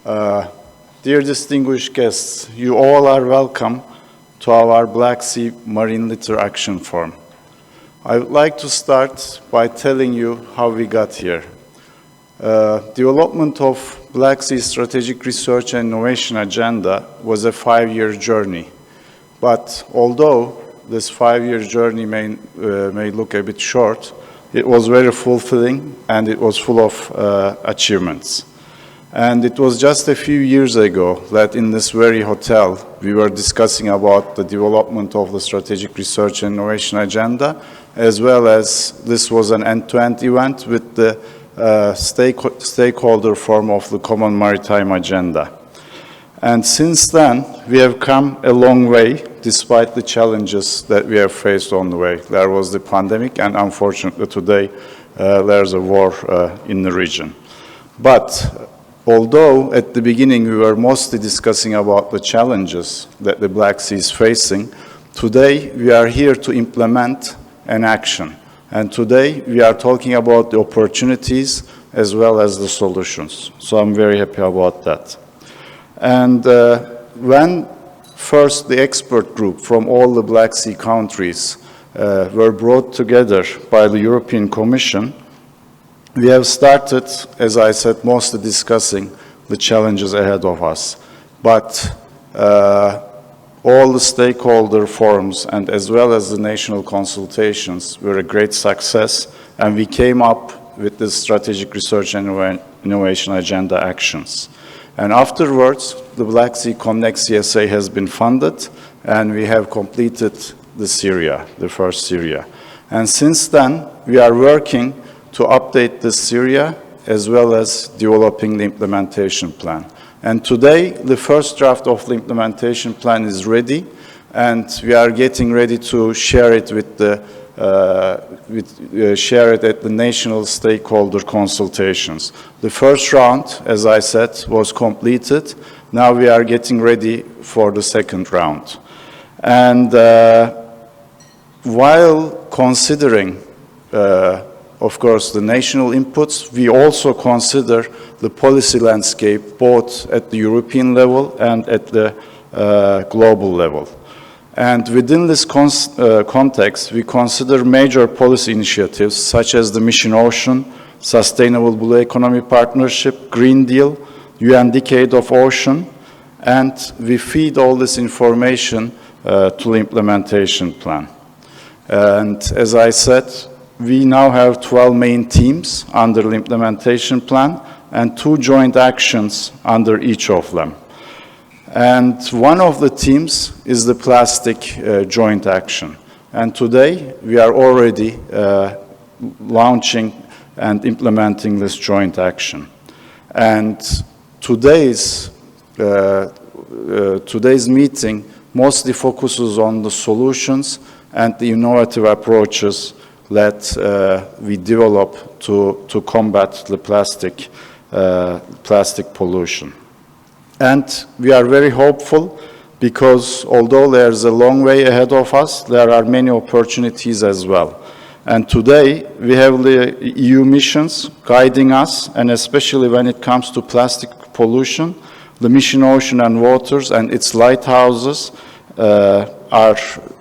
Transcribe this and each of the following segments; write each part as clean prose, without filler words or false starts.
Uh, Dear distinguished guests, you all are welcome to our Black Sea Marine Litter Action Forum. I would like to start by telling you how we got here. Development of Black Sea Strategic Research and Innovation Agenda was a 5-year journey. But although this 5-year journey may look a bit short, it was very fulfilling and it was full of achievements. And it was just a few years ago that in this very hotel we were discussing about the development of the Strategic Research and Innovation Agenda, as well as this was an end-to-end event with the stakeholder forum of the Common Maritime Agenda. And since then, we have come a long way, despite the challenges that we have faced on the way. There was the pandemic, and unfortunately today, there's a war in the region. But although at the beginning we were mostly discussing about the challenges that the Black Sea is facing, today we are here to implement an action. And today we are talking about the opportunities as well as the solutions. So I'm very happy about that. And when first the expert group from all the Black Sea countries were brought together by the European Commission, we have started, as I said, mostly discussing the challenges ahead of us. But all the stakeholder forums and as well as the national consultations were a great success, and we came up with the Strategic Research and Innovation Agenda actions. And afterwards, the Black Sea Connect CSA has been funded, and we have completed the Syria, the first Syria. And since then, we are working to update the Syria as well as developing the implementation plan. And today, the first draft of the implementation plan is ready, and we are getting ready to share it with the share it at the national stakeholder consultations. The first round, as I said, was completed. Now we are getting ready for the second round. And while considering, of course, the national inputs, we also consider the policy landscape both at the European level and at the global level. And within this context, we consider major policy initiatives such as the Mission Ocean, Sustainable Blue Economy Partnership, Green Deal, UN Decade of Ocean, and we feed all this information to the implementation plan. And as I said, we now have 12 main teams under the implementation plan and 2 joint actions under each of them. And one of the teams is the plastic joint action. And today we are already launching and implementing this joint action. And today's meeting mostly focuses on the solutions and the innovative approaches that we develop to combat the plastic pollution. And we are very hopeful because although there's a long way ahead of us, there are many opportunities as well. And today we have the EU missions guiding us, and especially when it comes to plastic pollution, the Mission Ocean and Waters and its lighthouses are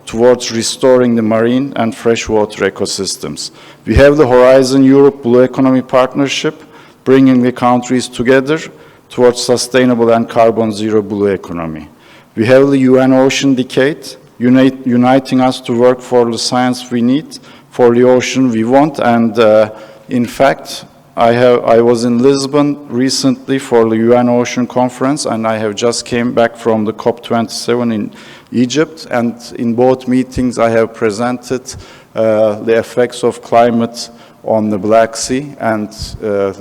towards restoring the marine and freshwater ecosystems. We have the Horizon Europe Blue Economy Partnership, bringing the countries together towards sustainable and carbon zero blue economy. We have the UN Ocean Decade, uniting us to work for the science we need, for the ocean we want, and in fact, I was in Lisbon recently for the UN Ocean Conference, and I have just came back from the COP27 in Egypt, and in both meetings I have presented the effects of climate on the Black Sea, and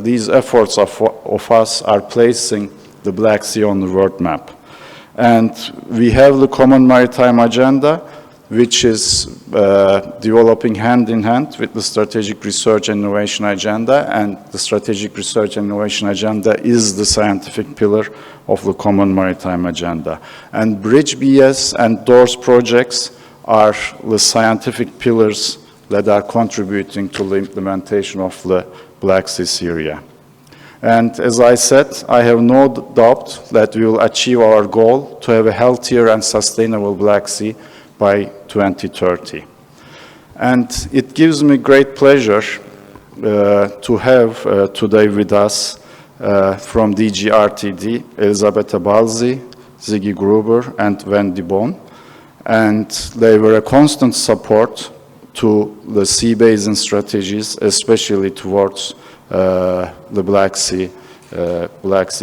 these efforts of us are placing the Black Sea on the world map. And we have the Common Maritime Agenda, which is developing hand in hand with the Strategic Research and Innovation Agenda, and the Strategic Research and Innovation Agenda is the scientific pillar of the Common Maritime Agenda. And Bridge BS and DOORS projects are the scientific pillars that are contributing to the implementation of the Black Sea Syria. And as I said, I have no doubt that we will achieve our goal to have a healthier and sustainable Black Sea by 2030. And it gives me great pleasure to have today with us from DG RTD, Elisabetta Balzi, Ziggy Gruber, and Wendy Bone. And they were a constant support to the sea basin strategies, especially towards the Black Sea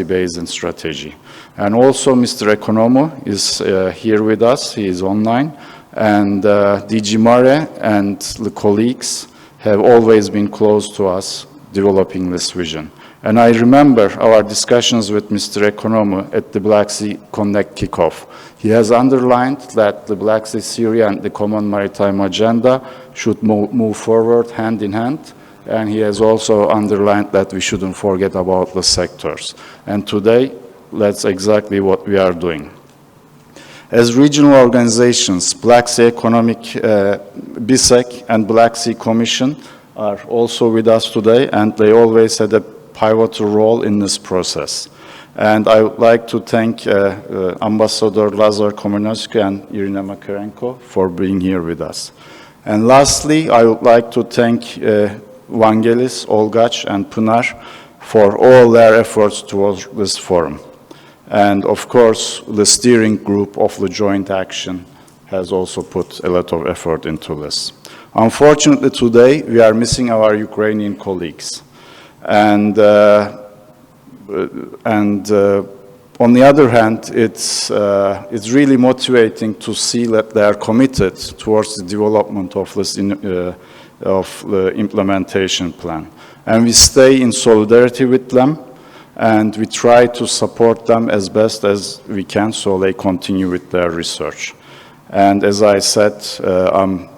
Basin strategy. And also Mr. Economo is here with us, he is online, and DG Mare and the colleagues have always been close to us developing this vision. And I remember our discussions with Mr. Economo at the Black Sea Connect kickoff. He has underlined that the Black Sea Syria and the Common Maritime Agenda should move forward hand in hand. And he has also underlined that we shouldn't forget about the sectors. And today, that's exactly what we are doing. As regional organizations, Black Sea Economic, BSEC and Black Sea Commission are also with us today, and they always had a pivotal role in this process. And I would like to thank Ambassador Lazar Komenovsky and Irina Makarenko for being here with us. And lastly, I would like to thank Vangelis, Olgaç, and Pınar for all their efforts towards this forum. And of course, the steering group of the joint action has also put a lot of effort into this. Unfortunately, today, we are missing our Ukrainian colleagues. And on the other hand, it's really motivating to see that they are committed towards the development of this of the implementation plan. And we stay in solidarity with them, and we try to support them as best as we can so they continue with their research. And as I said, I'm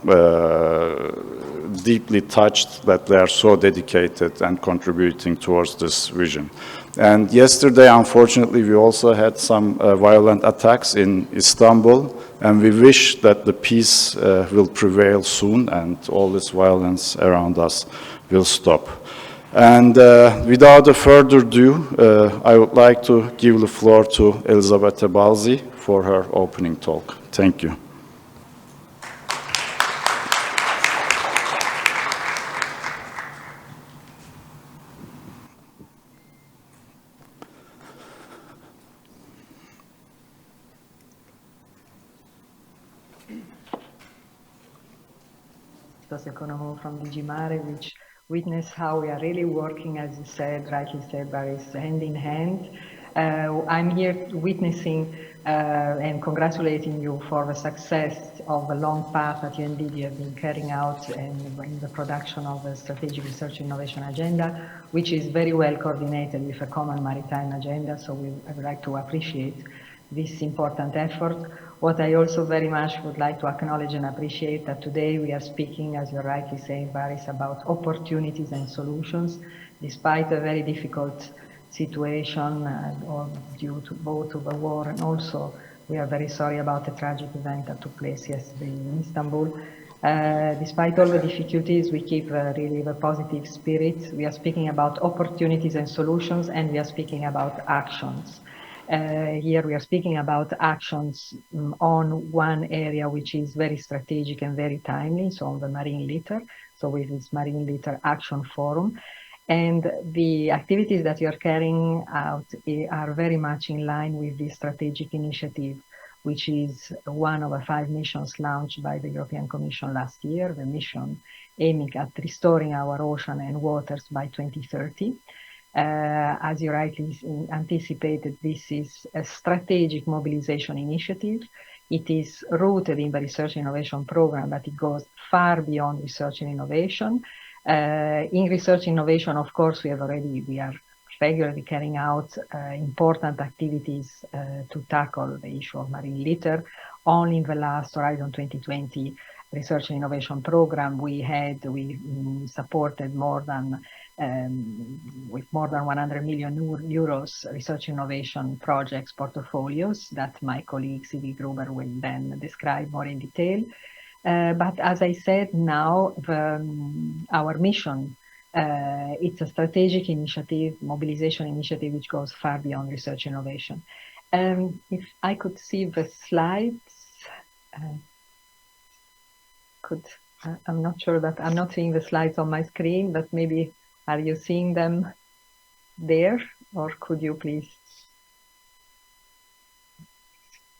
deeply touched that they are so dedicated and contributing towards this vision. And yesterday, unfortunately, we also had some violent attacks in Istanbul, and we wish that the peace will prevail soon and all this violence around us will stop. And without a further ado, I would like to give the floor to Elisabetta Balzi for her opening talk. Thank you. Economo from DG Mare, which witness how we are really working, as you said, rightly said, Baris, hand in hand. I'm here witnessing and congratulating you for the success of the long path that you indeed have been carrying out in the production of the Strategic Research Innovation Agenda, which is very well coordinated with a common maritime agenda. So I would like to appreciate this important effort. What I also very much would like to acknowledge and appreciate that today we are speaking, as you're rightly saying, Baris, about opportunities and solutions, despite a very difficult situation or due to both to the war, and also we are very sorry about the tragic event that took place yesterday in Istanbul. Despite all the difficulties, we keep really the positive spirit. We are speaking about opportunities and solutions, and we are speaking about actions. Here we are speaking about actions on one area which is very strategic and very timely, so on the marine litter, so with this Marine Litter Action Forum. And the activities that you are carrying out are very much in line with the strategic initiative, which is one of the 5 missions launched by the European Commission last year, the mission aiming at restoring our ocean and waters by 2030. As you rightly anticipated, this is a strategic mobilization initiative. It is rooted in the research and innovation program, but it goes far beyond research and innovation. In research innovation, of course, we are regularly carrying out important activities to tackle the issue of marine litter. Only in the last Horizon 2020 research and innovation program, we supported with more than 100 million euros research innovation projects portfolios that my colleague Ziggy Gruber will then describe more in detail. But as I said, now our mission It's a strategic initiative, mobilization initiative, which goes far beyond research innovation. If I could see the slides, I'm not sure that I'm not seeing the slides on my screen, but maybe are you seeing them there, or could you please?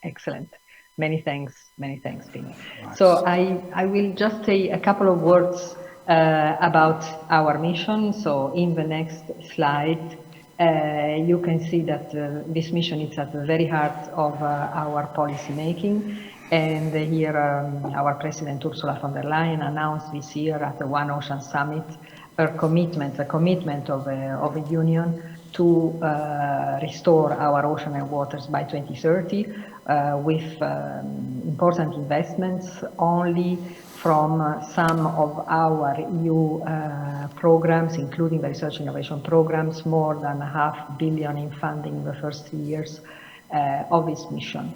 Excellent. Many thanks, Pini. Nice. So I will just say a couple of words about our mission. So in the next slide, you can see that this mission is at the very heart of our policy making. And here our President Ursula von der Leyen announced this year at the One Ocean Summit a commitment of the Union to restore our ocean and waters by 2030 with important investments only from some of our EU programs, including the research innovation programs, more than $500 million in funding in the first 3 years of this mission.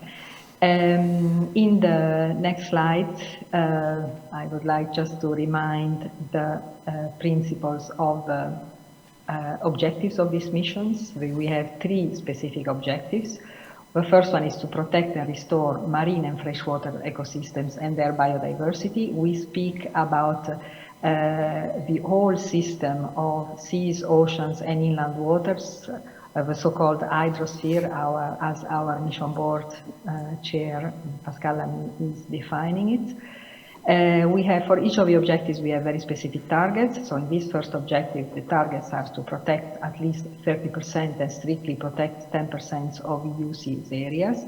In the next slide, I would like just to remind the principles of the objectives of these missions. We have 3 specific objectives. The first one is to protect and restore marine and freshwater ecosystems and their biodiversity. We speak about the whole system of seas, oceans, and inland waters, the so-called hydrosphere, as our mission board chair, Pascal Lamy, is defining it. We have, for each of the objectives, we have very specific targets. So in this first objective, the targets are to protect at least 30% and strictly protect 10% of EU seas areas,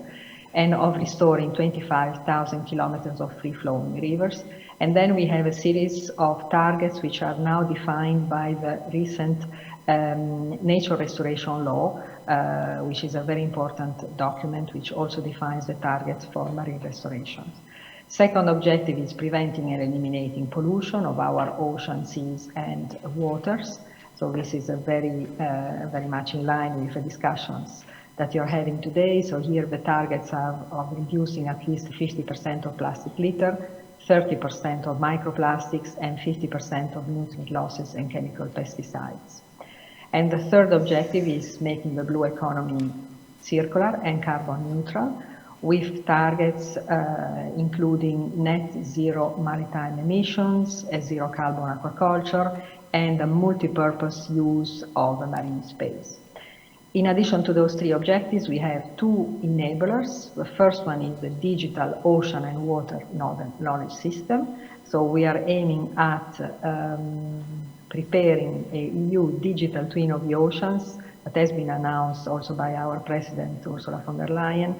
and of restoring 25,000 kilometers of free-flowing rivers. And then we have a series of targets which are now defined by the recent Nature Restoration Law, which is a very important document which also defines the targets for marine restoration. Second objective is preventing and eliminating pollution of our ocean, seas, and waters. So this is a very much in line with the discussions that you're having today. So here the targets are of reducing at least 50% of plastic litter, 30% of microplastics, and 50% of nutrient losses and chemical pesticides. And the third objective is making the blue economy circular and carbon neutral, with targets including net zero maritime emissions, a zero carbon aquaculture, and a multi-purpose use of the marine space. In addition to those 3 objectives, we have 2 enablers. The first one is the digital ocean and water knowledge system. So we are aiming at preparing a EU digital twin of the oceans that has been announced also by our President Ursula von der Leyen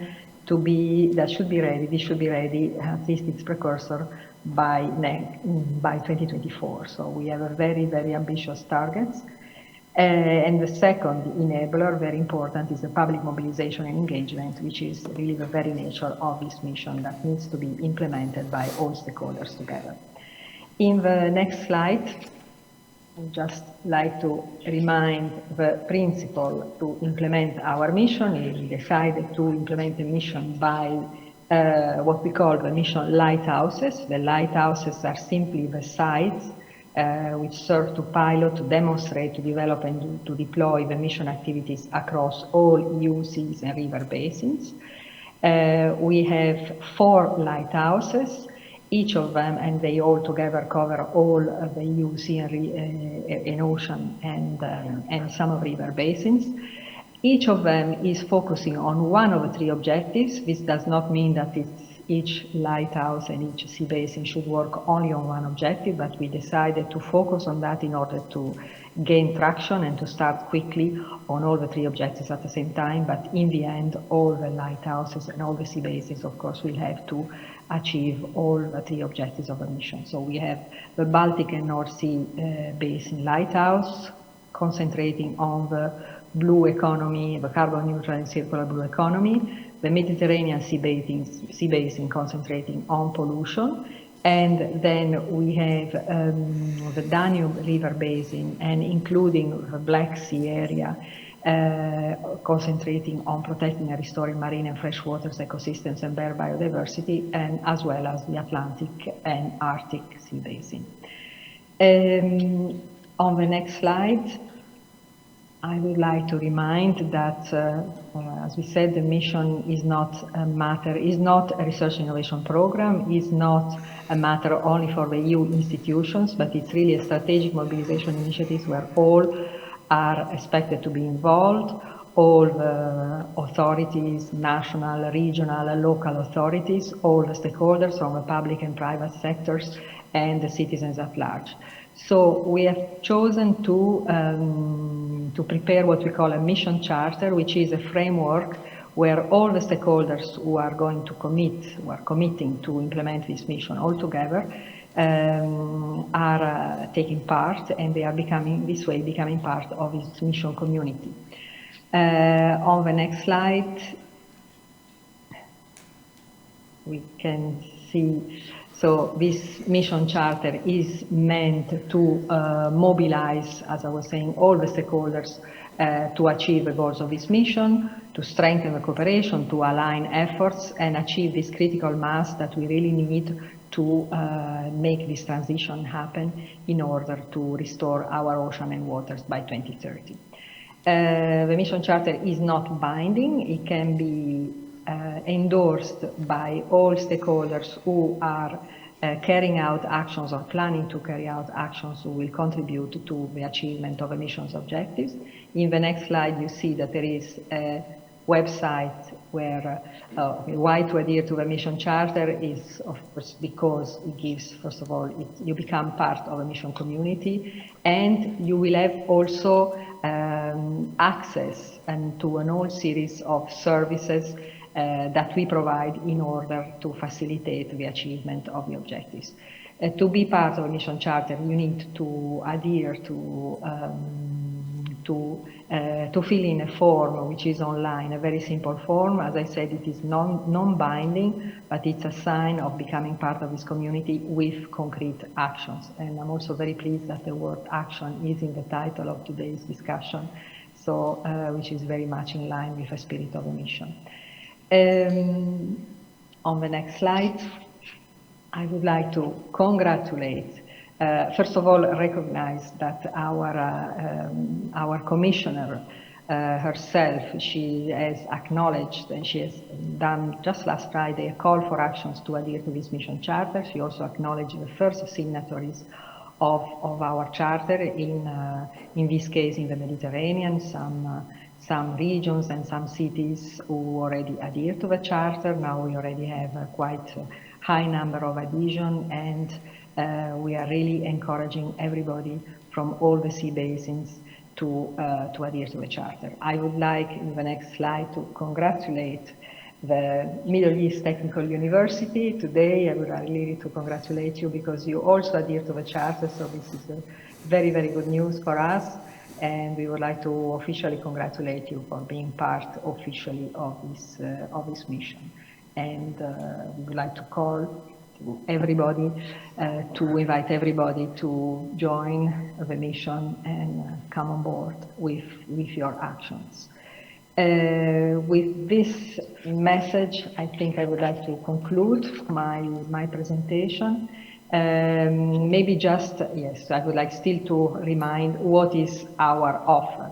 this should be ready, at least its precursor, by 2024. So we have a very, very ambitious targets. And the second enabler, very important, is the public mobilization and engagement, which is really the very nature of this mission that needs to be implemented by all stakeholders together. In the next slide, I would just like to remind the principle to implement our mission. We decided to implement the mission by what we call the mission lighthouses. The lighthouses are simply the sites which serve to pilot, to demonstrate, to develop, and to deploy the mission activities across all EU seas and river basins. We have 4 lighthouses. Each of them, and they all together cover all of the EU sea and ocean and some of river basins. Each of them is focusing on one of the 3 objectives. This does not mean that each lighthouse and each sea basin should work only on one objective, but we decided to focus on that in order to gain traction and to start quickly on all the 3 objectives at the same time. But in the end, all the lighthouses and all the sea basins, of course, will have to achieve all the 3 objectives of the mission. So we have the Baltic and North Sea Basin Lighthouse, concentrating on the blue economy, the carbon neutral and circular blue economy, the Mediterranean Sea Basin concentrating on pollution, and then we have the Danube River Basin, and including the Black Sea area, concentrating on protecting and restoring marine and freshwater ecosystems and their biodiversity, and as well as the Atlantic and Arctic Sea Basin. On the next slide, I would like to remind that, as we said, the mission is not a research innovation program, is not a matter only for the EU institutions, but it's really a strategic mobilization initiative where all are expected to be involved, all the authorities, national, regional, local authorities, all the stakeholders from the public and private sectors, and the citizens at large. So we have chosen to prepare what we call a mission charter, which is a framework where all the stakeholders who are going to who are committing to implement this mission all together, are taking part, and they are becoming part of this mission community. On the next slide, we can see. So this mission charter is meant to mobilize, as I was saying, all the stakeholders to achieve the goals of this mission, to strengthen the cooperation, to align efforts and achieve this critical mass that we really need to make this transition happen in order to restore our ocean and waters by 2030. The mission charter is not binding. It can be endorsed by all stakeholders who are carrying out actions or planning to carry out actions who will contribute to the achievement of the mission's objectives. In the next slide, you see that there is a website where why to adhere to the mission charter is, of course, because it gives, first of all, you become part of a mission community, and you will have also access to an whole series of services that we provide in order to facilitate the achievement of the objectives. To be part of a mission charter, you need to adhere to fill in a form which is online, a very simple form. As I said, it is non-binding, but it's a sign of becoming part of this community with concrete actions. And I'm also very pleased that the word action is in the title of today's discussion, so which is very much in line with the spirit of the mission. On the next slide, I would like to congratulate, first of all, recognize that our commissioner herself, she has acknowledged, and she has done just last Friday a call for actions to adhere to this mission charter. She also acknowledged the first signatories of our charter in this case in the Mediterranean, some regions and some cities who already adhere to the charter. Now we already have a quite high number of adhesion, and we are really encouraging everybody from all the sea basins to adhere to the charter. I would like, in the next slide, to congratulate the Middle East Technical University. Today, I would really to congratulate you because you also adhere to the charter, so this is a very, very good news for us. And we would like to officially congratulate you for being part officially of this mission. And we would like to call to everybody, to invite everybody to join the mission and come on board with your actions. With this message, I think I would like to conclude my presentation. Maybe just, yes, I would like still to remind what is our offer.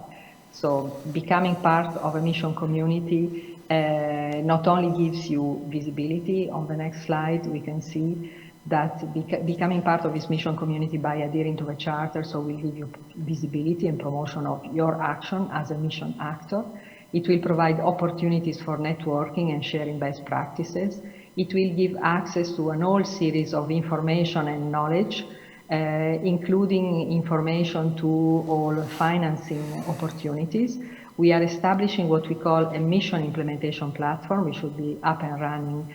So becoming part of a mission community not only gives you visibility. On the next slide, we can see that becoming part of this mission community by adhering to the charter, so will give you visibility and promotion of your action as a mission actor. It will provide opportunities for networking and sharing best practices. It will give access to an whole series of information and knowledge, including information to all financing opportunities. We are establishing what we call a mission implementation platform, which should be up and running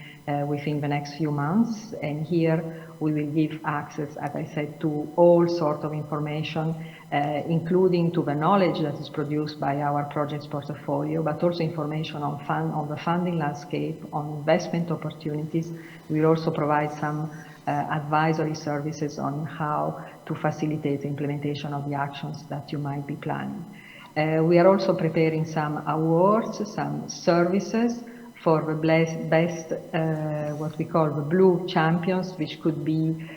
within the next few months. And here we will give access, as I said, to all sorts of information, including to the knowledge that is produced by our projects portfolio, but also information on the funding landscape, on investment opportunities. We will also provide some advisory services on how to facilitate the implementation of the actions that you might be planning. We are also preparing some awards, some services for the best what we call the blue champions, which could be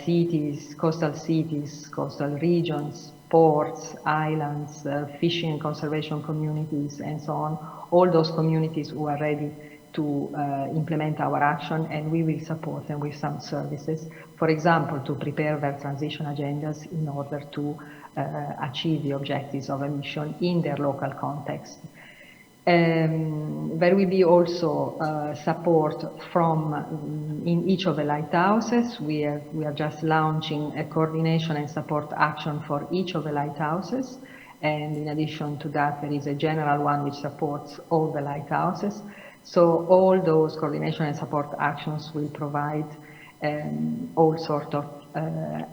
cities, coastal regions, ports, islands, fishing and conservation communities, and so on. All those communities who are ready to implement our action, and we will support them with some services. For example, to prepare their transition agendas in order to achieve the objectives of a mission in their local context. There will be also support from in each of the lighthouses. We are just launching a coordination and support action for each of the lighthouses. And in addition to that, there is a general one which supports all the lighthouses. So all those coordination and support actions will provide all sorts of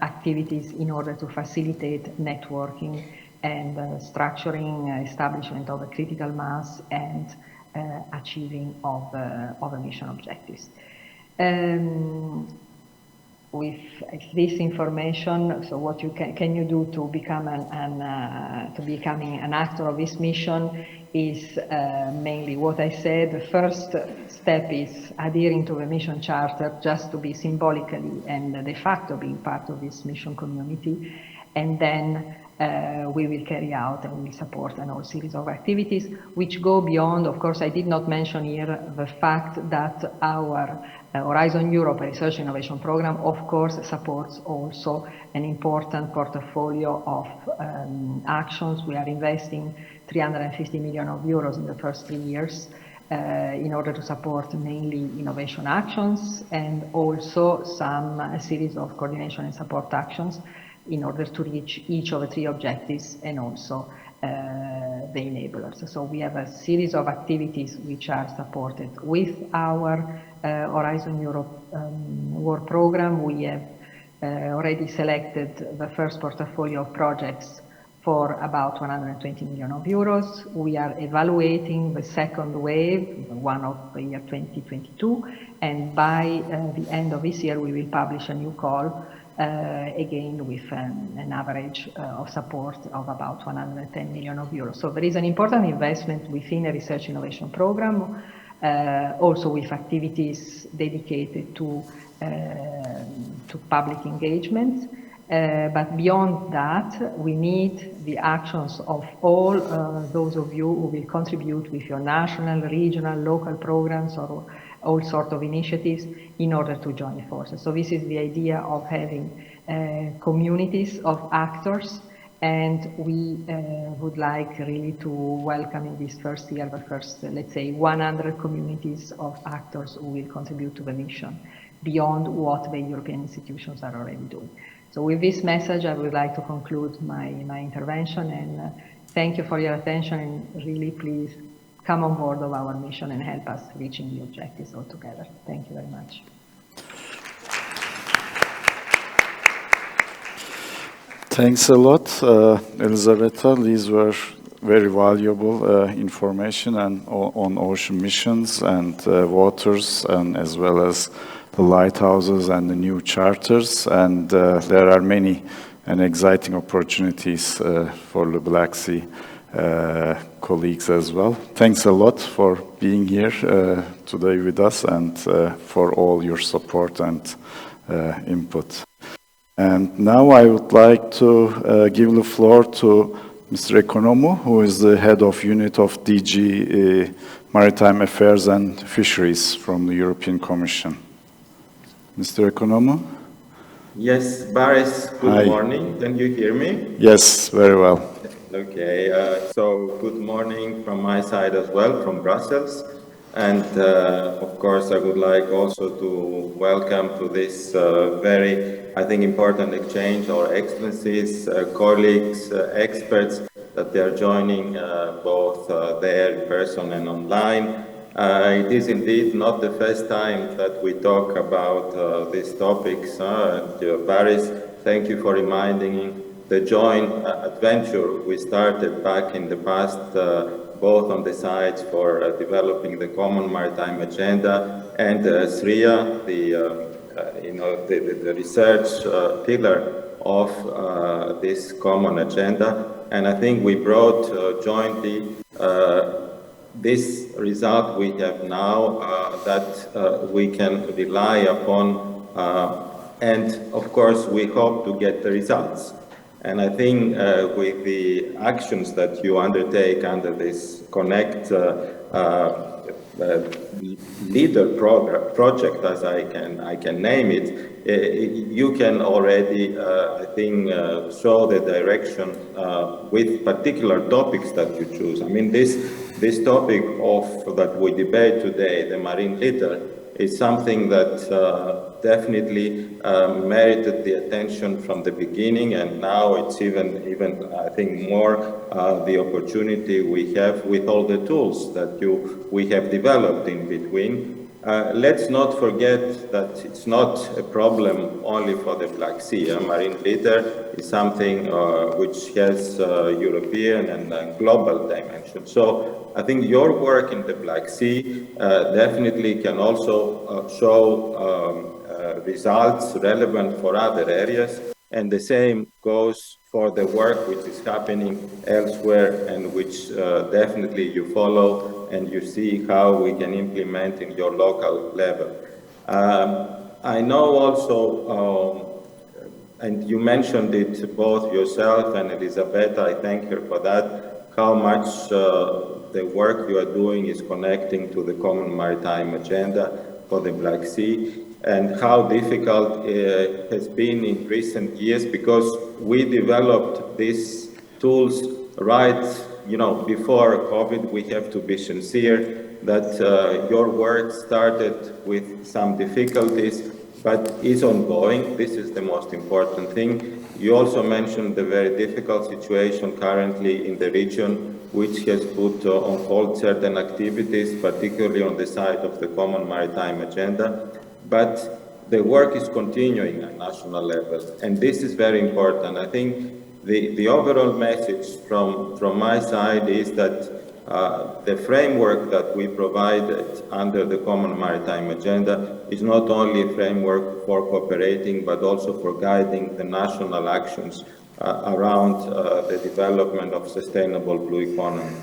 activities in order to facilitate networking and structuring, establishment of a critical mass, and achieving of the mission objectives. With this information, so what you can you do to become becoming an actor of this mission is mainly what I said. The first step is adhering to the mission charter, just to be symbolically and de facto being part of this mission community, and then we will carry out and will support a whole series of activities which go beyond. Of course, I did not mention here the fact that our Horizon Europe Research Innovation Program, of course, supports also an important portfolio of actions. We are investing 350 million euros in the first 3 years in order to support mainly innovation actions, and also a series of coordination and support actions in order to reach each of the 3 objectives, and also the enablers. So we have a series of activities which are supported with our Horizon Europe work program. We have already selected the first portfolio of projects for about 120 million euros. We are evaluating the second wave, the one of the year 2022, and by the end of this year we will publish a new call again with an average of support of about 110 million euros. So there is an important investment within a research innovation program, also with activities dedicated to public engagement. But beyond that, we need the actions of all those of you who will contribute with your national, regional, local programs, or all sorts of initiatives in order to join forces. So this is the idea of having communities of actors, and we would like really to welcome in this first year, the first, let's say, 100 communities of actors who will contribute to the mission beyond what the European institutions are already doing. So with this message, I would like to conclude my intervention, and thank you for your attention, and really please come on board of our mission and help us reaching the objectives all together. Thank you very much. Thanks a lot, Elisabetta. These were very valuable information and on ocean missions and waters, and as well as the lighthouses and the new charters. And there are many and exciting opportunities for the Black Sea colleagues as well. Thanks a lot for being here today with us, and for all your support and input. And now I would like to give the floor to Mr. Economou, who is the head of unit of DG Maritime Affairs and Fisheries from the European Commission. Mr. Economou? Yes, Baris, good morning. Can you hear me? Yes, very well. Okay, so good morning from my side as well, from Brussels. And of course, I would like also to welcome to this very, I think, important exchange our excellencies, colleagues, experts, that they are joining both there in person and online. It is indeed not the first time that we talk about these topics. Baris, thank you for reminding the joint adventure we started back in the past, both on the sides for developing the Common Maritime Agenda and SRIA, the research pillar of this common agenda. And I think we brought jointly this result we have now that we can rely upon, and of course we hope to get the results. And I think with the actions that you undertake under this Connect leader project, as I can name it, you can already, I think, show the direction with particular topics that you choose. I mean, this topic that we debate today, the marine litter, is something that definitely merited the attention from the beginning, and now it's even I think more the opportunity we have with all the tools that we have developed in between. Let's not forget that it's not a problem only for the Black Sea. Marine litter is something which has European and global dimension. So I think your work in the Black Sea definitely can also show results relevant for other areas, and the same goes for the work which is happening elsewhere and which definitely you follow and you see how we can implement in your local level. I know also, and you mentioned it both yourself and Elisabetta, I thank her for that, how much the work you are doing is connecting to the Common Maritime Agenda for the Black Sea, and how difficult it has been in recent years, because we developed these tools right, before COVID. We have to be sincere that your work started with some difficulties, but is ongoing. This is the most important thing. You also mentioned the very difficult situation currently in the region, which has put on hold certain activities, particularly on the side of the Common Maritime Agenda. But the work is continuing at national level, and this is very important. I think the overall message from my side is that the framework that we provided under the Common Maritime Agenda is not only a framework for cooperating, but also for guiding the national actions around the development of sustainable blue economy.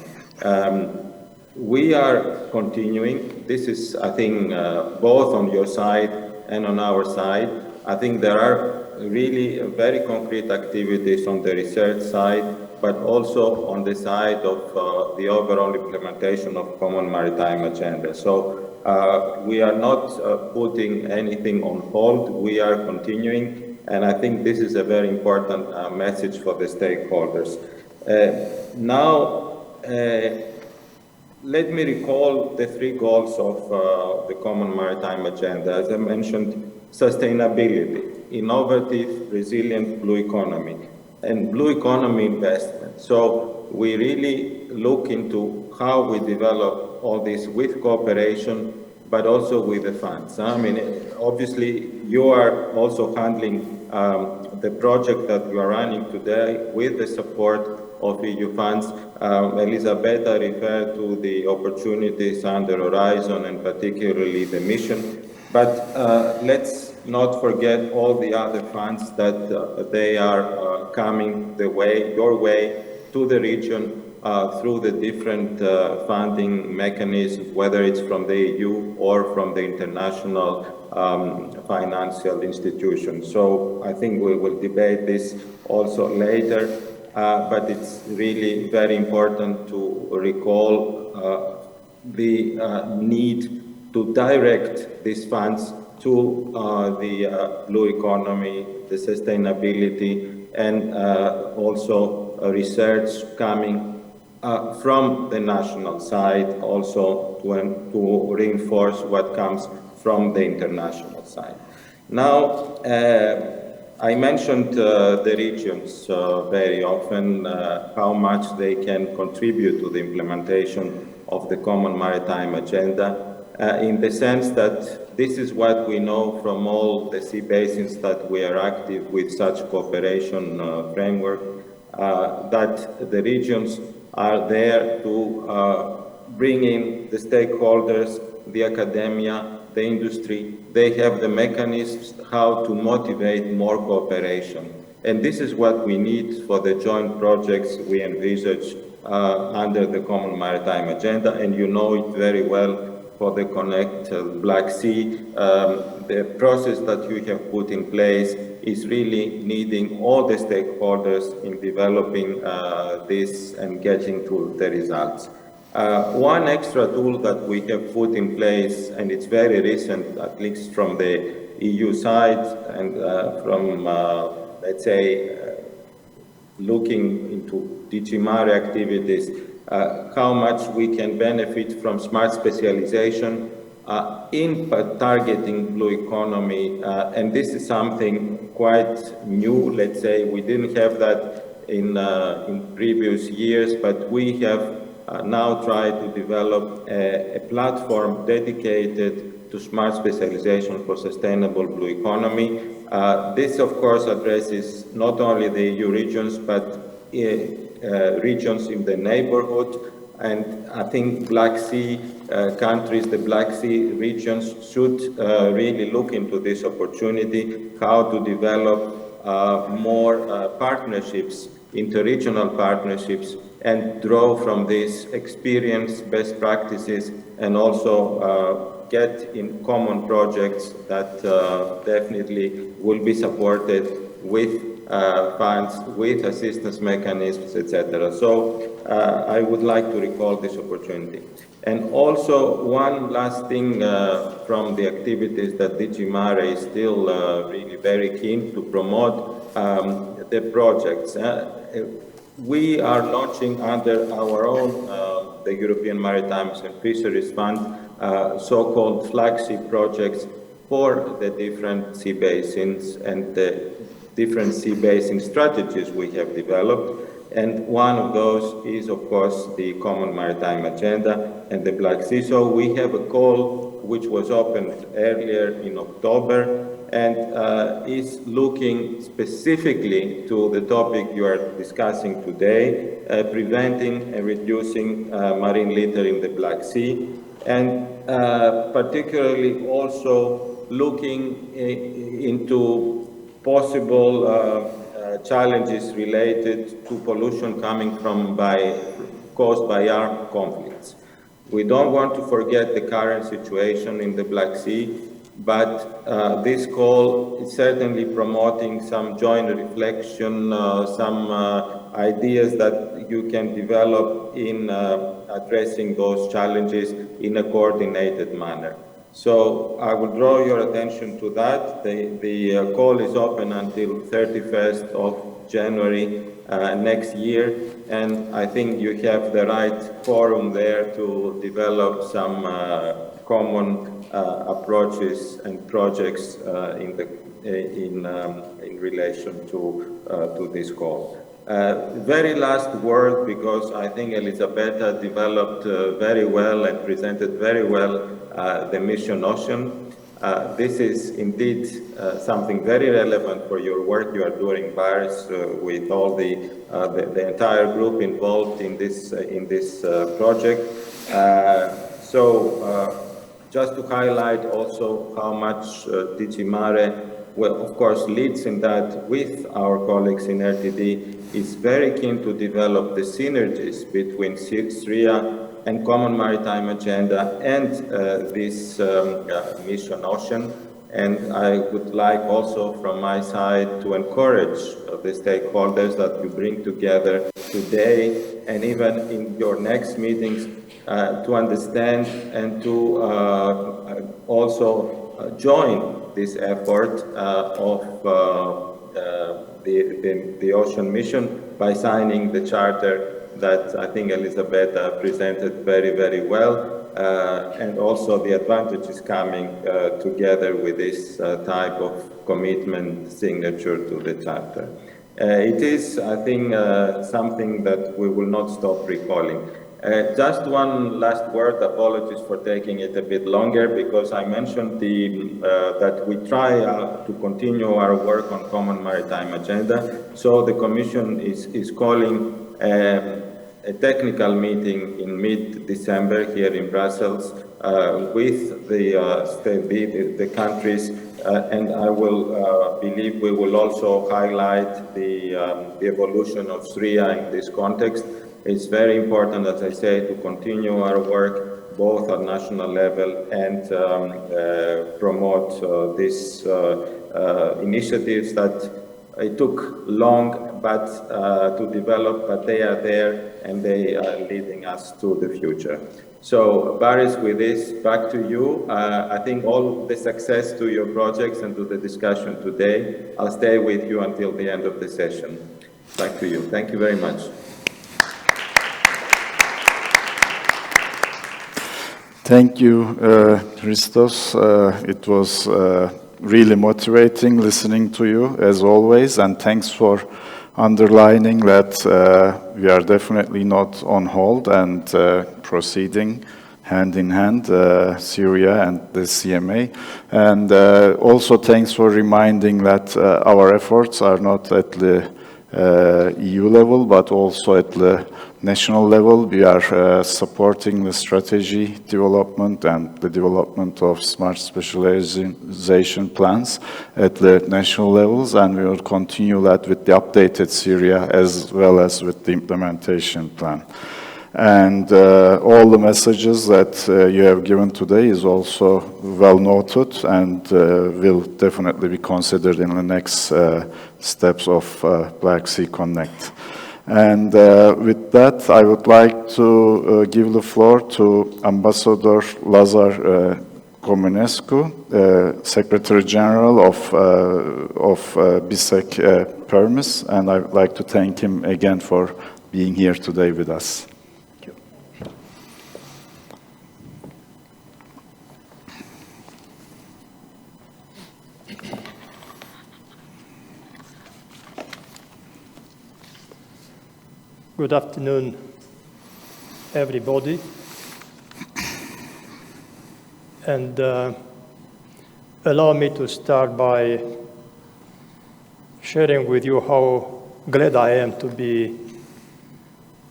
We are continuing. This is, I think, both on your side and on our side. I think there are really very concrete activities on the research side, but also on the side of the overall implementation of Common Maritime Agenda. So we are not putting anything on hold. We are continuing, and I think this is a very important message for the stakeholders. Now, let me recall the three goals of the Common Maritime Agenda. As I mentioned, sustainability, innovative, resilient blue economy, and blue economy investment. So we really look into how we develop all this with cooperation, but also with the funds. I mean, obviously, you are also handling the project that we are running today with the support of EU funds. Elisabetta referred to the opportunities under Horizon and particularly the mission. But let's not forget all the other funds that they are coming your way to the region through the different funding mechanisms, whether it's from the EU or from the international financial institutions. So I think we will debate this also later. But it's really very important to recall the need to direct these funds to the blue economy, the sustainability, and also research coming from the national side, also to reinforce what comes from the international side. Now, I mentioned the regions very often, how much they can contribute to the implementation of the Common Maritime Agenda, in the sense that this is what we know from all the sea basins that we are active with such cooperation framework, that the regions are there to bring in the stakeholders, the academia, the industry. They have the mechanisms how to motivate more cooperation. And this is what we need for the joint projects we envisage under the Common Maritime Agenda, and you know it very well for the Connect Black Sea. The process that you have put in place is really needing all the stakeholders in developing this and getting to the results. One extra tool that we have put in place, and it's very recent, at least from the EU side and from, let's say, looking into DG Mare activities, how much we can benefit from smart specialization in targeting blue economy. And this is something quite new, let's say. We didn't have that in previous years, but we have now tried to develop a platform dedicated to smart specialization for sustainable blue economy. This, of course, addresses not only the EU regions, but regions in the neighborhood. And I think Black Sea countries, the Black Sea regions should really look into this opportunity, how to develop more partnerships, interregional partnerships, and draw from this experience, best practices, and also get in common projects that definitely will be supported with funds, with assistance mechanisms, etc. So I would like to recall this opportunity. And also one last thing from the activities that DG Mare is still really very keen to promote the projects. We are launching under our own, the European Maritime and Fisheries Fund, so-called flagship projects for the different sea basins and the different sea basin strategies we have developed. And one of those is, of course, the Common Maritime Agenda and the Black Sea. So we have a call which was opened earlier in October and is looking specifically to the topic you are discussing today, preventing and reducing marine litter in the Black Sea, and particularly also looking into possible challenges related to pollution coming from caused by armed conflicts. We don't want to forget the current situation in the Black Sea, but this call is certainly promoting some joint reflection, some ideas that you can develop in addressing those challenges in a coordinated manner. So I will draw your attention to that. The call is open until 31st of January next year, and I think you have the right forum there to develop some common approaches and projects in relation to this call. Very last word, because I think Elisabetta developed very well and presented very well the Mission Ocean. This is indeed something very relevant for your work you are doing, Baris, with all the entire group involved in this project. Just to highlight also how much DG Mare, well, of course, leads in that with our colleagues in RTD, is very keen to develop the synergies between SRIA and Common Maritime Agenda and this Mission Ocean. And I would like also from my side to encourage the stakeholders that you bring together today and even in your next meetings to understand and to also join this effort of the Ocean Mission by signing the charter that I think Elisabetta presented very, very well, and also the advantages coming together with this type of commitment signature to the charter. It is, I think, something that we will not stop recalling. Just one last word, apologies for taking it a bit longer, because I mentioned that we try to continue our work on Common Maritime Agenda. So the Commission is calling a technical meeting in mid-December here in Brussels with the countries, and I will believe we will also highlight the evolution of SRIA in this context. It's very important, as I say, to continue our work both at national level and promote these initiatives that it took long to develop, but they are there and they are leading us to the future. So, Baris, with this, back to you. I think all the success to your projects and to the discussion today. I'll stay with you until the end of the session. Back to you. Thank you very much. Thank you, Christos. It was really motivating listening to you, as always, and thanks for underlining that we are definitely not on hold and proceeding hand in hand, Syria and the CMA. And also thanks for reminding that our efforts are not at the EU level, but also at the national level. We are supporting the strategy development and the development of smart specialization plans at the national levels, and we will continue that with the updated Syria as well as with the implementation plan. And all the messages that you have given today is also well noted and will definitely be considered in the next steps of Black Sea Connect. And with that, I would like to give the floor to Ambassador Lazar Comenescu, Secretary General of BISEC Permis, and I would like to thank him again for being here today with us. Good afternoon, everybody. And allow me to start by sharing with you how glad I am to be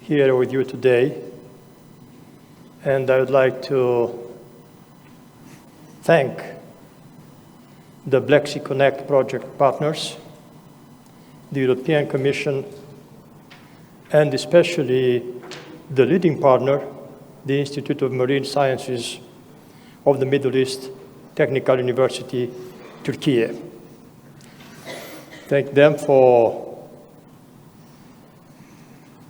here with you today. And I would like to thank the Black Sea Connect project partners, the European Commission, and especially the leading partner, the Institute of Marine Sciences of the Middle East Technical University, Turkey. Thank them for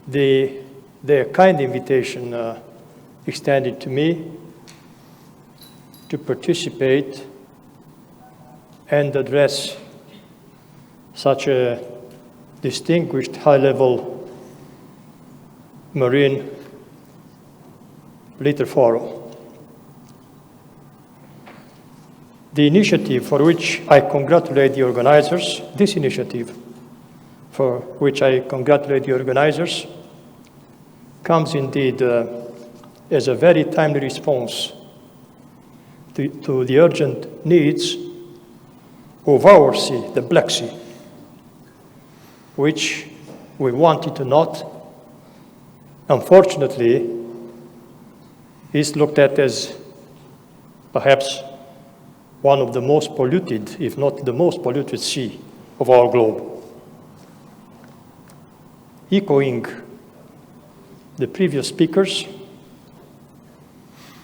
their kind invitation extended to me to participate and address such a distinguished high-level Marine Litter Forum. The initiative for which I congratulate the organizers, this initiative for which I congratulate the organizers, comes indeed as a very timely response to the urgent needs of our sea, the Black Sea, which we want it or not, unfortunately, is looked at as perhaps one of the most polluted, if not the most polluted sea of our globe. Echoing the previous speakers,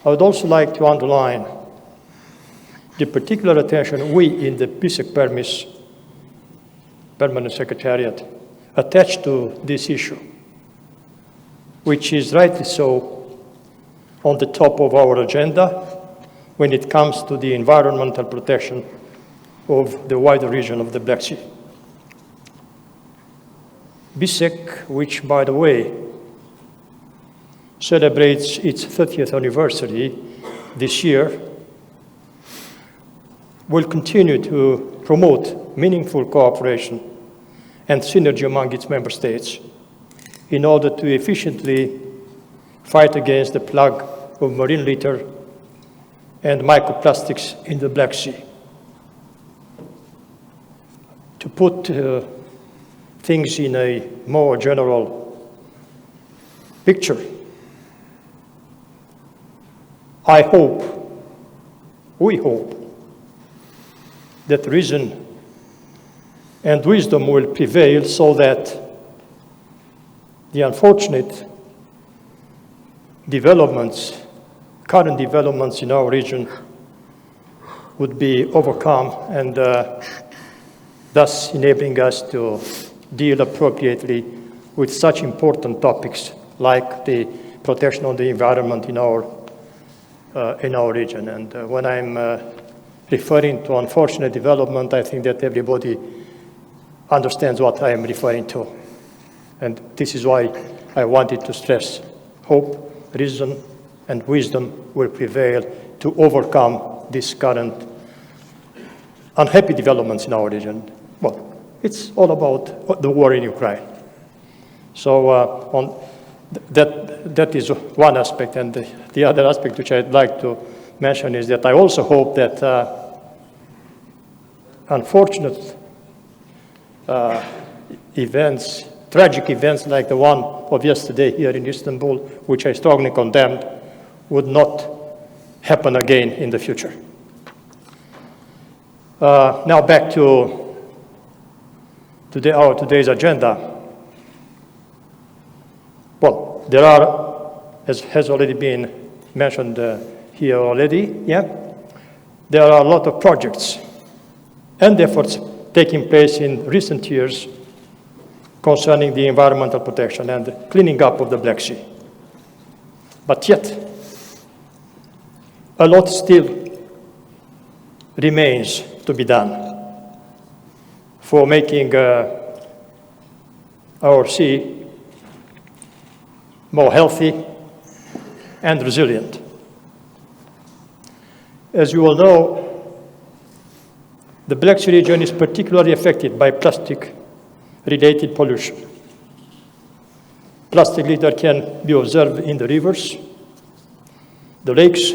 I would also like to underline the particular attention we in the BISEC Permis Permanent Secretariat attach to this issue, which is rightly so on the top of our agenda when it comes to the environmental protection of the wider region of the Black Sea. BISEC, which, by the way, celebrates its 30th anniversary this year, will continue to promote meaningful cooperation and synergy among its member states in order to efficiently fight against the plague of marine litter and microplastics in the Black Sea. To put things in a more general picture, I hope, we hope, that reason and wisdom will prevail so that the unfortunate developments, current developments in our region would be overcome, and thus enabling us to deal appropriately with such important topics like the protection of the environment in our region. And when I'm referring to unfortunate development, I think that everybody understands what I am referring to. And this is why I wanted to stress hope, reason, and wisdom will prevail to overcome these current unhappy developments in our region. Well, it's all about the war in Ukraine. So that is one aspect, and the other aspect which I'd like to mention is that I also hope that unfortunate events, tragic events like the one of yesterday here in Istanbul, which I strongly condemned, would not happen again in the future. Now back to today's agenda. Well, there are, as has already been mentioned here already, there are a lot of projects and efforts taking place in recent years concerning the environmental protection and cleaning up of the Black Sea. But yet, a lot still remains to be done for making our sea more healthy and resilient. As you all know, the Black Sea region is particularly affected by plastic-related pollution. Plastic litter can be observed in the rivers, the lakes,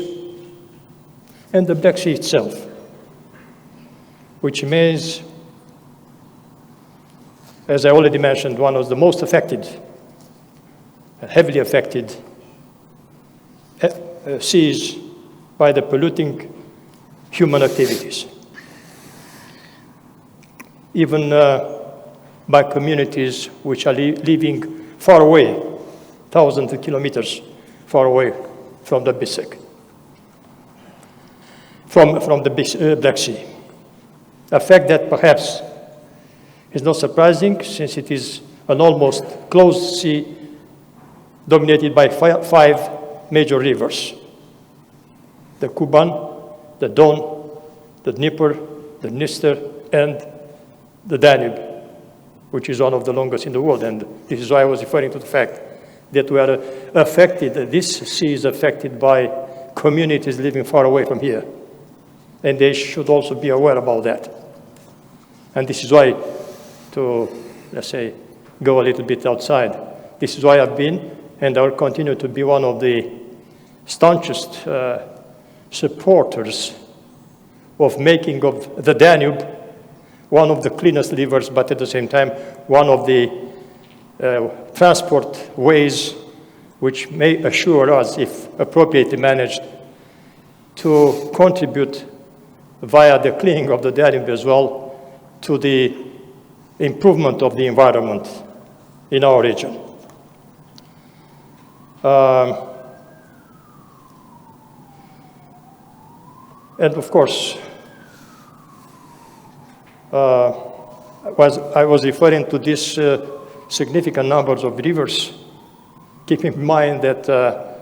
and the Black Sea itself, which remains, as I already mentioned, one of the most affected, heavily affected seas by the polluting human activities. Even by communities which are living far away, thousands of kilometers far away from the BSEC, from the Black Sea. A fact that perhaps is not surprising, since it is an almost closed sea dominated by five major rivers: the Kuban, the Don, the Dnieper, the Dniester, and the Danube, which is one of the longest in the world. And this is why I was referring to the fact that we are affected, this sea is affected by communities living far away from here. And they should also be aware about that. And this is why, to, let's say, go a little bit outside, this is why I've been, and I will continue to be, one of the staunchest supporters of making of the Danube one of the cleanest rivers, but at the same time, one of the transport ways which may assure us, if appropriately managed, to contribute via the cleaning of the Danube as well to the improvement of the environment in our region. And of course, I was referring to these significant numbers of rivers, keeping in mind that,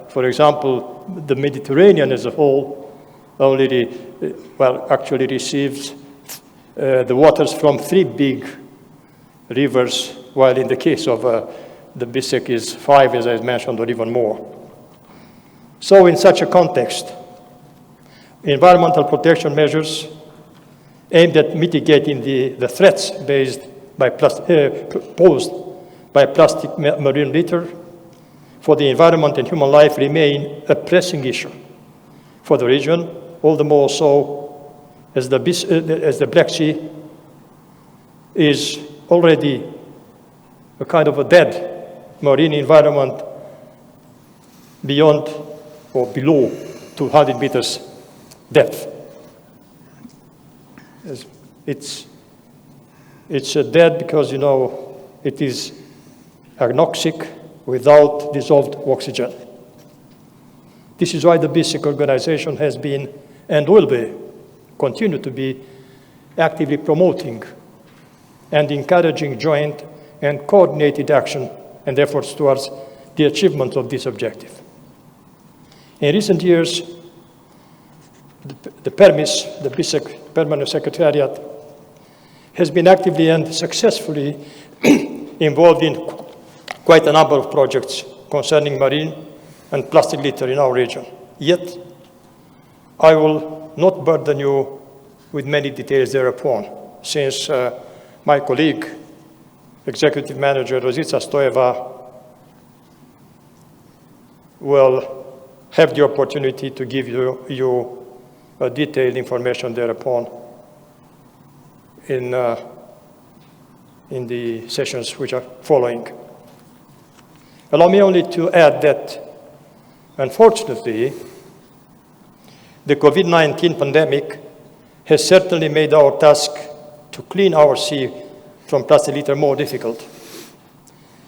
for example, the Mediterranean as a whole actually receives the waters from 3 big rivers, while in the case of the BSEC is 5, as I mentioned, or even more. So in such a context, environmental protection measures aimed at mitigating the threats posed by plastic marine litter for the environment and human life remain a pressing issue for the region, all the more so as the Black Sea is already a kind of a dead marine environment beyond or below 200 meters depth. It's dead because, you know, it is anoxic without dissolved oxygen. This is why the BISIC organization has been and will be, continue to be, actively promoting and encouraging joint and coordinated action and efforts towards the achievement of this objective. In recent years, the PERMIS, the BISIC Permanent Secretariat, has been actively and successfully involved in quite a number of projects concerning marine and plastic litter in our region. Yet, I will not burden you with many details thereupon, since my colleague, Executive Manager Rosica Stoeva, will have the opportunity to give you detailed information thereupon in the sessions which are following. Allow me only to add that, unfortunately, the COVID-19 pandemic has certainly made our task to clean our sea from plastic litter more difficult,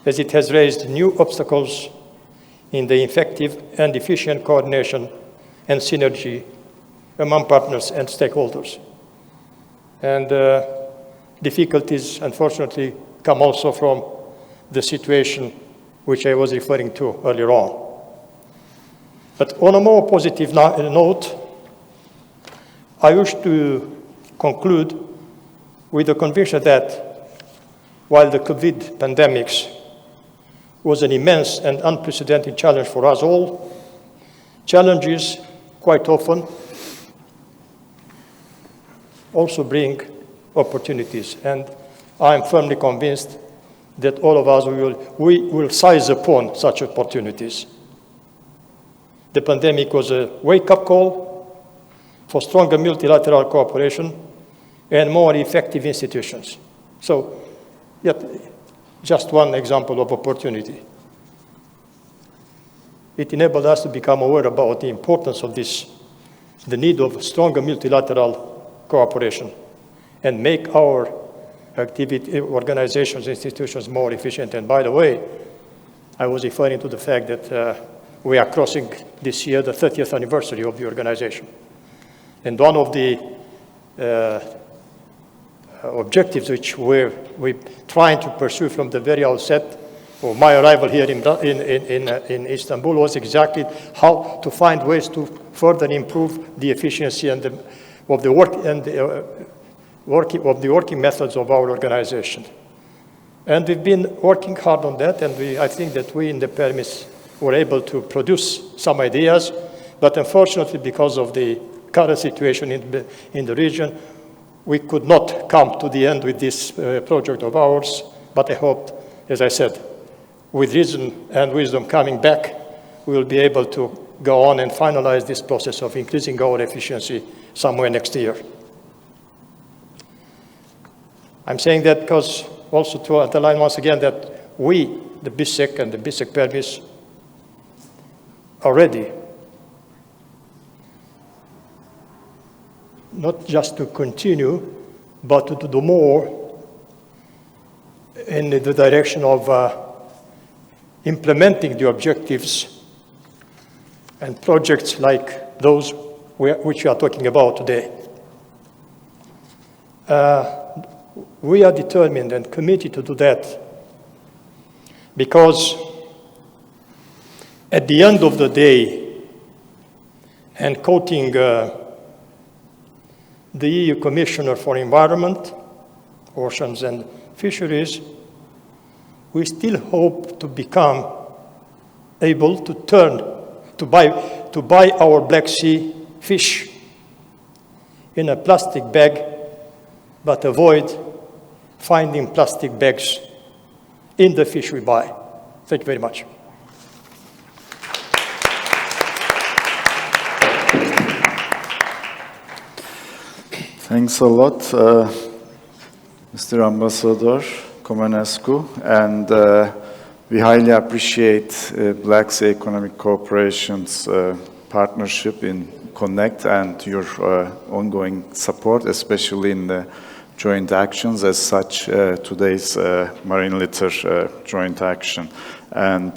as it has raised new obstacles in the effective and efficient coordination and synergy among partners and stakeholders. And difficulties, unfortunately, come also from the situation which I was referring to earlier on. But on a more positive note, I wish to conclude with the conviction that while the COVID pandemic was an immense and unprecedented challenge for us all, challenges quite often also bring opportunities. And I am firmly convinced that all of us we will seize upon such opportunities. The pandemic was a wake-up call for stronger multilateral cooperation and more effective institutions. So, yet, just one example of opportunity. It enabled us to become aware about the importance of this, the need of stronger multilateral cooperation, and make our activity, organizations, institutions more efficient. And by the way, I was referring to the fact that we are crossing this year the 30th anniversary of the organization. And one of the objectives which we're trying to pursue from the very outset of my arrival here in Istanbul was exactly how to find ways to further improve the efficiency and of the working methods of our organization. And we've been working hard on that, and I think that we in the PERMIS were able to produce some ideas, but unfortunately, because of the current situation in the region, we could not come to the end with this project of ours, but I hope, as I said, with reason and wisdom coming back, we will be able to go on and finalize this process of increasing our efficiency somewhere next year. I'm saying that because also to underline once again that we, the BISEC and the BISEC PERMIS, are ready not just to continue, but to do more in the direction of implementing the objectives and projects like those which we are talking about today. We are determined and committed to do that because at the end of the day, and quoting the EU Commissioner for Environment, Oceans and Fisheries, we still hope to become able to buy our Black Sea fish in a plastic bag, but avoid finding plastic bags in the fish we buy. Thank you very much. Thanks a lot, Mr. Ambassador Comenescu, and we highly appreciate Black Sea Economic Cooperation's partnership in Connect and your ongoing support, especially in the joint actions, as such today's marine litter joint action. And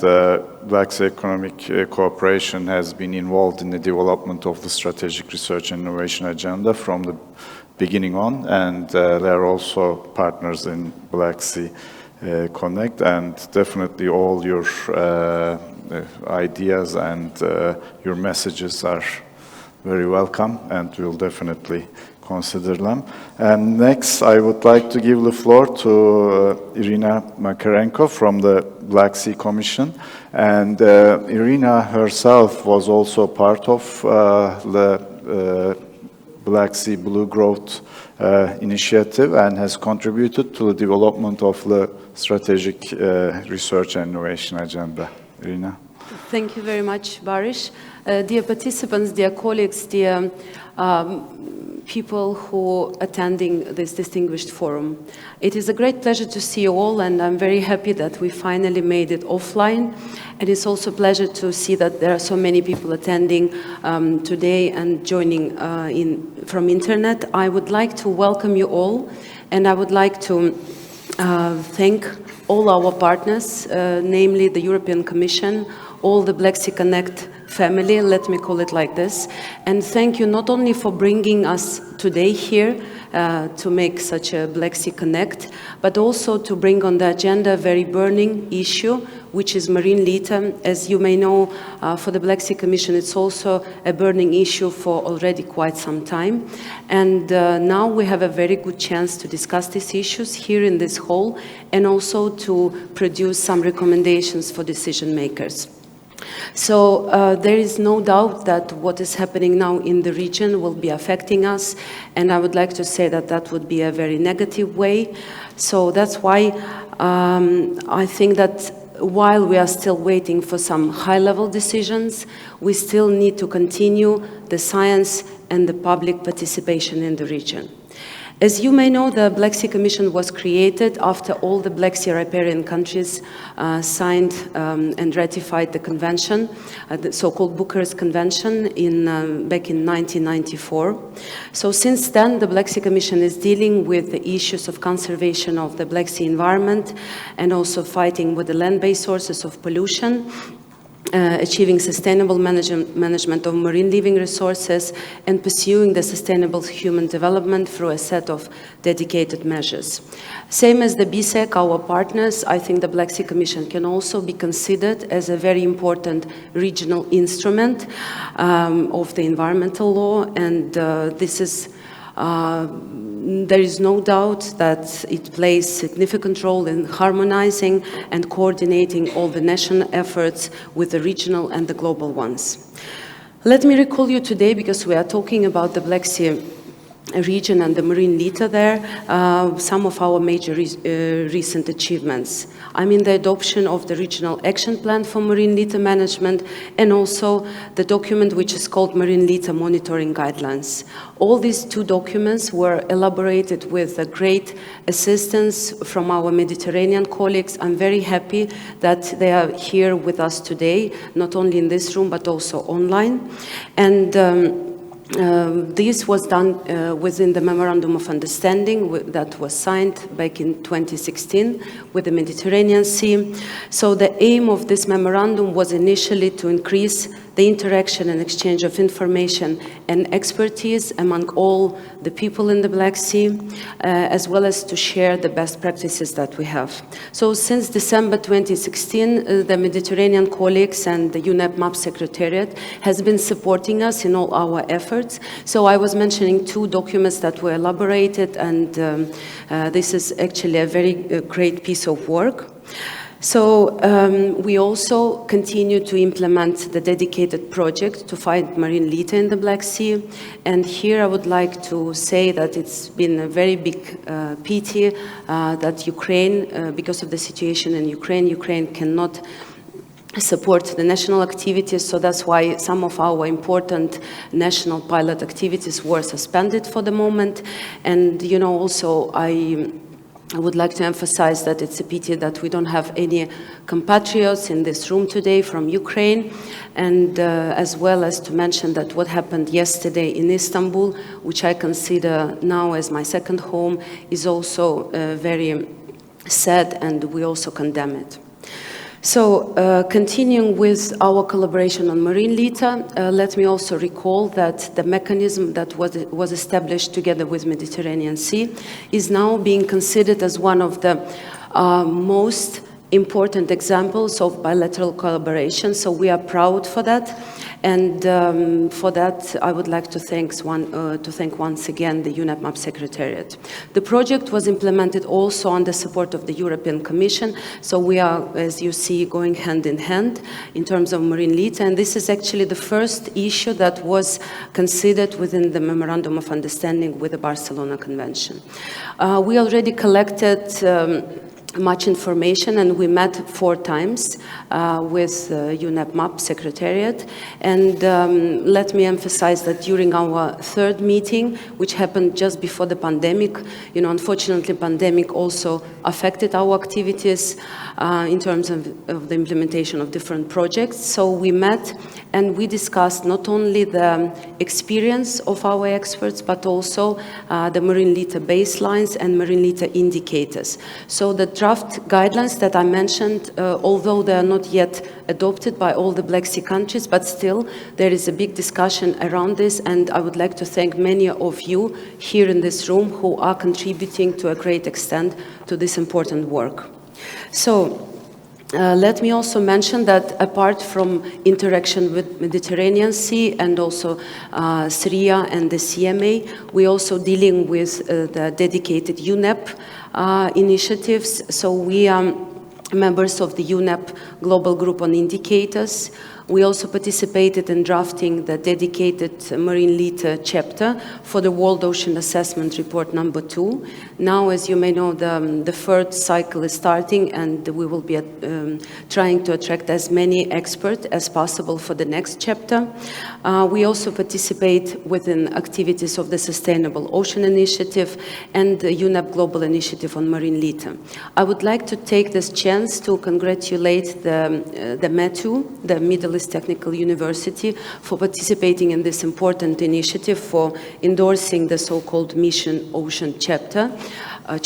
Black Sea Economic Cooperation has been involved in the development of the Strategic Research and Innovation Agenda from the beginning on, and they're also partners in Black Sea Connect, and definitely all your ideas and your messages are very welcome, and we'll definitely consider them. And next, I would like to give the floor to Irina Makarenko from the Black Sea Commission. And Irina herself was also part of the Black Sea Blue Growth Initiative and has contributed to the development of the Strategic Research and Innovation Agenda. Irina. Thank you very much, Baris. Dear participants, dear colleagues, dear people who are attending this distinguished forum. It is a great pleasure to see you all, and I'm very happy that we finally made it offline. And it's also a pleasure to see that there are so many people attending today and joining from internet. I would like to welcome you all, and I would like to thank all our partners, namely the European Commission, all the Black Sea Connect family, let me call it like this. And thank you not only for bringing us today here to make such a Black Sea Connect, but also to bring on the agenda a very burning issue, which is marine litter. As you may know, for the Black Sea Commission, it's also a burning issue for already quite some time. And now we have a very good chance to discuss these issues here in this hall, and also to produce some recommendations for decision makers. So there is no doubt that what is happening now in the region will be affecting us, and I would like to say that that would be a very negative way. So that's why I think that while we are still waiting for some high-level decisions, we still need to continue the science and the public participation in the region. As you may know, the Black Sea Commission was created after all the Black Sea riparian countries signed and ratified the convention, the so-called Bucharest Convention, back in 1994. So since then, the Black Sea Commission is dealing with the issues of conservation of the Black Sea environment and also fighting with the land-based sources of pollution, achieving sustainable management of marine living resources, and pursuing the sustainable human development through a set of dedicated measures. Same as the BSEC, our partners, I think the Black Sea Commission can also be considered as a very important regional instrument of the environmental law, and there is no doubt that it plays a significant role in harmonizing and coordinating all the national efforts with the regional and the global ones. Let me recall you today, because we are talking about the Black Sea region and the marine litter there, some of our major recent achievements. I mean the adoption of the Regional Action Plan for Marine Litter Management, and also the document which is called Marine Litter Monitoring Guidelines. All these two documents were elaborated with a great assistance from our Mediterranean colleagues. I'm very happy that they are here with us today, not only in this room but also online. And this was done within the Memorandum of Understanding that was signed back in 2016 with the Mediterranean Sea. So the aim of this memorandum was initially to increase the interaction and exchange of information and expertise among all the people in the Black Sea, as well as to share the best practices that we have. So since December 2016, the Mediterranean colleagues and the UNEP MAP Secretariat has been supporting us in all our efforts. So I was mentioning two documents that were elaborated, and this is actually a very great piece of work. So we also continue to implement the dedicated project to fight marine litter in the Black Sea. And here I would like to say that it's been a very big pity that Ukraine, because of the situation in Ukraine cannot support the national activities, so that's why some of our important national pilot activities were suspended for the moment. And, you know, also I would like to emphasize that it's a pity that we don't have any compatriots in this room today from Ukraine, and as well as to mention that what happened yesterday in Istanbul, which I consider now as my second home, is also very sad, and we also condemn it. So, continuing with our collaboration on Marine LITA, let me also recall that the mechanism that was established together with Mediterranean Sea is now being considered as one of the most important examples of bilateral collaboration. So we are proud for that. And for that, I would like to thank once again the UNEP-MAP Secretariat. The project was implemented also on the support of the European Commission, so we are, as you see, going hand in hand in terms of Marine LITA, and this is actually the first issue that was considered within the Memorandum of Understanding with the Barcelona Convention. We already collected much information, and we met 4 times with UNEP-MAP Secretariat. And let me emphasize that during our 3rd meeting, which happened just before the pandemic, unfortunately, pandemic also affected our activities in terms of the implementation of different projects. So we met and we discussed not only the experience of our experts, but also the Marine LITA baselines and Marine LITA indicators. So the draft guidelines that I mentioned, although they are not yet adopted by all the Black Sea countries, but still there is a big discussion around this, and I would like to thank many of you here in this room who are contributing to a great extent to this important work. So, let me also mention that apart from interaction with Mediterranean Sea and also Syria and the CMA, we're also dealing with the dedicated UNEP initiatives. So we are members of the UNEP Global Group on Indicators. We also participated in drafting the dedicated Marine LITA chapter for the World Ocean Assessment Report number 2. Now, as you may know, the 3rd cycle is starting, and we will be trying to attract as many experts as possible for the next chapter. We also participate within activities of the Sustainable Ocean Initiative and the UNEP Global Initiative on Marine LITA. I would like to take this chance to congratulate the METU, the Middle East Technical University, for participating in this important initiative for endorsing the so-called Mission Ocean Charter. I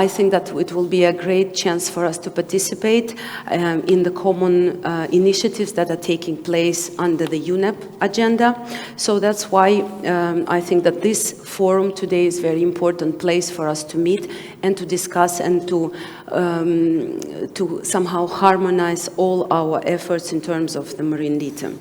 think that it will be a great chance for us to participate in the common initiatives that are taking place under the UNEP agenda. So that's why I think that this forum today is a very important place for us to meet and to discuss and to somehow harmonize all our efforts in terms of the Marine LITA.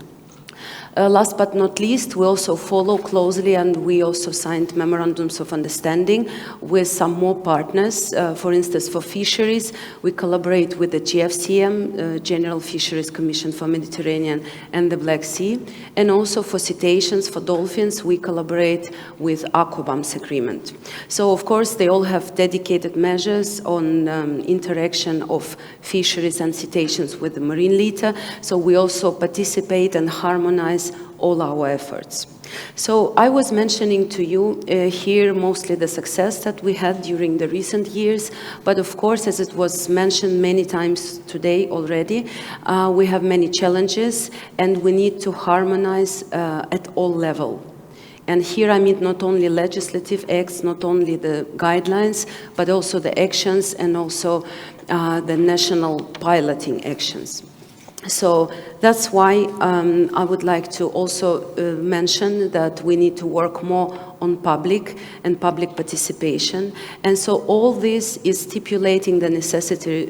Last but not least, we also follow closely, and we also signed memorandums of understanding with some more partners. For instance, for fisheries, we collaborate with the GFCM, General Fisheries Commission for Mediterranean and the Black Sea. And also for cetaceans, for dolphins, we collaborate with ACOBAMS agreement. So, of course, they all have dedicated measures on interaction of fisheries and cetaceans with the Marine LITA. So we also participate and harmonize all our efforts. So I was mentioning to you here mostly the success that we had during the recent years, but of course, as it was mentioned many times today already, we have many challenges, and we need to harmonize at all levels. And here I mean not only legislative acts, not only the guidelines, but also the actions and also the national piloting actions. So that's why I would like to also mention that we need to work more on public and public participation. And so all this is stipulating the necessity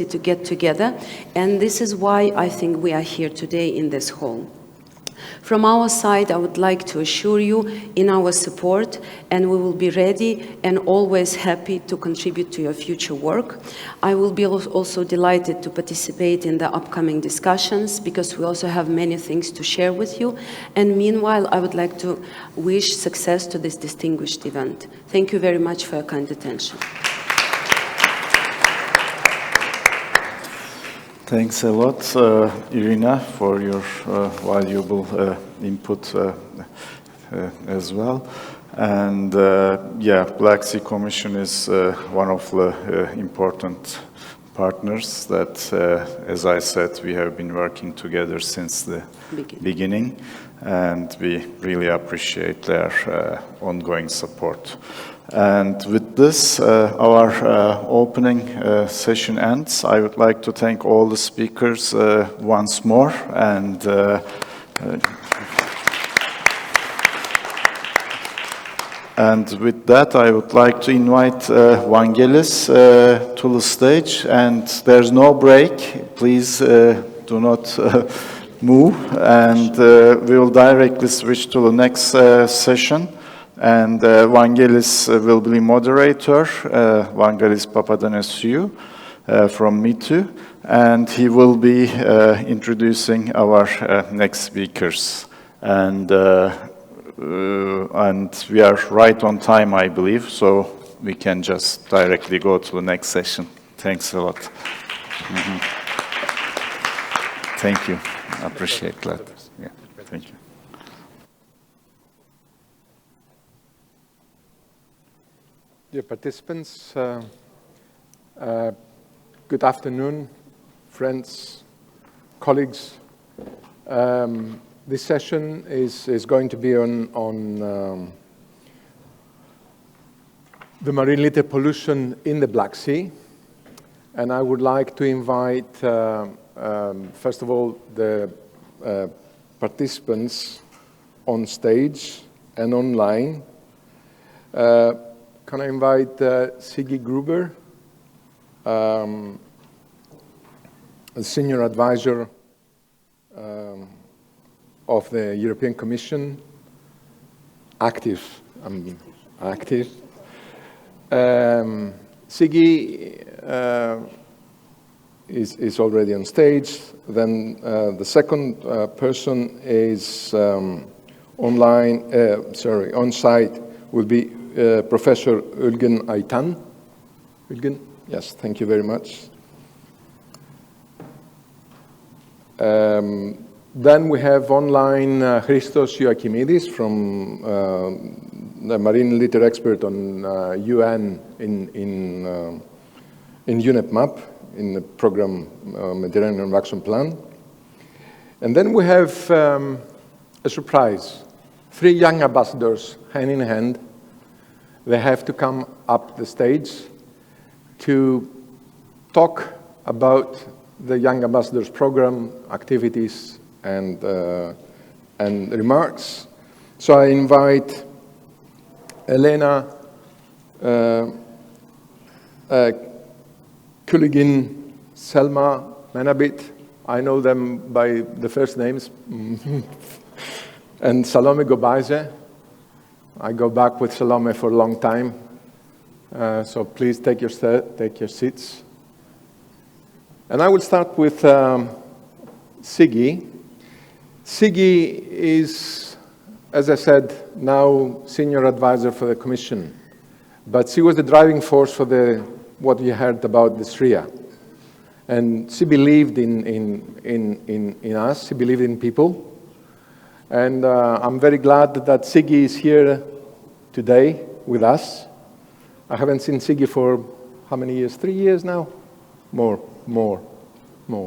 to get together. And this is why I think we are here today in this hall. From our side, I would like to assure you in our support, and we will be ready and always happy to contribute to your future work. I will be also delighted to participate in the upcoming discussions, because we also have many things to share with you. And meanwhile, I would like to wish success to this distinguished event. Thank you very much for your kind attention. Thanks a lot, Irina, for your valuable input as well. And yeah, Black Sea Commission is one of the important partners that, as I said, we have been working together since the beginning, and we really appreciate their ongoing support. And with this, our opening session ends. I would like to thank all the speakers once more, and with that, I would like to invite Vangelis to the stage, and there's no break. Please do not move, and we will directly switch to the next session. And Vangelis will be moderator, Vangelis Papadanasiou from MeToo, and he will be introducing our next speakers. And we are right on time, I believe, so we can just directly go to the next session. Thanks a lot. Thank you. I appreciate that. Yeah, thank you. Dear participants, good afternoon, friends, colleagues. This session is going to be on the marine litter pollution in the Black Sea. And I would like to invite, first of all, the participants on stage and online. Can I invite Sigi Gruber, a senior advisor of the European Commission, active. Sigi is already on stage. Then the second person is on site will be Professor Ulgen Aytan. Ulgen, yes, thank you very much. Then we have online Christos Ioakimidis from the marine litter expert on UN in UNEP-MAP, in the program Mediterranean Action Plan. And then we have a surprise. 3 young ambassadors, hand in hand. They have to come up the stage to talk about the Young Ambassadors Program, activities, and remarks. So I invite Elena Kuligin, Selma Menabit. I know them by the first names. And Salome Gobaise. I go back with Salome for a long time. So please take your seats. And I will start with Sigi. Sigi is, as I said, now senior advisor for the Commission. But she was the driving force for what you heard about the SRIA. And she believed in us, she believed in people. And I'm very glad that Sigi is here today with us. I haven't seen Sigi for how many years? 3 years now? More,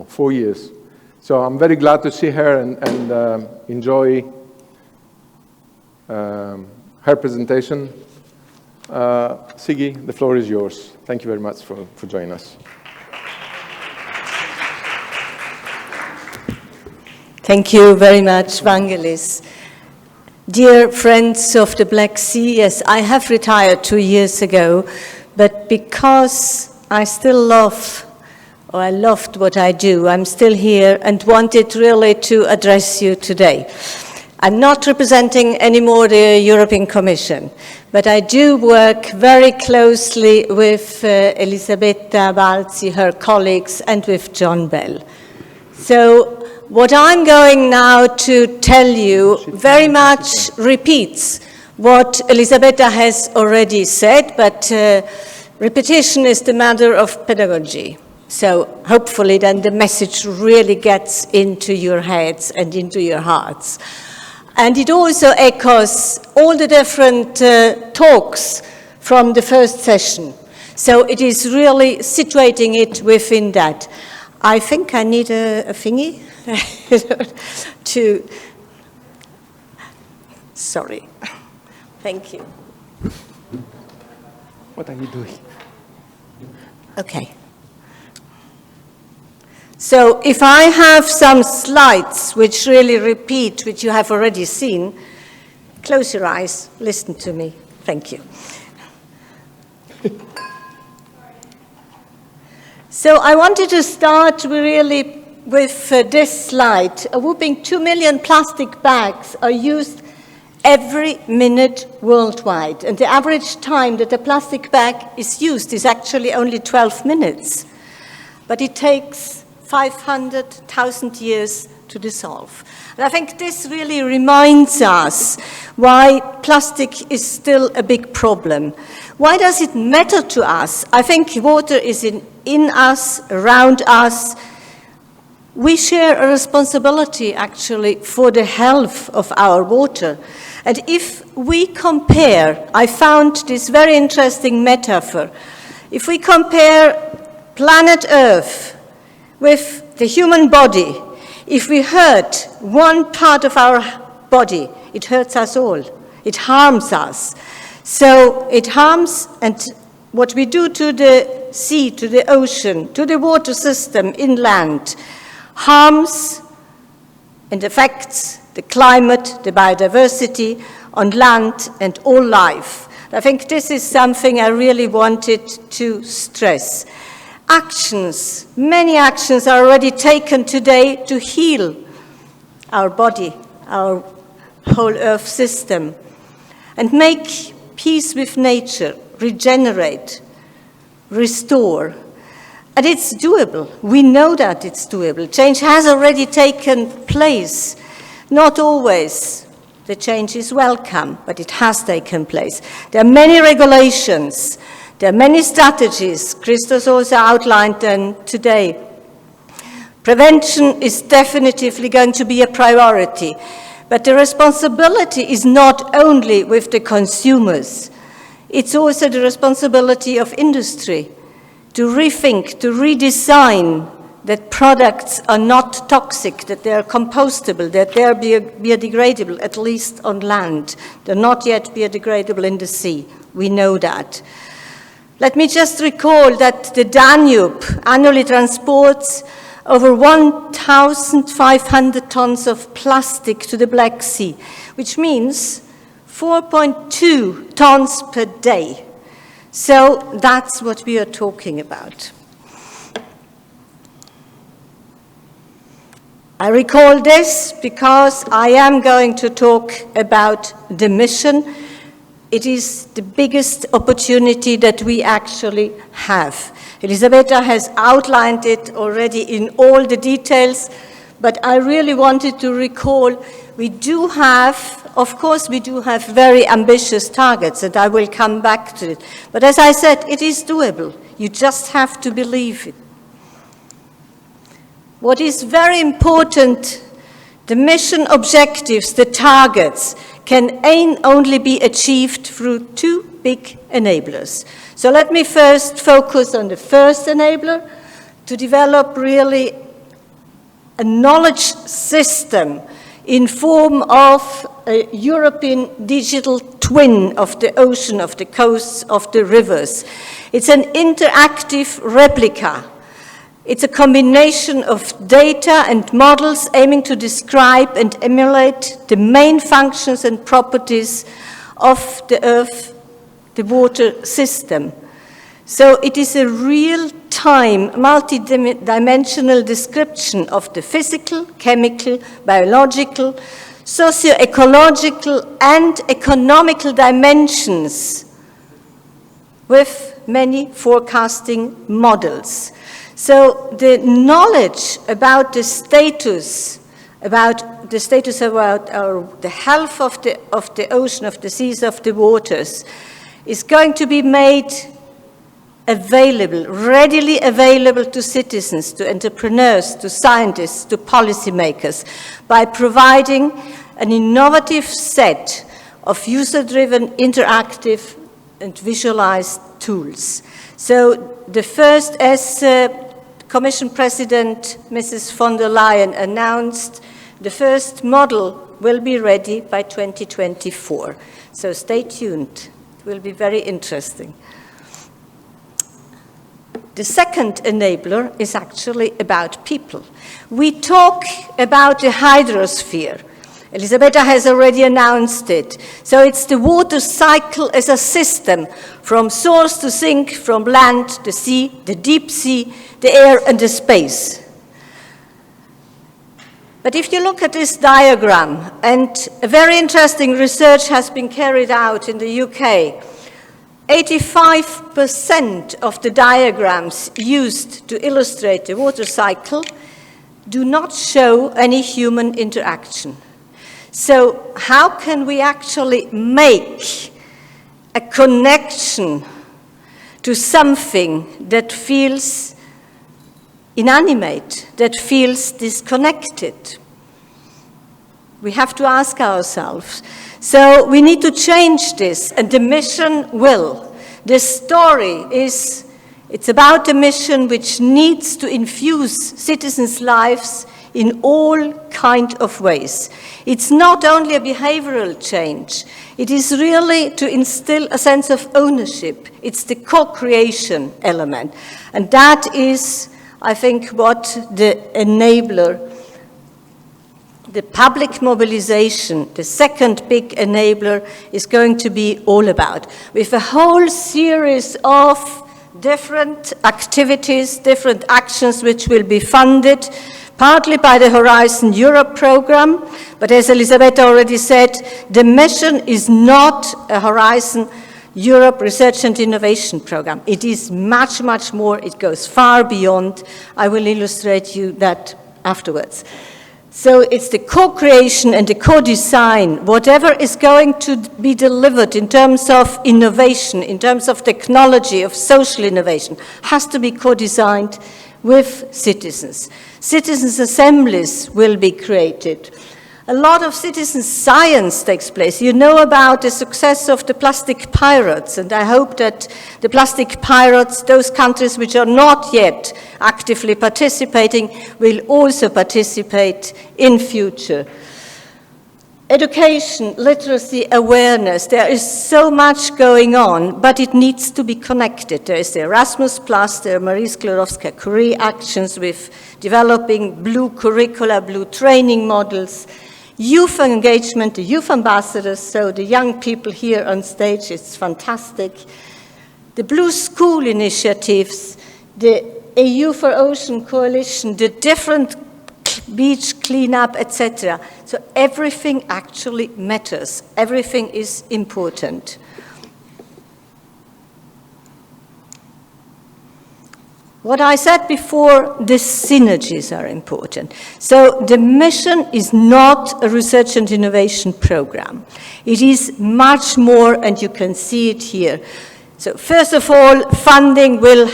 4 years. So I'm very glad to see her and enjoy her presentation. Sigi, the floor is yours. Thank you very much for joining us. Thank you very much, Vangelis. Dear friends of the Black Sea, yes, I have retired 2 years ago, but because I still I loved what I do, I'm still here and wanted really to address you today. I'm not representing anymore the European Commission, but I do work very closely with Elisabetta Balzi, her colleagues, and with John Bell. So what I'm going now to tell you very much repeats what Elisabetta has already said, but repetition is the matter of pedagogy. So hopefully then the message really gets into your heads and into your hearts. And it also echoes all the different talks from the first session. So it is really situating it within that. I think I need a thingy to, sorry. Thank you. What are you doing? Okay. So if I have some slides which really repeat, which you have already seen, close your eyes, listen to me. Thank you. So I wanted to start really with this slide. A whopping 2 million plastic bags are used every minute worldwide. And the average time that a plastic bag is used is actually only 12 minutes. But it takes 500,000 years to dissolve. And I think this really reminds us why plastic is still a big problem. Why does it matter to us? I think water is in us, around us. We share a responsibility, actually, for the health of our water. And if we compare, I found this very interesting metaphor. If we compare planet Earth with the human body, if we hurt one part of our body, it hurts us all. It harms us. So it harms, and what we do to the sea, to the ocean, to the water system inland, harms and affects the climate, the biodiversity on land, and all life. I think this is something I really wanted to stress. Actions, many actions are already taken today to heal our body, our whole Earth system, and make peace with nature, regenerate, restore. And it's doable. We know that it's doable. Change has already taken place. Not always the change is welcome, but it has taken place. There are many regulations. There are many strategies. Christos also outlined them today. Prevention is definitively going to be a priority, but the responsibility is not only with the consumers. It's also the responsibility of industry to rethink, to redesign that products are not toxic, that they are compostable, that they are biodegradable, at least on land. They're not yet biodegradable in the sea. We know that. Let me just recall that the Danube annually transports over 1,500 tons of plastic to the Black Sea, which means 4.2 tons per day. So that's what we are talking about. I recall this because I am going to talk about the mission. It is the biggest opportunity that we actually have. Elisabetta has outlined it already in all the details, but I really wanted to recall we do have, of course, we do have very ambitious targets, and I will come back to it. But as I said, it is doable. You just have to believe it. What is very important, the mission objectives, the targets, can only be achieved through two big enablers. So let me first focus on the first enabler, to develop really a knowledge system in form of a European digital twin of the ocean, of the coasts, of the rivers. It's an interactive replica. It's a combination of data and models aiming to describe and emulate the main functions and properties of the Earth, the water system. So it is a real-time, multi-dimensional description of the physical, chemical, biological, socio-ecological, and economical dimensions with many forecasting models. So the knowledge about the status, about the health of the ocean, of the seas, of the waters, is going to be made available, readily available to citizens, to entrepreneurs, to scientists, to policymakers, by providing an innovative set of user-driven, interactive, and visualized tools. So the first, as Commission President Mrs. von der Leyen announced, the first model will be ready by 2024. So stay tuned. It will be very interesting. The second enabler is actually about people. We talk about the hydrosphere. Elisabetta has already announced it. So it's the water cycle as a system, from source to sink, from land, the sea, the deep sea, the air, and the space. But if you look at this diagram, and a very interesting research has been carried out in the UK, 85% of the diagrams used to illustrate the water cycle do not show any human interaction. So how can we actually make a connection to something that feels inanimate, that feels disconnected? We have to ask ourselves. So we need to change this, and the mission will. The story is, it's about a mission which needs to infuse citizens' lives in all kinds of ways. It's not only a behavioral change, it is really to instill a sense of ownership. It's the co-creation element. And that is, I think, what the enabler, the public mobilization, the second big enabler, is going to be all about, with a whole series of different activities, different actions which will be funded, partly by the Horizon Europe program, but as Elisabetta already said, the mission is not a Horizon Europe Research and Innovation program. It is much, much more. It goes far beyond. I will illustrate you that afterwards. So it's the co-creation and the co-design. Whatever is going to be delivered in terms of innovation, in terms of technology, of social innovation, has to be co-designed with citizens. Citizens' assemblies will be created. A lot of citizen science takes place. You know about the success of the plastic pirates, and I hope that the plastic pirates, those countries which are not yet actively participating, will also participate in future. Education, literacy, awareness, there is so much going on, but it needs to be connected. There is the Erasmus+, there are Marie Sklodowska-Curie actions with developing blue curricula, blue training models, youth engagement, the youth ambassadors, so the young people here on stage, it's fantastic. The Blue School initiatives, the EU for Ocean Coalition, the different beach cleanup, etc. So everything actually matters. Everything is important. What I said before, the synergies are important. So the mission is not a research and innovation program. It is much more, and you can see it here. So first of all, funding will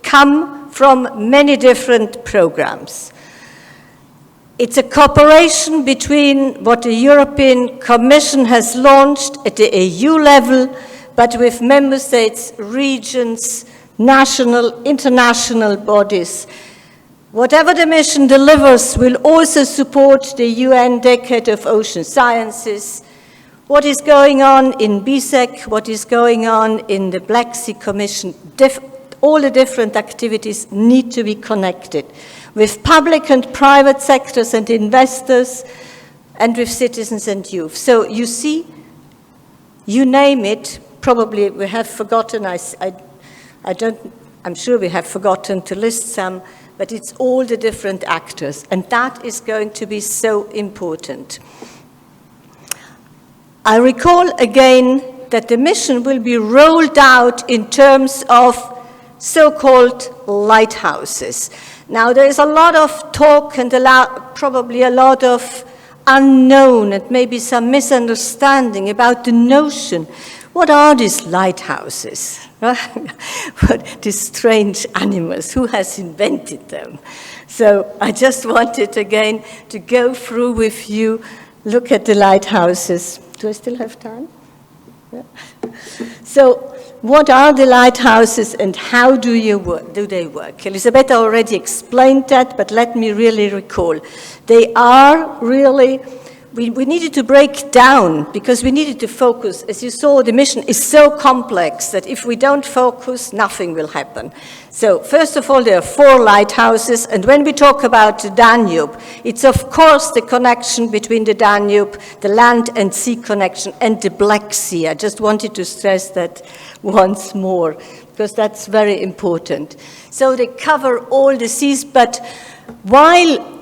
come from many different programs. It's a cooperation between what the European Commission has launched at the EU level, but with member states, regions, national, international bodies. Whatever the mission delivers will also support the UN Decade of Ocean Sciences. What is going on in BSEC, what is going on in the Black Sea Commission, all the different activities need to be connected with public and private sectors and investors, and with citizens and youth. So you see, you name it, probably we have forgotten, I'm sure we have forgotten to list some, but it's all the different actors, and that is going to be so important. I recall again that the mission will be rolled out in terms of so-called lighthouses. Now, there is a lot of talk and probably a lot of unknown and maybe some misunderstanding about the notion. What are these lighthouses? What these strange animals? Who has invented them? So I just wanted again to go through with you look at the lighthouses. Do I still have time? Yeah. So, what are the lighthouses and how do they work? Elisabetta already explained that, but let me really recall. They are really, we needed to break down because we needed to focus. As you saw, the mission is so complex that if we don't focus, nothing will happen. So, first of all, there are 4 lighthouses, and when we talk about the Danube, it's of course the connection between the Danube, the land and sea connection, and the Black Sea. I just wanted to stress that once more, because that's very important. So they cover all the seas, but while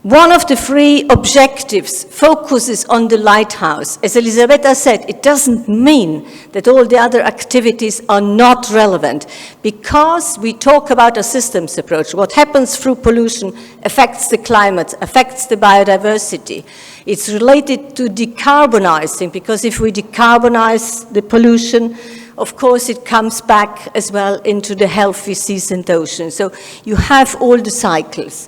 one of the 3 objectives focuses on the lighthouse, as Elisabetta said, it doesn't mean that all the other activities are not relevant, because we talk about a systems approach. What happens through pollution affects the climate, affects the biodiversity. It's related to decarbonizing, because if we decarbonize the pollution, of course, it comes back as well into the healthy seas and oceans. So you have all the cycles.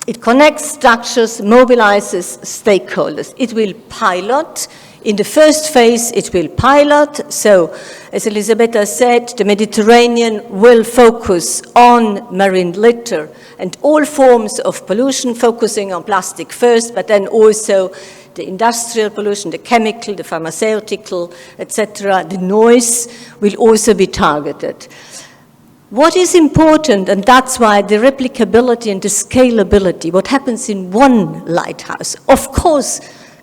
It connects structures, mobilizes stakeholders. It will pilot. In the first phase, it will pilot. So, as Elisabetta said, the Mediterranean will focus on marine litter and all forms of pollution, focusing on plastic first, but then also the industrial pollution, the chemical, the pharmaceutical, etc., the noise will also be targeted. What is important, and that's why the replicability and the scalability, what happens in one lighthouse, of course,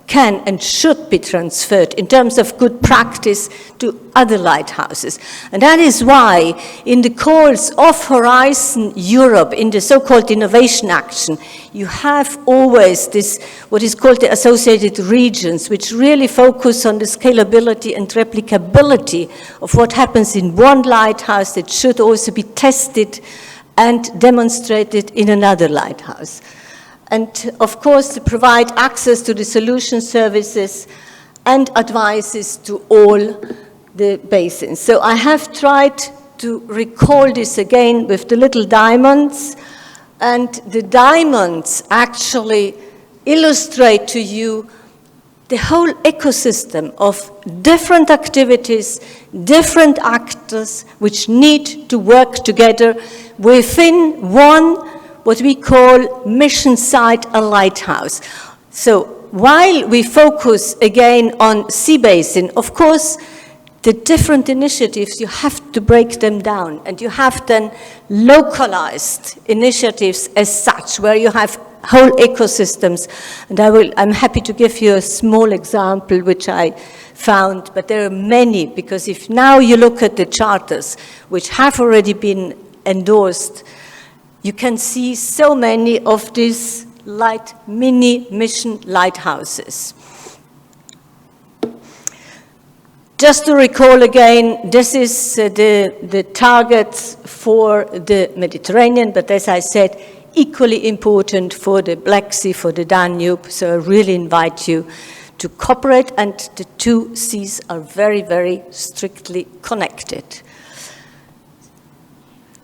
can and should be transferred in terms of good practice to other lighthouses. And that is why in the calls of Horizon Europe, in the so-called Innovation Action, you have always this, what is called the associated regions, which really focus on the scalability and replicability of what happens in one lighthouse that should also be tested and demonstrated in another lighthouse. And of course, to provide access to the solution services and advices to all the basins. So I have tried to recall this again with the little diamonds, and the diamonds actually illustrate to you the whole ecosystem of different activities, different actors, which need to work together within one what we call mission site, a lighthouse. So while we focus again on sea basin, of course, the different initiatives, you have to break them down, and you have then localized initiatives as such, where you have whole ecosystems. And I'm happy to give you a small example, which I found, but there are many, because if now you look at the charters, which have already been endorsed, you can see so many of these mini mission lighthouses. Just to recall again, this is the targets for the Mediterranean, but as I said, equally important for the Black Sea, for the Danube, so I really invite you to cooperate, and the 2 seas are very, very strictly connected.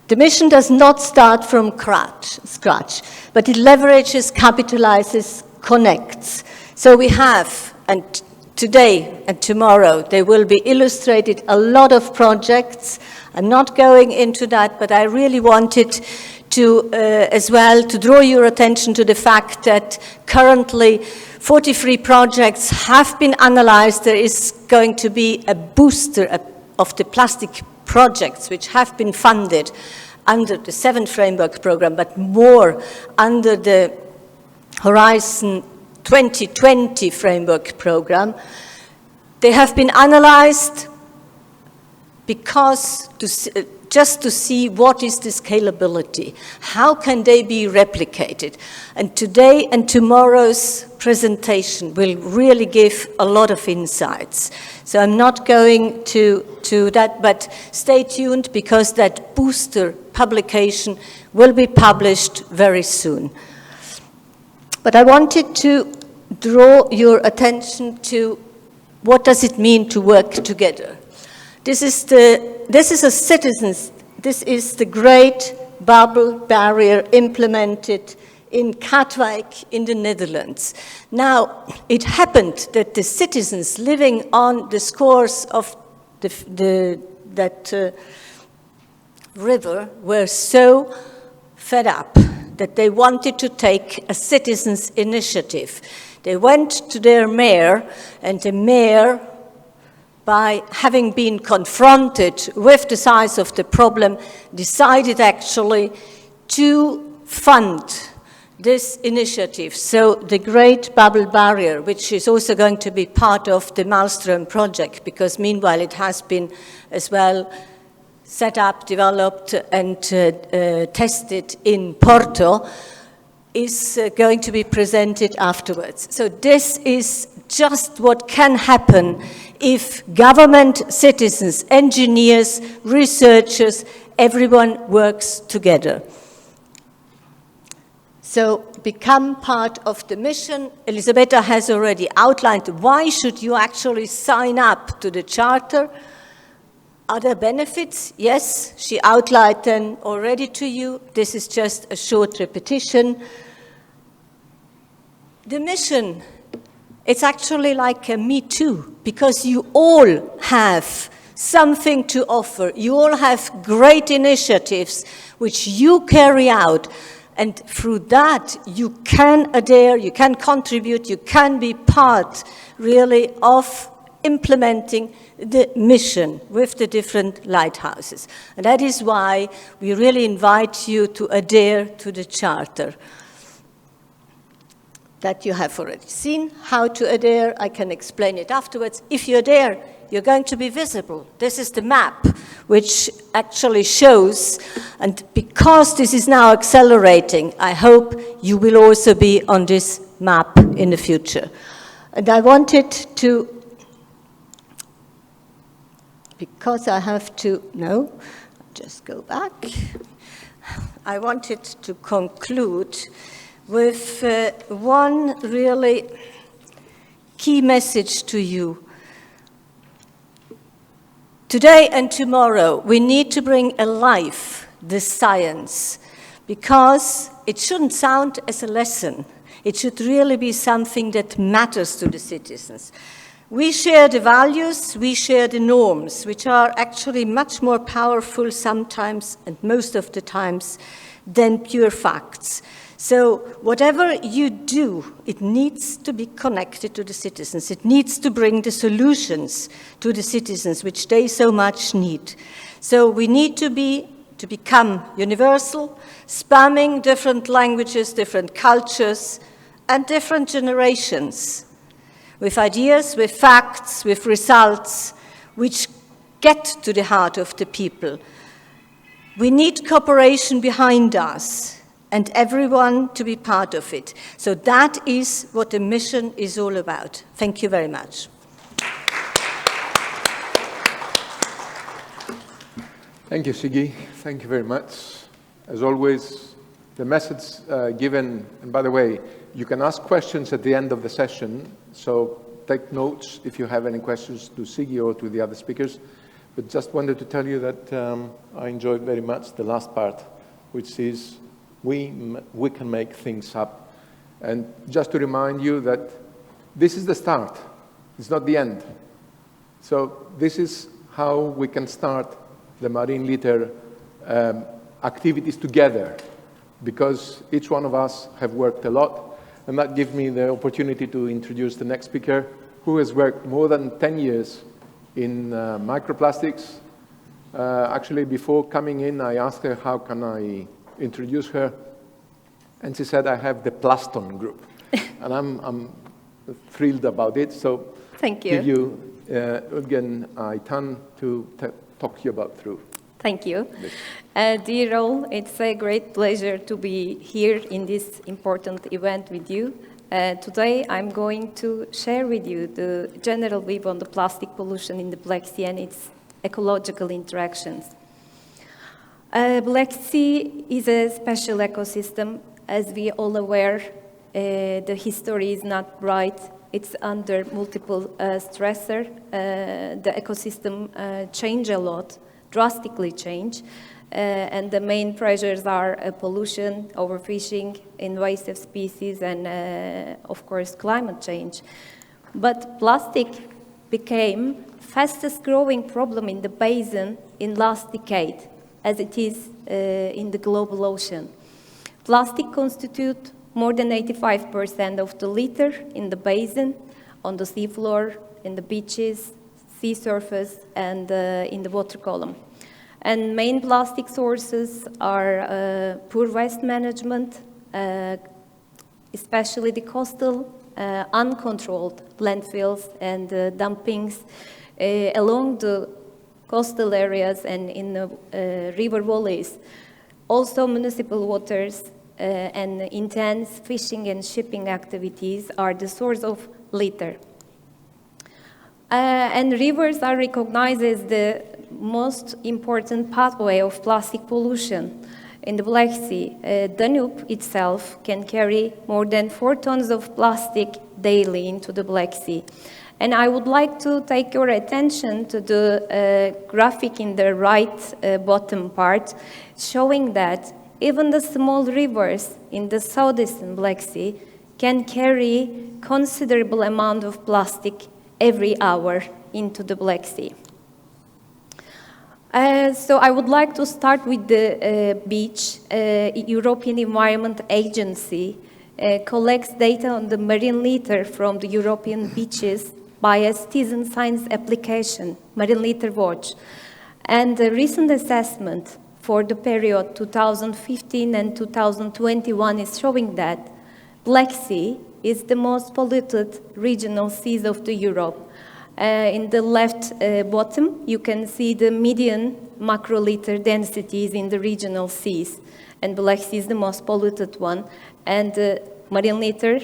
The mission does not start from scratch, but it leverages, capitalizes, connects. So we have, and today and tomorrow, there will be illustrated a lot of projects. I'm not going into that, but I really wanted to, as well, to draw your attention to the fact that currently 43 projects have been analyzed. There is going to be a booster of the plastic projects which have been funded under the 7th framework program, but more under the Horizon 2020 framework program. They have been analyzed because just to see what is the scalability, how can they be replicated. And today and tomorrow's presentation will really give a lot of insights. So I'm not going to that, but stay tuned, because that booster publication will be published very soon. But I wanted to draw your attention to what does it mean to work together. This is the Great Bubble Barrier implemented in Katwijk in the Netherlands. Now, it happened that the citizens living on the shores of that river were so fed up that they wanted to take a citizens' initiative. They went to their mayor, and the mayor, by having been confronted with the size of the problem, decided actually to fund this initiative. So the Great Bubble Barrier, which is also going to be part of the Malmström project, because meanwhile it has been as well set up, developed, and tested in Porto, is going to be presented afterwards. So this is just what can happen if government, citizens, engineers, researchers, everyone works together. So become part of the mission. Elisabetta has already outlined why should you actually sign up to the Charter. Other benefits, yes, she outlined them already to you. This is just a short repetition. The mission, it's actually like a Me Too, because you all have something to offer. You all have great initiatives which you carry out. And through that, you can adhere, you can contribute, you can be part, really, of implementing the mission with the different lighthouses. And that is why we really invite you to adhere to the Charter. That you have already seen how to adhere. I can explain it afterwards. If you adhere, you're going to be visible. This is the map, which actually shows, and because this is now accelerating, I hope you will also be on this map in the future. And I wanted to, because I have to, no, just go back. I wanted to conclude with one really key message to you. Today and tomorrow, we need to bring alive the science, because it shouldn't sound as a lesson. It should really be something that matters to the citizens. We share the values, we share the norms, which are actually much more powerful sometimes, and most of the times, than pure facts. So whatever you do, it needs to be connected to the citizens. It needs to bring the solutions to the citizens, which they so much need. So we need to become universal, spanning different languages, different cultures, and different generations, with ideas, with facts, with results, which get to the heart of the people. We need cooperation behind us, and everyone to be part of it. So that is what the mission is all about. Thank you very much. Thank you, Siggy. Thank you very much. As always, the message given, and by the way, you can ask questions at the end of the session, so take notes if you have any questions to Siggy or to the other speakers. But just wanted to tell you that I enjoyed very much the last part, which is we can make things up. And just to remind you that this is the start, it's not the end. So this is how we can start the marine litter activities together, because each one of us have worked a lot, and that gives me the opportunity to introduce the next speaker, who has worked more than 10 years in microplastics. Actually, before coming in, I asked her how can I introduce her, and she said, I have the Plaston group. And I'm thrilled about it. So thank you. Give you Ulgen Aitan to talk to you about through. Thank you. Dear all, it's a great pleasure to be here in this important event with you. Today I'm going to share with you the general view on the plastic pollution in the Black Sea and its ecological interactions. Black Sea is a special ecosystem. As we all aware, the history is not bright. It's under multiple stressors. The ecosystem change a lot, drastically change. and the main pressures are pollution, overfishing, invasive species, and of course climate change. But plastic became fastest growing problem in the basin in last decade, as it is in the global ocean. Plastic constitute more than 85% of the litter in the basin, on the seafloor, in the beaches, sea surface, and in the water column. And main plastic sources are poor waste management, especially the coastal uncontrolled landfills and dumpings along the coastal areas and in the river valleys. Also, municipal waters and intense fishing and shipping activities are the source of litter. And rivers are recognized as the most important pathway of plastic pollution. In the Black Sea, Danube itself can carry more than 4 tons of plastic daily into the Black Sea. And I would like to take your attention to the graphic in the right bottom part, showing that even the small rivers in the southeastern Black Sea can carry considerable amount of plastic every hour into the Black Sea. So I would like to start with the beach. European Environment Agency collects data on the marine litter from the European beaches by a citizen science application, Marine Litter Watch. And the recent assessment for the period 2015 and 2021 is showing that Black Sea is the most polluted regional seas of the Europe. In the left bottom, you can see the median macroliter densities in the regional seas. And Black Sea is the most polluted one. And marine litter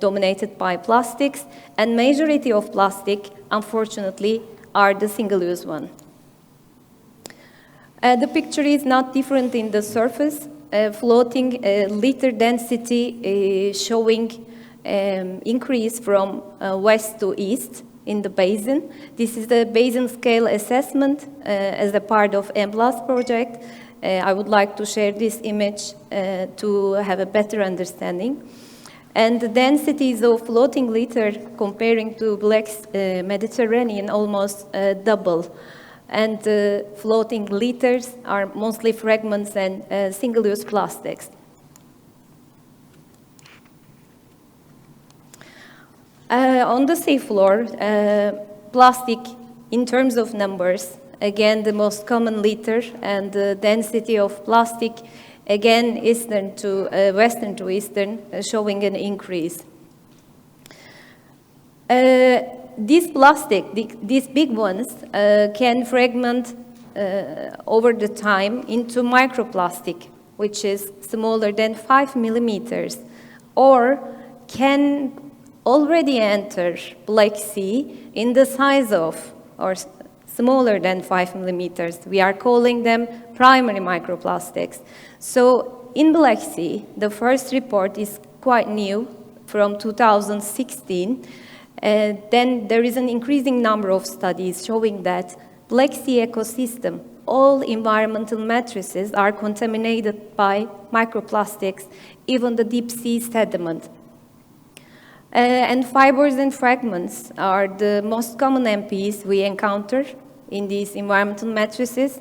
dominated by plastics. And majority of plastic, unfortunately, are the single-use one. The picture is not different in the surface. Floating litter density showing increase from west to east in the basin. This is the basin scale assessment as a part of MPLUS project. I would like to share this image to have a better understanding. And the densities of floating litter comparing to Black Mediterranean almost double. And floating litters are mostly fragments and single-use plastics. On the seafloor, plastic in terms of numbers, again the most common litter and the density of plastic, again eastern to western to eastern, showing an increase. These plastic, these big ones, can fragment over the time into microplastic, which is smaller than 5 millimeters, or can already enter Black Sea in the size of, or smaller than 5 millimeters. We are calling them primary microplastics. So in Black Sea, the first report is quite new, from 2016. Then there is an increasing number of studies showing that Black Sea ecosystem, all environmental matrices are contaminated by microplastics, even the deep sea sediment. And fibers and fragments are the most common MPs we encounter in these environmental matrices.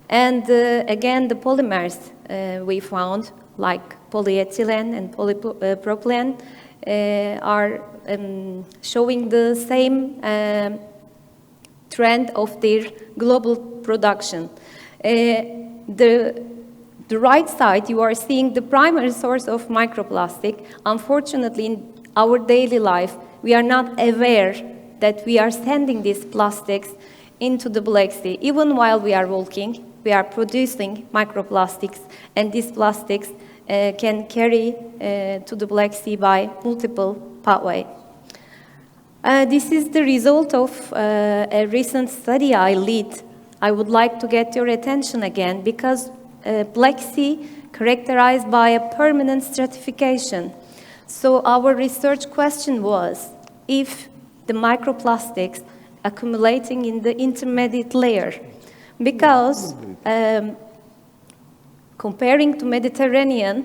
And again, the polymers we found, like polyethylene and polypropylene, are showing the same trend of their global production. The right side, you are seeing the primary source of microplastic. Unfortunately, in our daily life, we are not aware that we are sending these plastics into the Black Sea. Even while we are walking, we are producing microplastics, and these plastics can carry to the Black Sea by multiple pathways. This is the result of a recent study I lead. I would like to get your attention again, because Black Sea characterized by a permanent stratification. So our research question was, if the microplastics accumulating in the intermediate layer, because comparing to Mediterranean,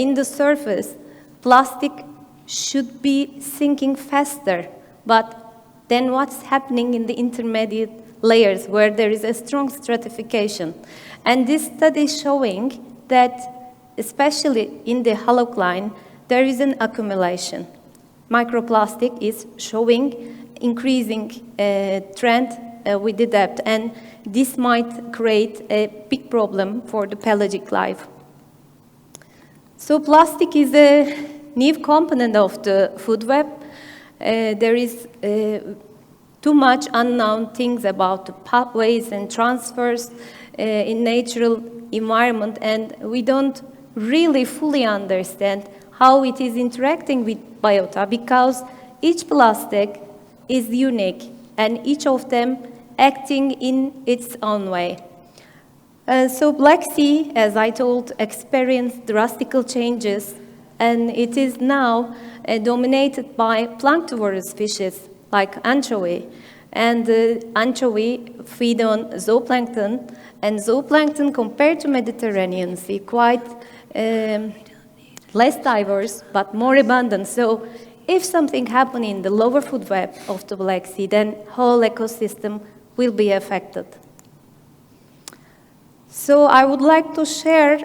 in the surface, plastic should be sinking faster. But then what's happening in the intermediate layers where there is a strong stratification? And this study is showing that, especially in the halocline, there is an accumulation. Microplastic is showing increasing trend with the depth, and this might create a big problem for the pelagic life. So plastic is a new component of the food web. There is too much unknown things about the pathways and transfers in natural environment, and we don't really fully understand how it is interacting with biota, because each plastic is unique and each of them acting in its own way. So Black Sea, as I told, experienced drastic changes, and it is now dominated by planktivorous fishes like anchovy. And anchovy feed on zooplankton, and zooplankton compared to Mediterranean Sea quite less diverse but more abundant. So if something happens in the lower food web of the Black Sea, then whole ecosystem will be affected. So I would like to share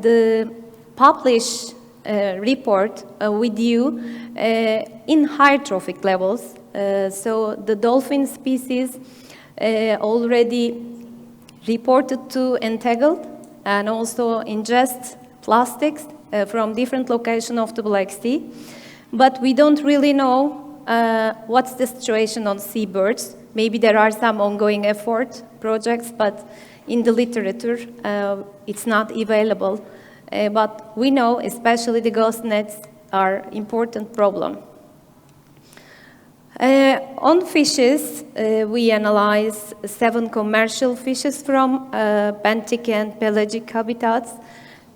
the published report with you in higher trophic levels. So the dolphin species already reported to entangled and also ingest plastics from different locations of the Black Sea. But we don't really know what's the situation on seabirds. Maybe there are some ongoing effort projects, but in the literature, it's not available. But we know, especially the ghost nets, are an important problem. On fishes, we analyze 7 commercial fishes from benthic and pelagic habitats,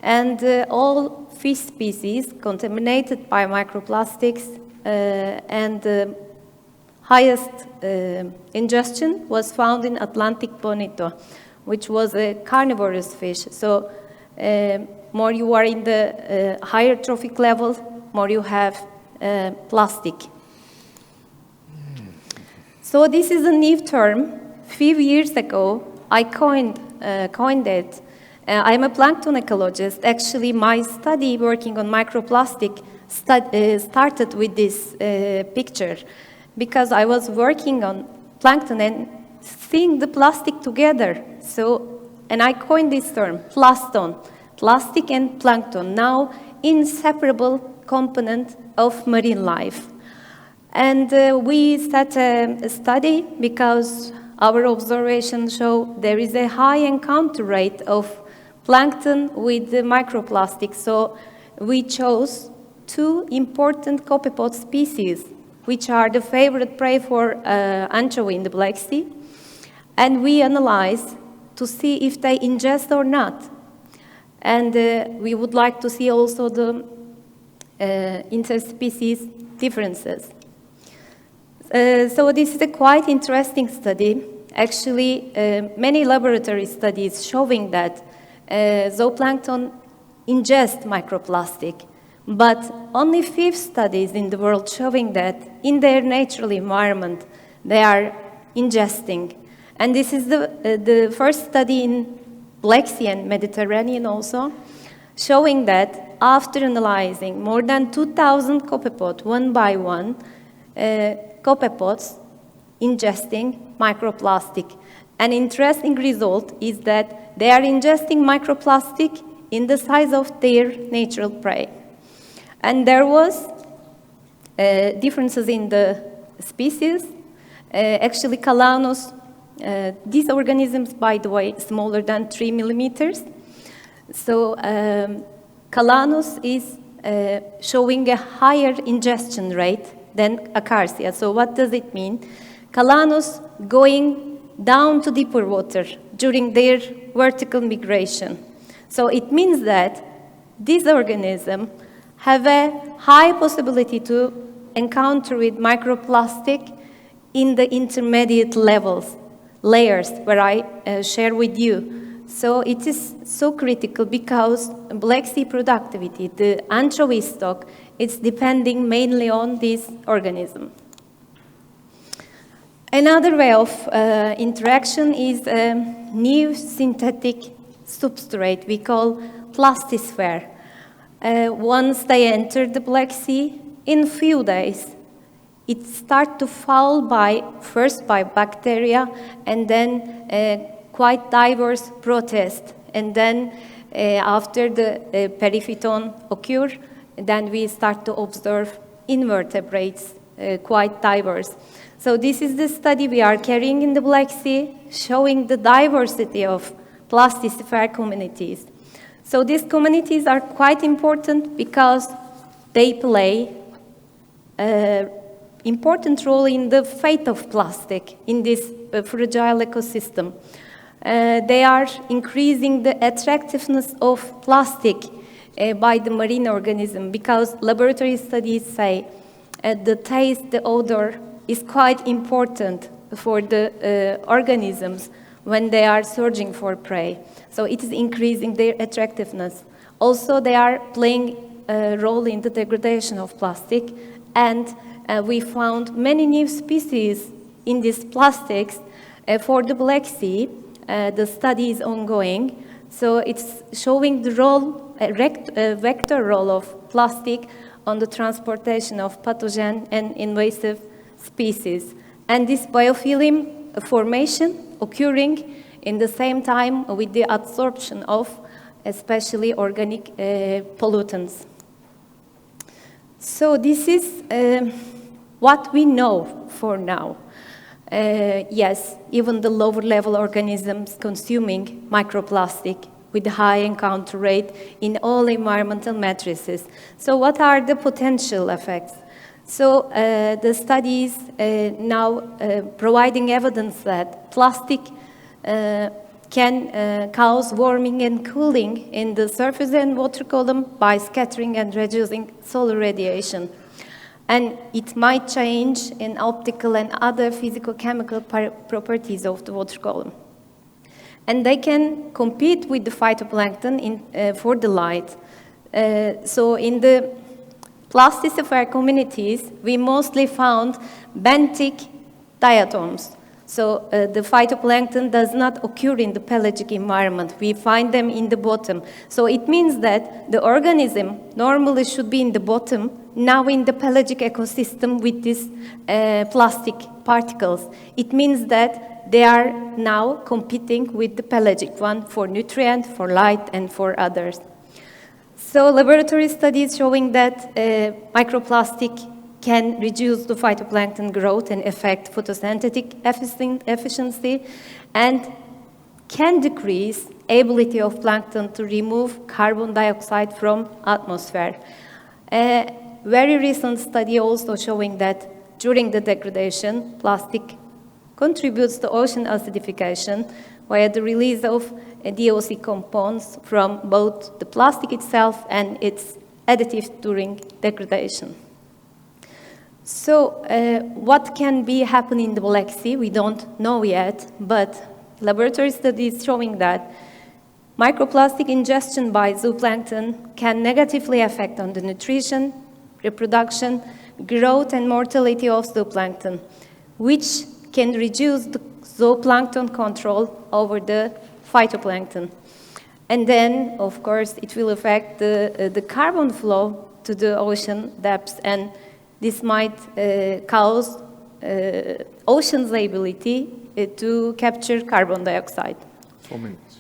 and all fish species contaminated by microplastics, and the highest ingestion was found in Atlantic bonito, which was a carnivorous fish. So more you are in the higher trophic level, more you have plastic. So this is a new term. Few years ago, I coined it. I'm a plankton ecologist. Actually, my study working on microplastic started with this picture, because I was working on plankton and seeing the plastic together. And I coined this term, plaston, plastic and plankton, now inseparable component of marine life. And we started a study because our observations show there is a high encounter rate of plankton with the microplastics. So we chose 2 important copepod species, which are the favorite prey for anchovy in the Black Sea. And we analyzed to see if they ingest or not. And we would like to see also the interspecies differences. So this is a quite interesting study. Actually, many laboratory studies showing that zooplankton ingest microplastic, but only 5 studies in the world showing that in their natural environment they are ingesting. And this is the first study in Black Sea and Mediterranean also, showing that after analyzing more than 2,000 copepods, one by one, copepods ingesting microplastic. An interesting result is that they are ingesting microplastic in the size of their natural prey. And there was differences in the species. Actually, Calanus, these organisms, by the way, smaller than 3 millimeters. So Calanus is showing a higher ingestion rate than Acarcia. So what does it mean? Calanus going down to deeper water during their vertical migration. So it means that these organisms have a high possibility to encounter with microplastic in the intermediate layers where I share with you. So it is so critical because Black Sea productivity, the anchovy stock, it's depending mainly on this organism. Another way of interaction is a new synthetic substrate we call plastisphere. Once they enter the Black Sea, in few days, it starts to fall first by bacteria and then quite diverse protists. And then after the periphyton occur, then we start to observe invertebrates, quite diverse. So this is the study we are carrying in the Black Sea, showing the diversity of plastisphere communities. So these communities are quite important because they play an important role in the fate of plastic in this fragile ecosystem. They are increasing the attractiveness of plastic by the marine organism because laboratory studies say the taste, the odor is quite important for the organisms when they are searching for prey. So it is increasing their attractiveness. Also, they are playing a role in the degradation of plastic, and we found many new species in these plastics for the Black Sea. The study is ongoing, so it's showing the role, a vector role of plastic on the transportation of pathogen and invasive species. And this biofilm formation occurring in the same time with the absorption of especially organic pollutants. So this is what we know for now. Yes, even the lower level organisms consuming microplastic with high encounter rate in all environmental matrices. So what are the potential effects? So the studies now providing evidence that plastic can cause warming and cooling in the surface and water column by scattering and reducing solar radiation. And it might change in optical and other physical-chemical properties of the water column. And they can compete with the phytoplankton for the light. So in the plastisphere communities, we mostly found benthic diatoms. So the phytoplankton does not occur in the pelagic environment. We find them in the bottom. So it means that the organism normally should be in the bottom, now in the pelagic ecosystem with these plastic particles. It means that they are now competing with the pelagic one for nutrient, for light, and for others. So laboratory studies showing that microplastic can reduce the phytoplankton growth and affect photosynthetic efficiency and can decrease ability of plankton to remove carbon dioxide from atmosphere. A very recent study also showing that during the degradation, plastic contributes to ocean acidification via the release of DOC compounds from both the plastic itself and its additives during degradation. So what can be happening in the Black Sea? We don't know yet, but laboratory studies showing that microplastic ingestion by zooplankton can negatively affect on the nutrition, reproduction, growth, and mortality of zooplankton, which can reduce the zooplankton control over the phytoplankton. And then, of course, it will affect the carbon flow to the ocean depths, and this might cause ocean's ability to capture carbon dioxide. 4 minutes.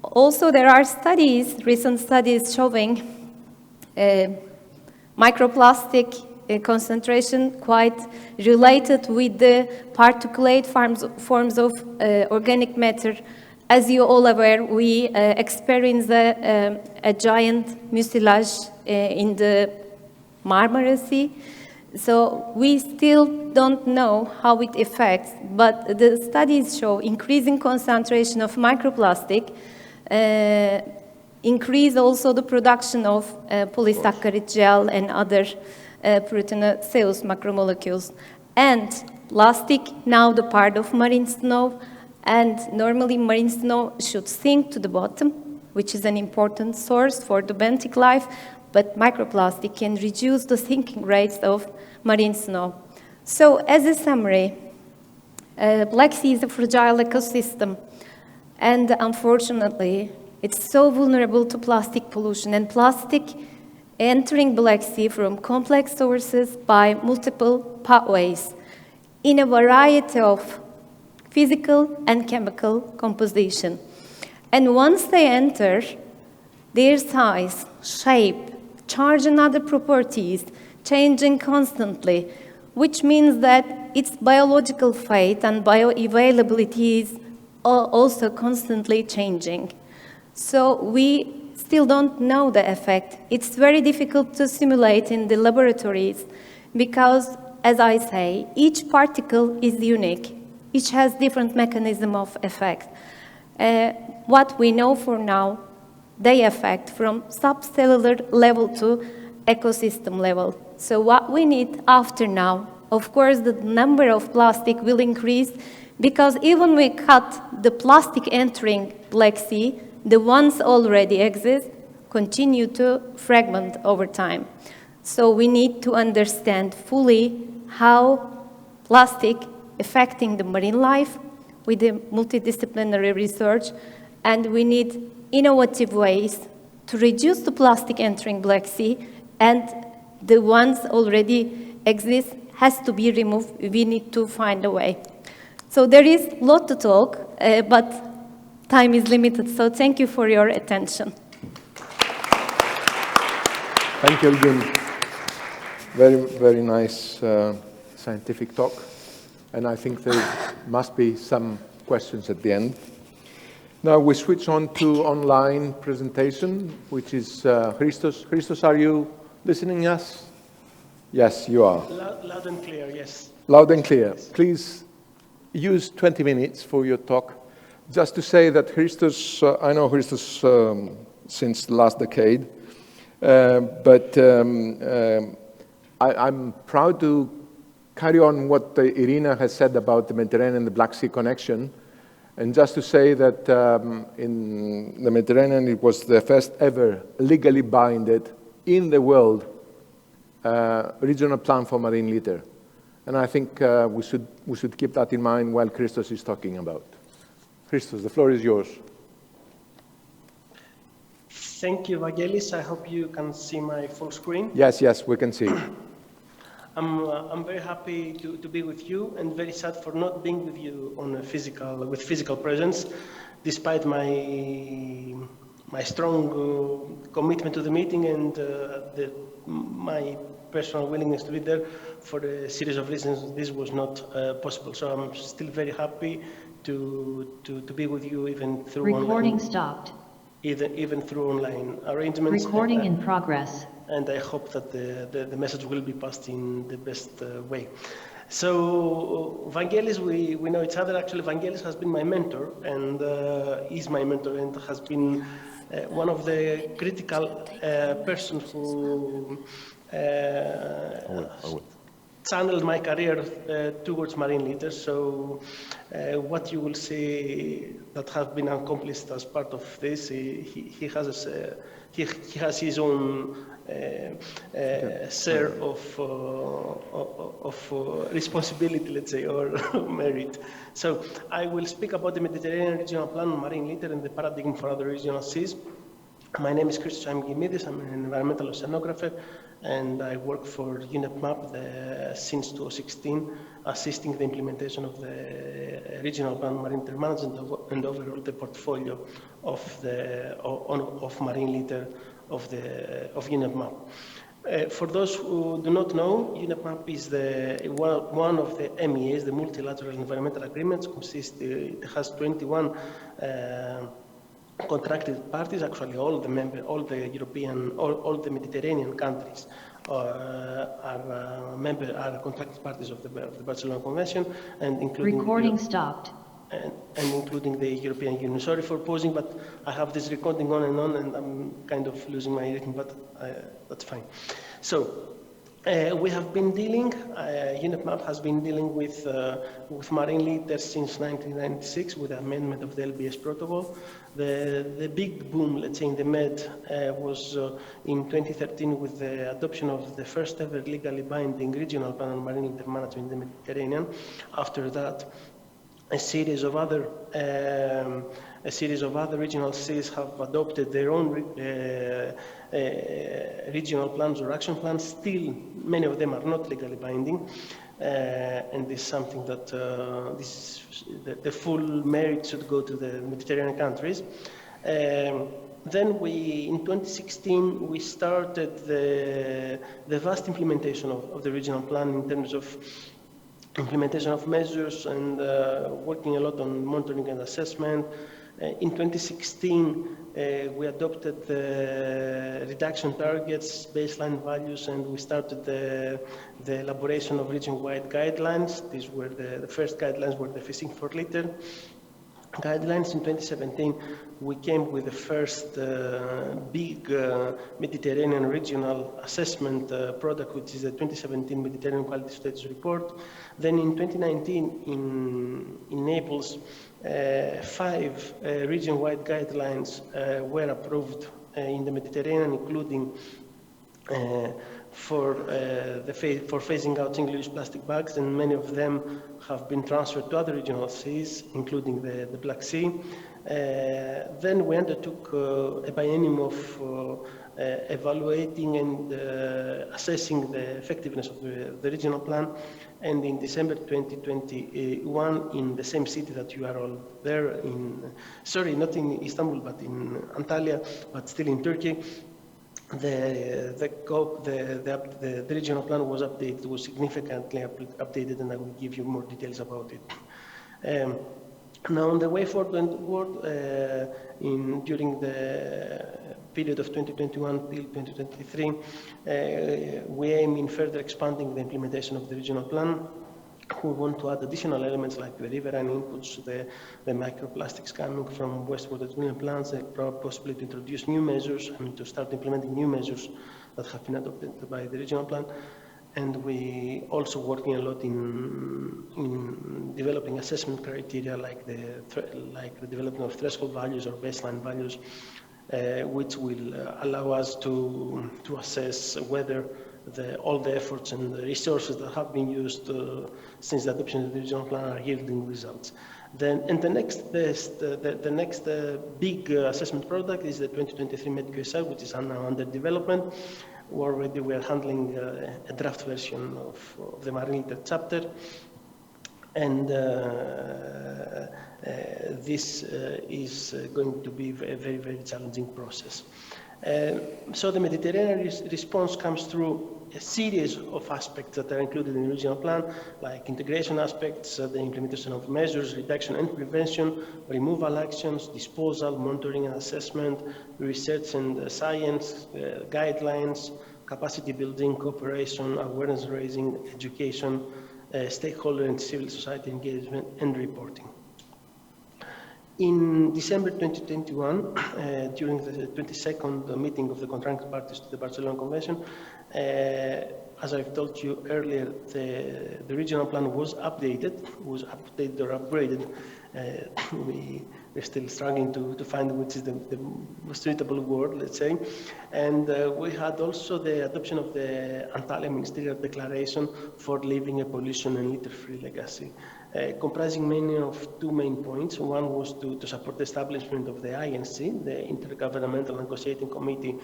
Also, there are studies, recent studies showing microplastic concentration quite related with the particulate forms of organic matter. As you all aware, we experience a giant mucilage in the Marmara Sea. So we still don't know how it affects, but the studies show increasing concentration of microplastic, increase also the production of polysaccharide gel and other proteinaceous macromolecules. And plastic, now the part of marine snow, And normally marine snow should sink to the bottom, which is an important source for the benthic life, but microplastic can reduce the sinking rates of marine snow. So as a summary, Black Sea is a fragile ecosystem, and unfortunately, it's so vulnerable to plastic pollution, and plastic entering Black Sea from complex sources by multiple pathways in a variety of physical and chemical composition. And once they enter, their size, shape, charge, and other properties changing constantly, which means that its biological fate and bioavailability is also constantly changing. So we still don't know the effect. It's very difficult to simulate in the laboratories because, as I say, each particle is unique. Each has different mechanism of effect. What we know for now, they affect from subcellular level to ecosystem level. So what we need after now, of course, the number of plastic will increase because even we cut the plastic entering Black Sea, the ones already exist continue to fragment over time. So we need to understand fully how plastic affecting the marine life with the multidisciplinary research, and we need innovative ways to reduce the plastic entering Black Sea, and the ones already exist has to be removed. We need to find a way. So there is a lot to talk, but time is limited, so thank you for your attention. Thank you, Elgin. Very, very nice scientific talk. And I think there must be some questions at the end. Now we switch on to online presentation, which is Christos. Christos, are you listening to us? Yes, you are. Loud and clear, yes. Loud and clear. Please use 20 minutes for your talk. Just to say that Christos, I know Christos since the last decade, but I'm proud to carry on what Irina has said about the Mediterranean and the Black Sea connection. And just to say that in the Mediterranean, it was the first ever legally binding in the world regional plan for marine litter. And I think we should keep that in mind while Christos is talking about. Christos, the floor is yours. Thank you, Vangelis. I hope you can see my full screen. Yes, yes, we can see. I'm very happy to be with you and very sad for not being with you on a physical presence, despite my strong commitment to the meeting and my personal willingness to be there. For a series of reasons, this was not possible. So I'm still very happy to be with you even through Recording online, stopped. even through online arrangements. Recording in progress. And I hope that the message will be passed in the best way. So Vangelis, we know each other. Actually, Vangelis has been my mentor and is my mentor and has been one of the critical persons who channeled my career towards marine litter. So what you will see that have been accomplished as part of this, he has his own share of responsibility, let's say, or merit. So I will speak about the Mediterranean Regional Plan on Marine Litter and the paradigm for other regional seas. My name is Christos Amgimidis. I'm an environmental oceanographer, and I work for UNEP-MAP since 2016, assisting the implementation of the Regional Plan on Marine Litter Management and overall the portfolio of marine litter of UNEP-MAP. For those who do not know, UNEP-MAP is one of the MEAs, the multilateral environmental agreements. It has 21 contracted parties. Actually, all the European, all the Mediterranean countries are contracted parties of the Barcelona Convention, and including Recording stopped. And including the European Union. Sorry for pausing, but I have this recording on, and I'm kind of losing my rhythm, but that's fine. So, We have been dealing, UNEP-MAP has been dealing with marine litter since 1996 with the amendment of the LBS protocol. The big boom, let's say, in the Med was in 2013 with the adoption of the first ever legally binding regional plan on marine litter management in the Mediterranean. After that, a series of other regional cities have adopted their own regional plans or action plans. Still, many of them are not legally binding, and this is something that the full merit should go to the Mediterranean countries. Then in 2016, we started the vast implementation of the regional plan in terms of implementation of measures and working a lot on monitoring and assessment. In 2016, we adopted the reduction targets, baseline values, and we started the elaboration of region-wide guidelines. These were the first guidelines were the fishing for litter guidelines. In 2017, we came with the first big Mediterranean regional assessment product, which is the 2017 Mediterranean Quality Status Report. Then in 2019, in Naples, 5 region-wide guidelines were approved in the Mediterranean, including for phasing out single-use plastic bags, and many of them have been transferred to other regional seas, including the Black Sea. Then we undertook a biennium of evaluating and assessing the effectiveness of the regional plan. And in December 2021, in the same city that you are all there, not in Istanbul, but in Antalya, but still in Turkey, the regional plan was updated, was significantly updated, and I will give you more details about it. Now, on the way forward, during the period of 2021 till 2023, we aim in further expanding the implementation of the regional plan. We want to add additional elements like the riverine inputs, the microplastics coming from wastewater treatment plants, and possibly to introduce new measures and to start implementing new measures that have been adopted by the regional plan. And we also working a lot in developing assessment criteria like the development of threshold values or baseline values, which will allow us to assess whether all the efforts and the resources that have been used since the adoption of the regional plan are yielding results. And the next big assessment product is the 2023 MedQSI, which is now under development. Already we are handling a draft version of the marine litter chapter, and this is going to be a very, very challenging process. So the Mediterranean response comes through a series of aspects that are included in the regional plan, like integration aspects, the implementation of measures, reduction and prevention, removal actions, disposal, monitoring and assessment, research and science, guidelines, capacity building, cooperation, awareness raising, education, stakeholder and civil society engagement, and reporting. In December 2021, during the 22nd meeting of the contracting parties to the Barcelona Convention, as I've told you earlier, the regional plan was updated or upgraded. We're still struggling to find which is the most suitable word, let's say. And we had also the adoption of the Antalya Ministerial Declaration for Leaving a Pollution and Litter-Free Legacy, comprising mainly of 2 main points. One was to support the establishment of the INC, the Intergovernmental Negotiating Committee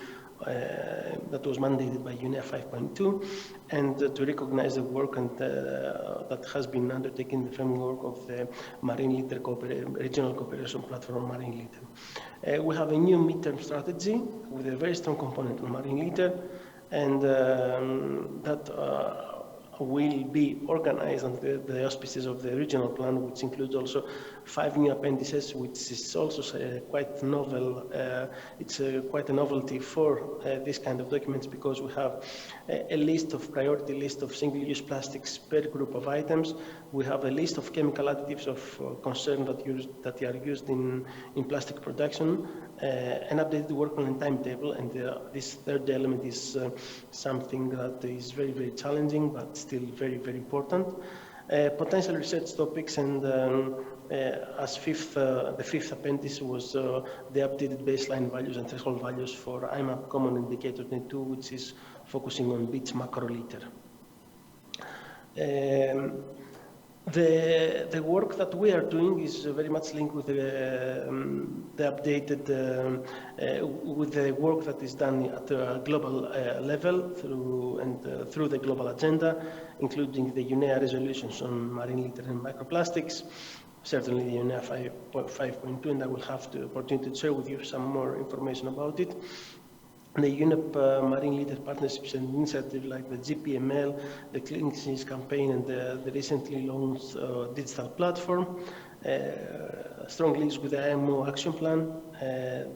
that was mandated by UNEA 5.2, and to recognize the work that has been undertaken in the framework of the Marine Litter Regional Cooperation Platform Marine Litter. We have a new midterm strategy with a very strong component on marine litter, and that will be organized under the auspices of the regional plan, which includes also 5 new appendices, which is also quite novel. It's quite a novelty for this kind of documents, because we have a list of priority list of single-use plastics per group of items. We have a list of chemical additives of concern that are used in plastic production, an updated work plan and timetable, and this third element is something that is very, very challenging, but still very, very important. Potential research topics, and as the fifth appendix was the updated baseline values and threshold values for IMAP Common Indicator 22, which is focusing on beach macroliter. The work that we are doing is very much linked with the updated, with the work that is done at a global level through the global agenda, including the UNEA resolutions on marine litter and microplastics, certainly the UNEA 5.2, and I will have the opportunity to share with you some more information about it. The UNEP Marine Litter Partnerships and Initiative like the GPML, the Clean Seas campaign, and the recently launched digital platform, strong links with the IMO Action Plan,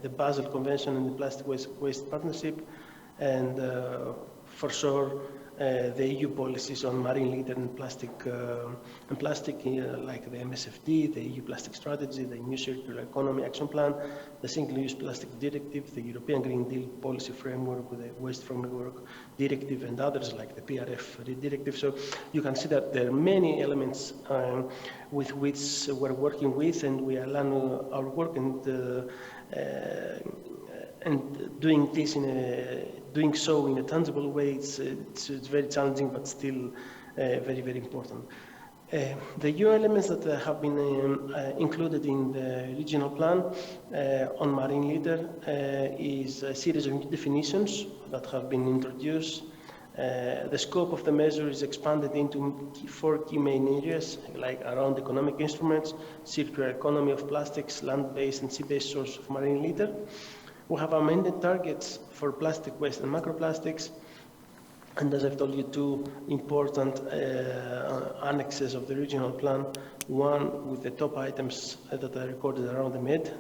the Basel Convention and the Plastic Waste Partnership, and for sure the EU policies on marine litter and plastic, like the MSFD, the EU Plastic Strategy, the New Circular Economy Action Plan, the Single-Use Plastic Directive, the European Green Deal Policy Framework with the Waste Framework Directive, and others like the PRF Directive. So you can see that there are many elements with which we're working with, and we align our work and doing this doing so in a tangible way. It's very challenging, but still very, very important. The new elements that have been included in the regional plan on marine litter is a series of new definitions that have been introduced. The scope of the measure is expanded into 4 key main areas, like around economic instruments, circular economy of plastics, land-based and sea-based source of marine litter. We have amended targets for plastic waste and microplastics, and as I've told you, 2 important annexes of the regional plan, one with the top items that are recorded around the MED,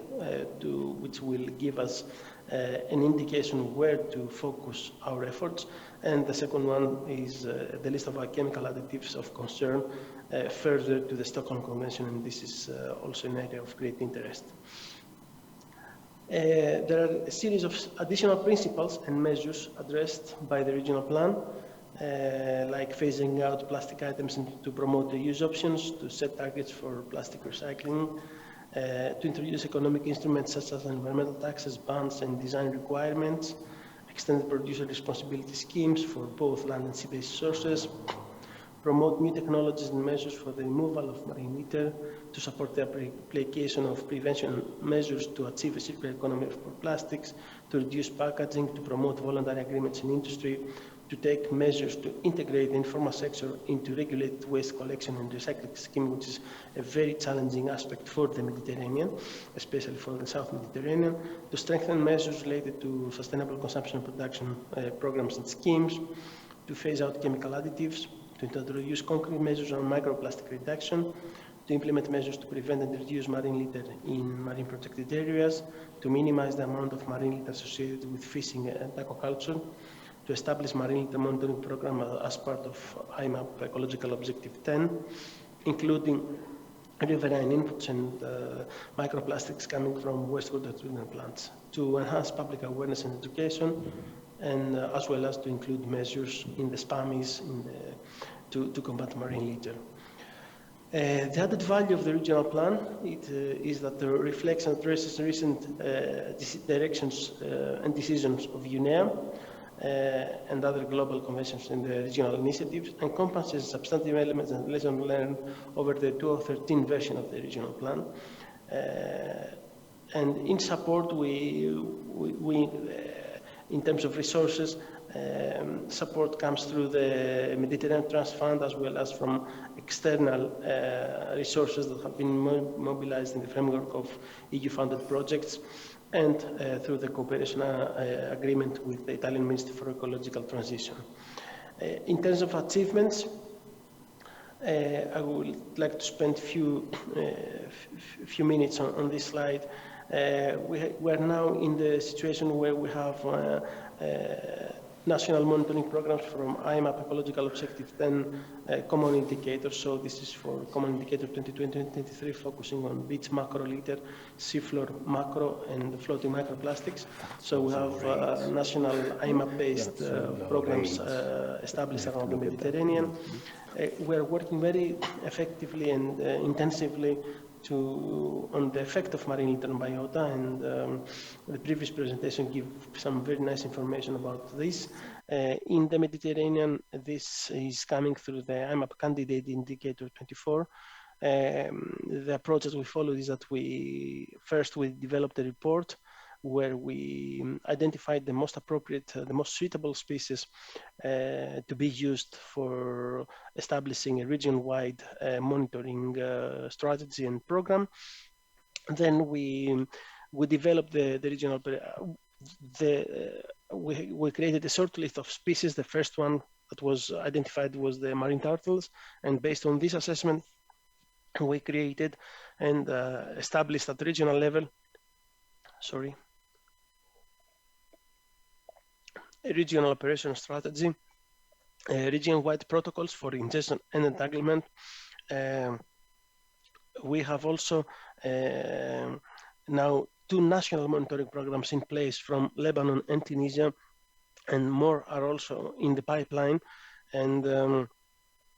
which will give us an indication of where to focus our efforts, and the second one is the list of our chemical additives of concern further to the Stockholm Convention, and this is also an area of great interest. There are a series of additional principles and measures addressed by the regional plan, like phasing out plastic items and to promote the use options, to set targets for plastic recycling, to introduce economic instruments such as environmental taxes, bans, and design requirements, extended producer responsibility schemes for both land and sea-based sources, promote new technologies and measures for the removal of marine litter, to support the application of prevention measures to achieve a circular economy for plastics, to reduce packaging, to promote voluntary agreements in industry, to take measures to integrate the informal sector into regulated waste collection and recycling scheme, which is a very challenging aspect for the Mediterranean, especially for the South Mediterranean, to strengthen measures related to sustainable consumption and production programs and schemes, to phase out chemical additives, to introduce concrete measures on microplastic reduction, to implement measures to prevent and reduce marine litter in marine protected areas, to minimize the amount of marine litter associated with fishing and aquaculture, to establish marine litter monitoring program as part of IMAP Ecological Objective 10, including riverine inputs and microplastics coming from wastewater treatment plants, to enhance public awareness and education, and as well as to include measures in the SPAMIs to combat marine litter. The added value of the regional plan is that it reflects and addresses recent directions and decisions of UNEA and other global conventions in the regional initiatives, encompasses substantive elements and lessons learned over the 2013 version of the regional plan. And in support, we in terms of resources, support comes through the Mediterranean Trust Fund as well as from external resources that have been mobilized in the framework of EU-funded projects and through the cooperation agreement with the Italian Ministry for Ecological Transition. In terms of achievements, I would like to spend few minutes on this slide. We are now in the situation where we have national monitoring programs from IMAP Ecological Objective 10 common indicators. So this is for common indicator 2020-2023, focusing on beach macro litter, seafloor macro, and floating microplastics. So we have national IMAP-based programs established around the Mediterranean. We are working very effectively and intensively on the effect of marine litter on biota, and the previous presentation gave some very nice information about this. In the Mediterranean, this is coming through the IMAP candidate indicator 24. The approach that we followed is that we developed a report where we identified the most appropriate, the most suitable species to be used for establishing a region-wide monitoring strategy and program. Then we developed the regional, we created a short list of species. The first one that was identified was the marine turtles, and based on this assessment, we created and established at regional level, a regional operation strategy, region-wide protocols for ingestion and entanglement. We have also now 2 national monitoring programs in place from Lebanon and Tunisia, and more are also in the pipeline. And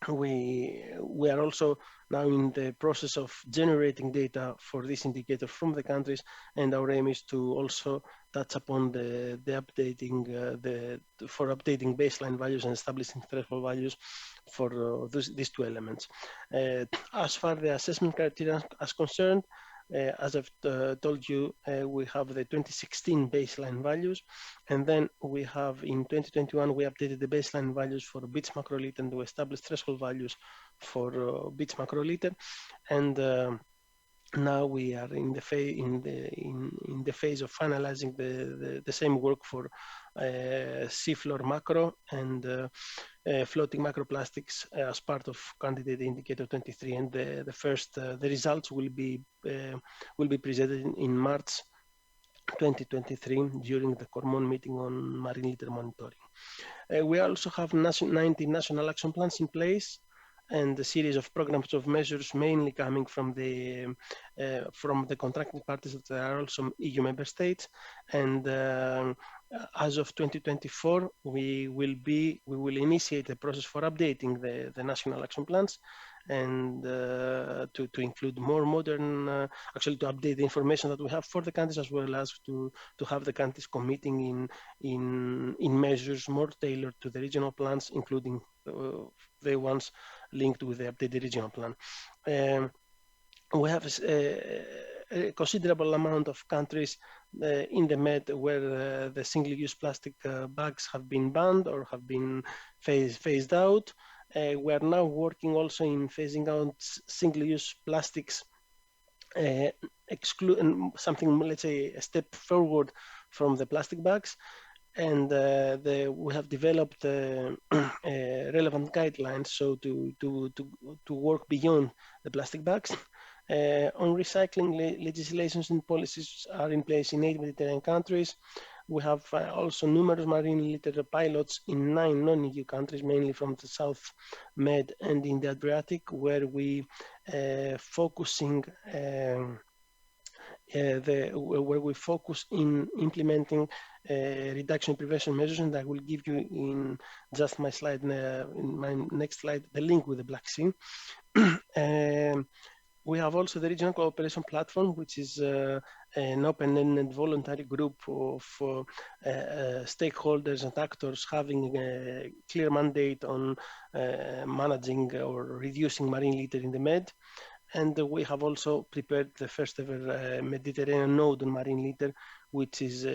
we are also now in the process of generating data for this indicator from the countries, and our aim is to also touch upon the updating for updating baseline values and establishing threshold values for these 2 elements. As far as the assessment criteria is concerned, as I've told you, we have the 2016 baseline values, and then we have in 2021 we updated the baseline values for beach macro litter and we established threshold values for beach macro litter, and now we are in the phase of finalizing the same work for seafloor macro and floating microplastics as part of candidate indicator 23, and the results will be presented in March 2023 during the Cormon meeting on marine litter monitoring. We also have 90 national action plans in place, and a series of programs of measures mainly coming from the contracting parties that are also EU member states. And as of 2024, we will initiate a process for updating the national action plans, and to include more modern, actually to update the information that we have for the countries, as well as to have the countries committing in measures more tailored to the regional plans, including the ones linked with the updated regional plan. We have a considerable amount of countries in the Med where the single-use plastic bags have been banned or have been phased out. We are now working also in phasing out single-use plastics, something, let's say, a step forward from the plastic bags. And we have developed relevant guidelines so to work beyond the plastic bags. On recycling, legislations and policies are in place in 8 Mediterranean countries. We have also numerous marine litter pilots in 9 non-EU countries, mainly from the South Med and in the Adriatic, where we focus in implementing reduction prevention measures, and I will give you in just my slide, in my next slide, the link with the Black Sea. We have also the Regional Cooperation Platform, which is an open-ended voluntary group of stakeholders and actors having a clear mandate on managing or reducing marine litter in the Med. And we have also prepared the first ever Mediterranean node on marine litter, which is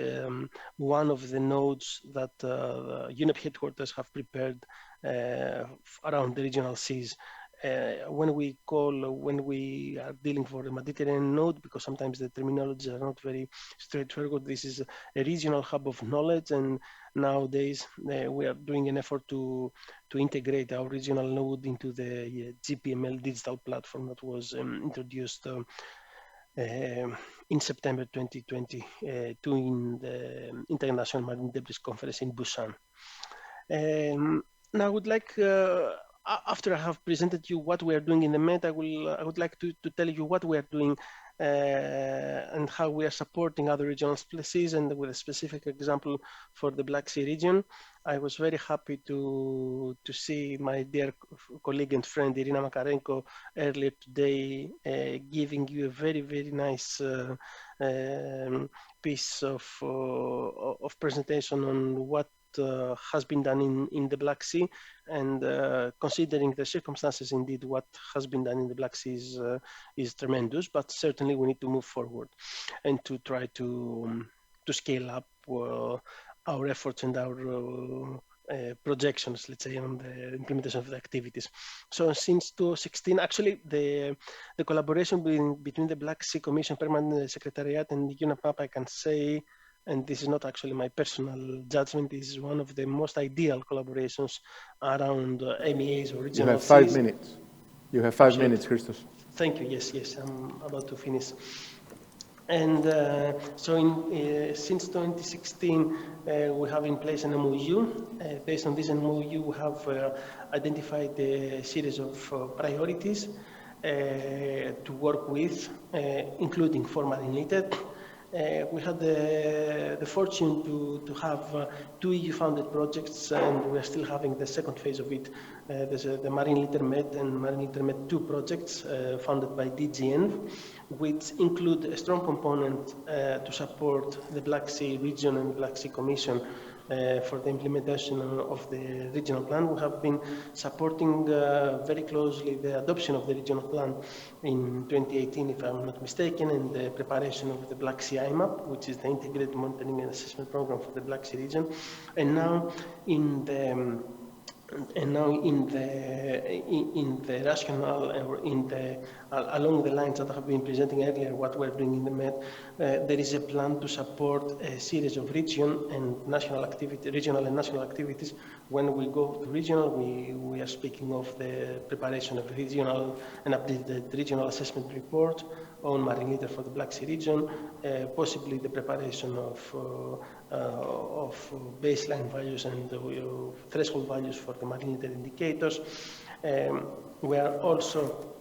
one of the nodes that UNEP headquarters have prepared around the regional seas. when we are dealing for the Mediterranean node, because sometimes the terminologies are not very straightforward, this is a regional hub of knowledge, and nowadays we are doing an effort to integrate our regional node into the GPML digital platform that was introduced in September 2022 in the International Marine Debris Conference in Busan. Now I would like, after I have presented you what we are doing in the Med, I would like to tell you what we are doing and how we are supporting other regional places, and with a specific example for the Black Sea region. I was very happy to see my dear colleague and friend Irina Makarenko earlier today giving you a very, very nice piece of presentation on what has been done in the Black Sea, and considering the circumstances, indeed, what has been done in the Black Sea is tremendous, but certainly we need to move forward and to try to scale up our efforts and our projections, let's say, on the implementation of the activities. So since 2016, actually, the collaboration between the Black Sea Commission Permanent Secretariat and UNEP, I can say, and this is not actually my personal judgment, this is one of the most ideal collaborations around MEAs or regional. You have 5 minutes. You have 5 minutes, Christos. Thank you. Yes, I'm about to finish. And so since 2016, we have in place an MOU. Based on this MOU, we have identified a series of priorities to work with, including for Marine Liter. We had the fortune to have 2 EU-funded projects, and we are still having the second phase of it. There's the Marine Liter Med and Marine Liter Med 2 projects funded by DGN, which include a strong component to support the Black Sea region and Black Sea Commission for the implementation of the regional plan. We have been supporting very closely the adoption of the regional plan in 2018, if I'm not mistaken, and the preparation of the Black Sea IMAP, which is the Integrated Monitoring and Assessment Program for the Black Sea region. And now in the rationale, or along the lines that I have been presenting earlier, what we're doing in the Med, there is a plan to support a series of regional and national activities. When we go to regional, we are speaking of the preparation of regional and updated regional assessment report on Marine Liter for the Black Sea region, possibly the preparation of baseline values and threshold values for the Marine Liter indicators. We are also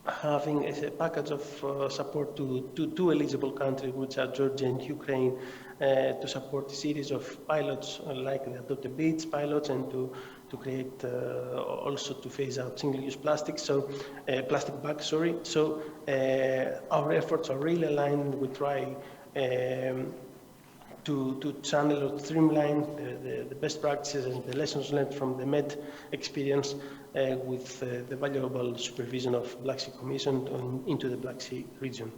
having a package of support to 2 eligible countries, which are Georgia and Ukraine, to support a series of pilots like the Adopted Beach pilots, and to create also to phase out single-use plastic, plastic bags, sorry. So our efforts are really aligned. We try to channel or streamline the best practices and the lessons learned from the Med experience with the valuable supervision of Black Sea Commission into the Black Sea region.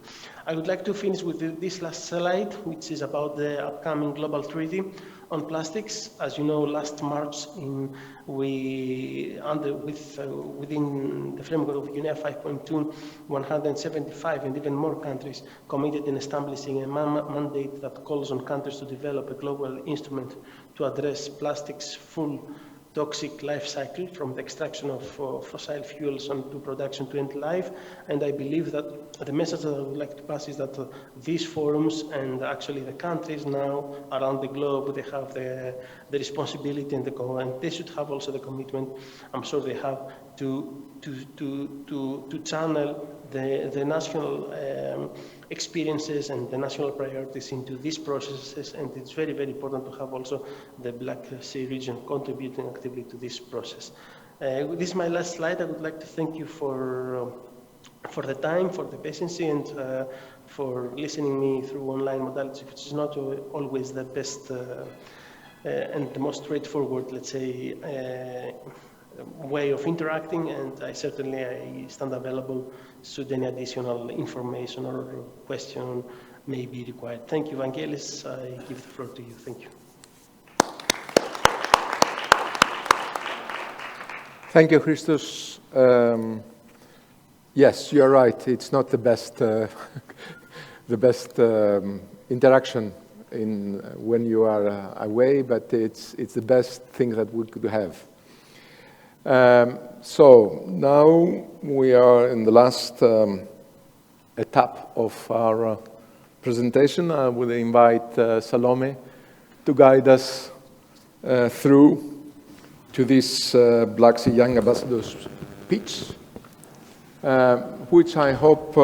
I would like to finish with this last slide, which is about the upcoming global treaty on plastics. As you know, last March, within the framework of UNEP 5.2, 175 and even more countries committed in establishing a mandate that calls on countries to develop a global instrument to address plastics' full toxic life cycle, from the extraction of fossil fuels onto production to end life. And I believe that the message that I would like to pass is that these forums and actually the countries now around the globe, they have the responsibility and they should have also the commitment, I'm sure they have, to channel the national experiences and the national priorities into these processes, and it's very, very important to have also the Black Sea region contributing actively to this process. This is my last slide. I would like to thank you for the time, for the patience, and for listening me through online modalities, which is not always the best and the most straightforward, let's say, way of interacting, and I stand available should any additional information or question may be required. Thank you, Vangelis. I give the floor to you. Thank you. Thank you, Christos. Yes, you're right. It's not the best, the best interaction when you are away, but it's the best thing that we could have. So now we are in the last etap of our presentation. I will invite Salome to guide us through to this Black Sea Young Ambassadors pitch, which I hope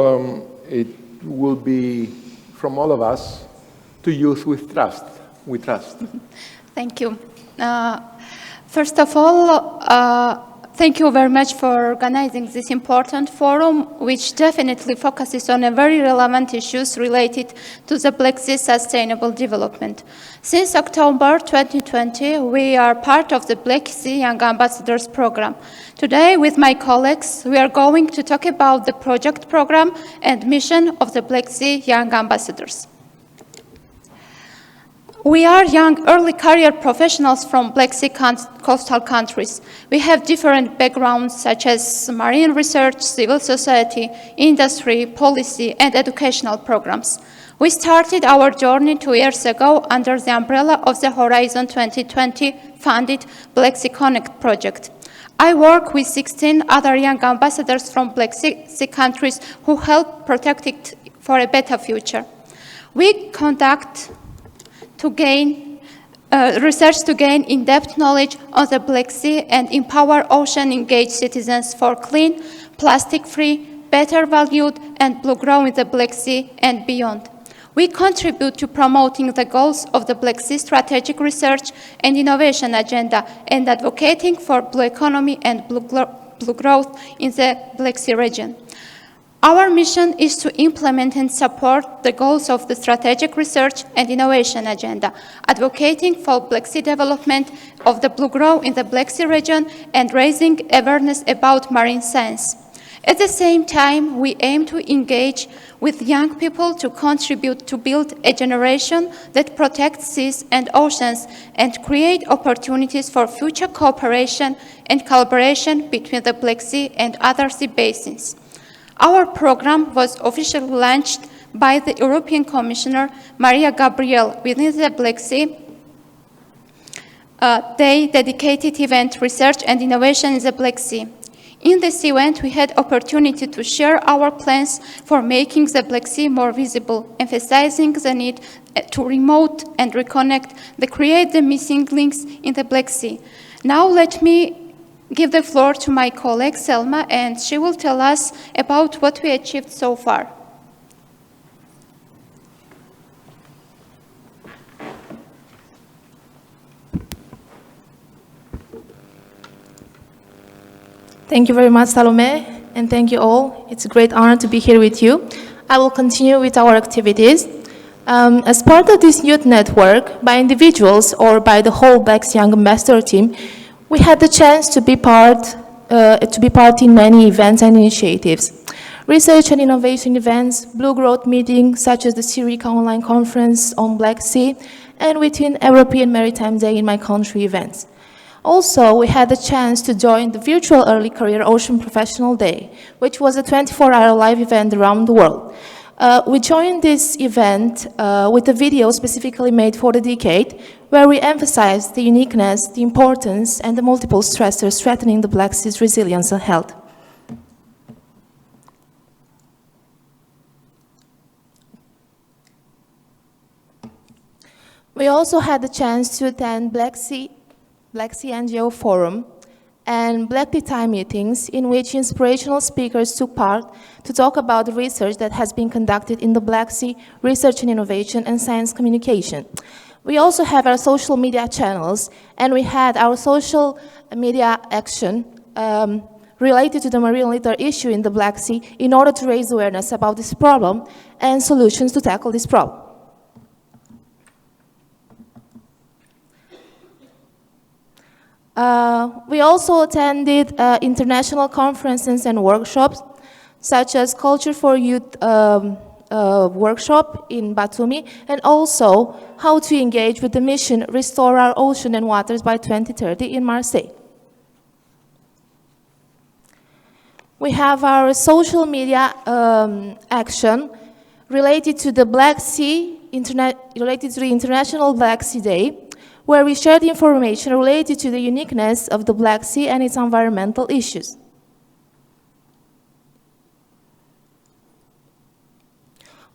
it will be from all of us to youth with trust. We trust. Thank you. First of all, thank you very much for organizing this important forum, which definitely focuses on a very relevant issues related to the Black Sea sustainable development. Since October 2020, we are part of the Black Sea Young Ambassadors program. Today, with my colleagues, we are going to talk about the project program and mission of the Black Sea Young Ambassadors. We are young early career professionals from Black Sea coastal countries. We have different backgrounds such as marine research, civil society, industry, policy, and educational programs. We started our journey 2 years ago under the umbrella of the Horizon 2020 funded Black Sea Connect project. I work with 16 other young ambassadors from Black Sea countries who help protect it for a better future. We conduct research to gain in-depth knowledge on the Black Sea and empower ocean-engaged citizens for clean, plastic-free, better valued, and blue growth in the Black Sea and beyond. We contribute to promoting the goals of the Black Sea Strategic Research and Innovation Agenda and advocating for blue economy and blue growth in the Black Sea region. Our mission is to implement and support the goals of the Strategic Research and Innovation Agenda, advocating for Black Sea development of the blue growth in the Black Sea region and raising awareness about marine science. At the same time, we aim to engage with young people to contribute to build a generation that protects seas and oceans and create opportunities for future cooperation and collaboration between the Black Sea and other sea basins. Our program was officially launched by the European Commissioner Maria Gabriel within the Black Sea Day dedicated event Research and Innovation in the Black Sea. In this event, we had opportunity to share our plans for making the Black Sea more visible, emphasizing the need to remote and reconnect, create the missing links in the Black Sea. Now let me give the floor to my colleague Selma, and she will tell us about what we achieved so far. Thank you very much, Salome, and thank you all. It's a great honor to be here with you. I will continue with our activities. As part of this youth network, by individuals or by the whole Black Sea Young Ambassador team, we had the chance to be part in many events and initiatives. Research and innovation events, Blue Growth meetings such as the CIRICA online conference on Black Sea, and within European Maritime Day in my country events. Also, we had the chance to join the virtual Early Career Ocean Professional Day, which was a 24-hour live event around the world. We joined this event with a video specifically made for the decade, where we emphasized the uniqueness, the importance, and the multiple stressors threatening the Black Sea's resilience and health. We also had the chance to attend Black Sea NGO Forum and Black Tea Time meetings in which inspirational speakers took part to talk about the research that has been conducted in the Black Sea, research and innovation and science communication. We also have our social media channels, and we had our social media action related to the marine litter issue in the Black Sea in order to raise awareness about this problem and solutions to tackle this problem. We also attended international conferences and workshops, such as Culture for Youth workshop in Batumi, and also how to engage with the mission Restore Our Ocean and Waters by 2030 in Marseille. we have our social media action related to the Black Sea, related to the International Black Sea Day, where we shared information related to the uniqueness of the Black Sea and its environmental issues.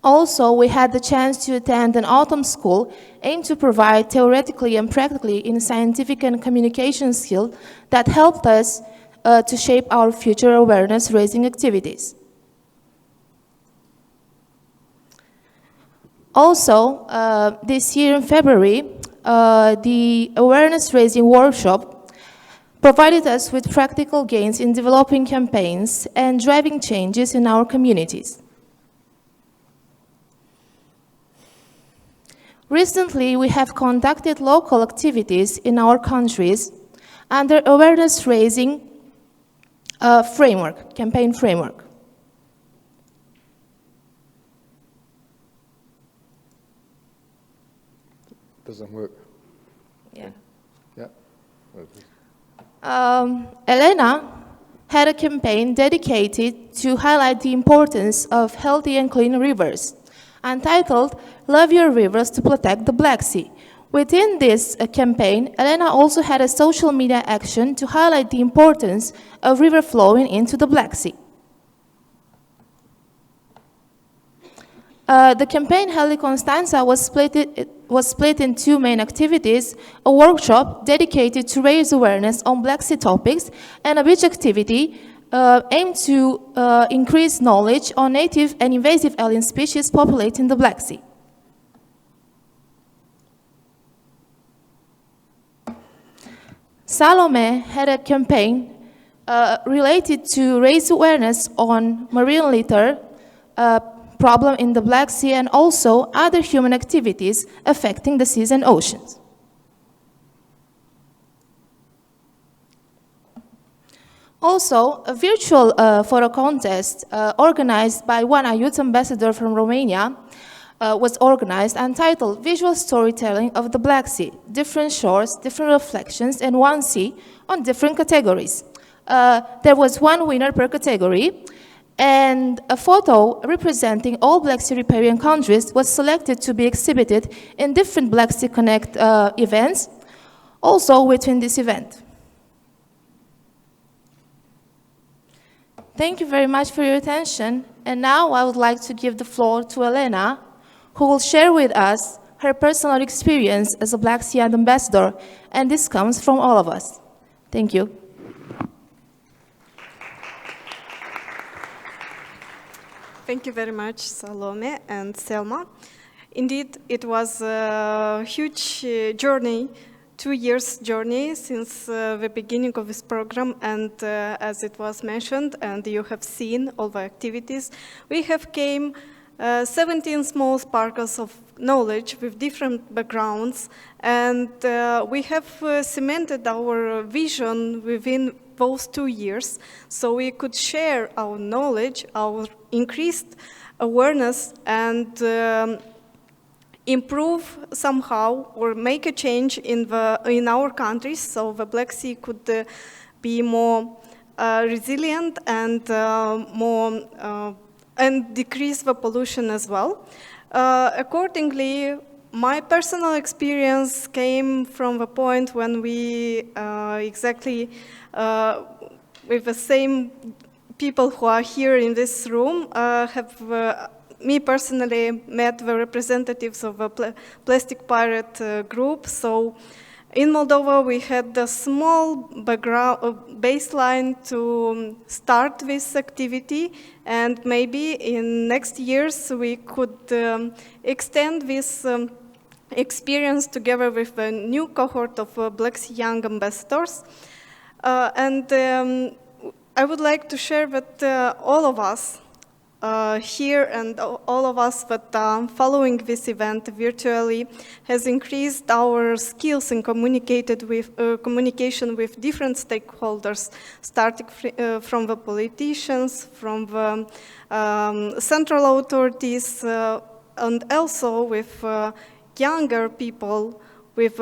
Also, we had the chance to attend an autumn school aimed to provide theoretically and practically in scientific and communication skills that helped us to shape our future awareness-raising activities. Also, this year in February, the awareness-raising workshop provided us with practical gains in developing campaigns and driving changes in our communities. Recently, we have conducted local activities in our countries under awareness-raising campaign framework. Doesn't work. Yeah. Yeah. Elena had a campaign dedicated to highlight the importance of healthy and clean rivers, entitled Love Your Rivers to Protect the Black Sea. Within this campaign, Elena also had a social media action to highlight the importance of river flowing into the Black Sea. The campaign held in Constanța was split in two main activities: a workshop dedicated to raise awareness on Black Sea topics, and a beach activity aimed to increase knowledge on native and invasive alien species populating the Black Sea. Salome had a campaign related to raise awareness on marine litter problem in the Black Sea and also other human activities affecting the seas and oceans. Also, a virtual photo contest organized by one youth ambassador from Romania was organized, entitled Visual Storytelling of the Black Sea, Different Shores, Different Reflections, and One Sea on different categories. There was one winner per category, and a photo representing all Black Sea riparian countries was selected to be exhibited in different Black Sea Connect events, also within this event. Thank you very much for your attention, and now I would like to give the floor to Elena, who will share with us her personal experience as a Black Sea ambassador, and this comes from all of us. Thank you. Thank you very much, Salome and Selma. Indeed, it was a huge journey, 2 years journey since the beginning of this program, and as it was mentioned, and you have seen all the activities, we have came 17 small sparkles of knowledge with different backgrounds, and we have cemented our vision within those 2 years, so we could share our knowledge, our increased awareness, and improve somehow or make a change in our countries, so the Black Sea could be more resilient and and decrease the pollution as well. Accordingly, my personal experience came from the point when we exactly with the same people who are here in this room have me personally met the representatives of a Plastic Pirate group. So in Moldova, we had a small baseline to start this activity, and maybe in next years we could extend this experience together with a new cohort of Black Sea Young Ambassadors. I would like to share that all of us here and all of us that are following this event virtually has increased our skills in communication with different stakeholders, starting from the politicians, from the central authorities, and also with younger people, with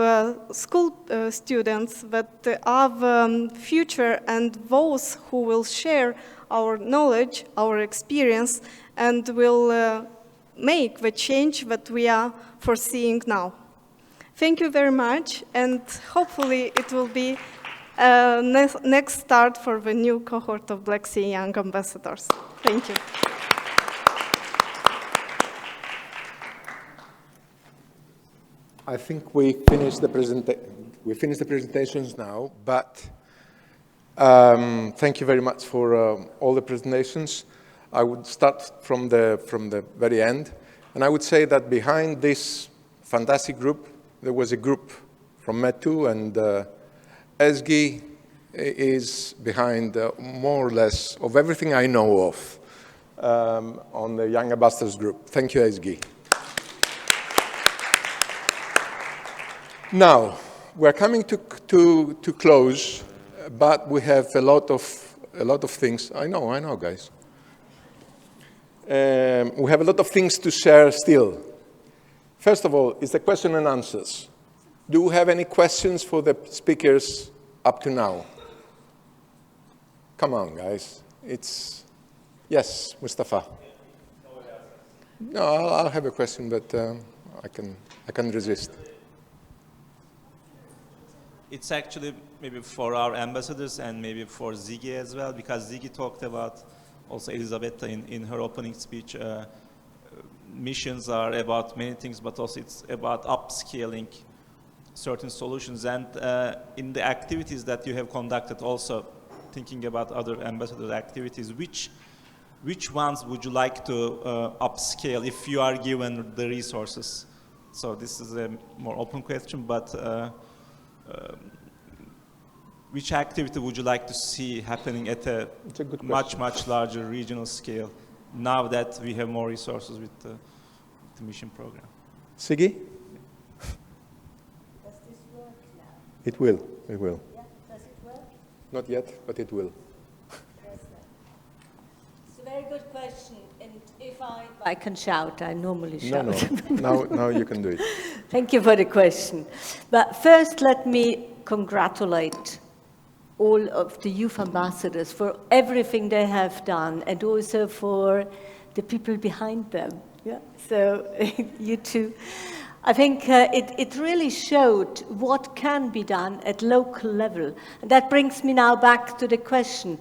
school students that are the future and those who will share our knowledge, our experience, and will make the change that we are foreseeing now. Thank you very much, and hopefully it will be a next start for the new cohort of Black Sea Young Ambassadors. Thank you. I think we finished the presentations now, but thank you very much for all the presentations. I would start from the very end, and I would say that behind this fantastic group, there was a group from Metu, and Ezgi is behind more or less of everything I know of on the Young Ambassadors group. Thank you, Ezgi. Now, we're coming to close, but we have a lot of things. I know, guys. We have a lot of things to share still. First of all, is the question and answers. Do we have any questions for the speakers up to now? Come on, guys. Yes, Mustafa. No, I'll have a question, but I can resist. It's actually maybe for our ambassadors and maybe for Ziggy as well, because Ziggy talked about, also Elisabetta in her opening speech, missions are about many things, but also it's about upscaling certain solutions. And in the activities that you have conducted, also thinking about other ambassador activities, which ones would you like to upscale if you are given the resources? So this is a more open question, but which activity would you like to see happening at a much larger regional scale now that we have more resources with the mission program? Siggy? Does this work now? It will. Yeah, does it work? Not yet, but it will. It's a very good question, and if I can shout, I normally shout. No. Now you can do it. Thank you for the question. But first, let me congratulate all of the youth ambassadors for everything they have done, and also for the people behind them. Yeah. So you too. I think it really showed what can be done at local level. And that brings me now back to the question,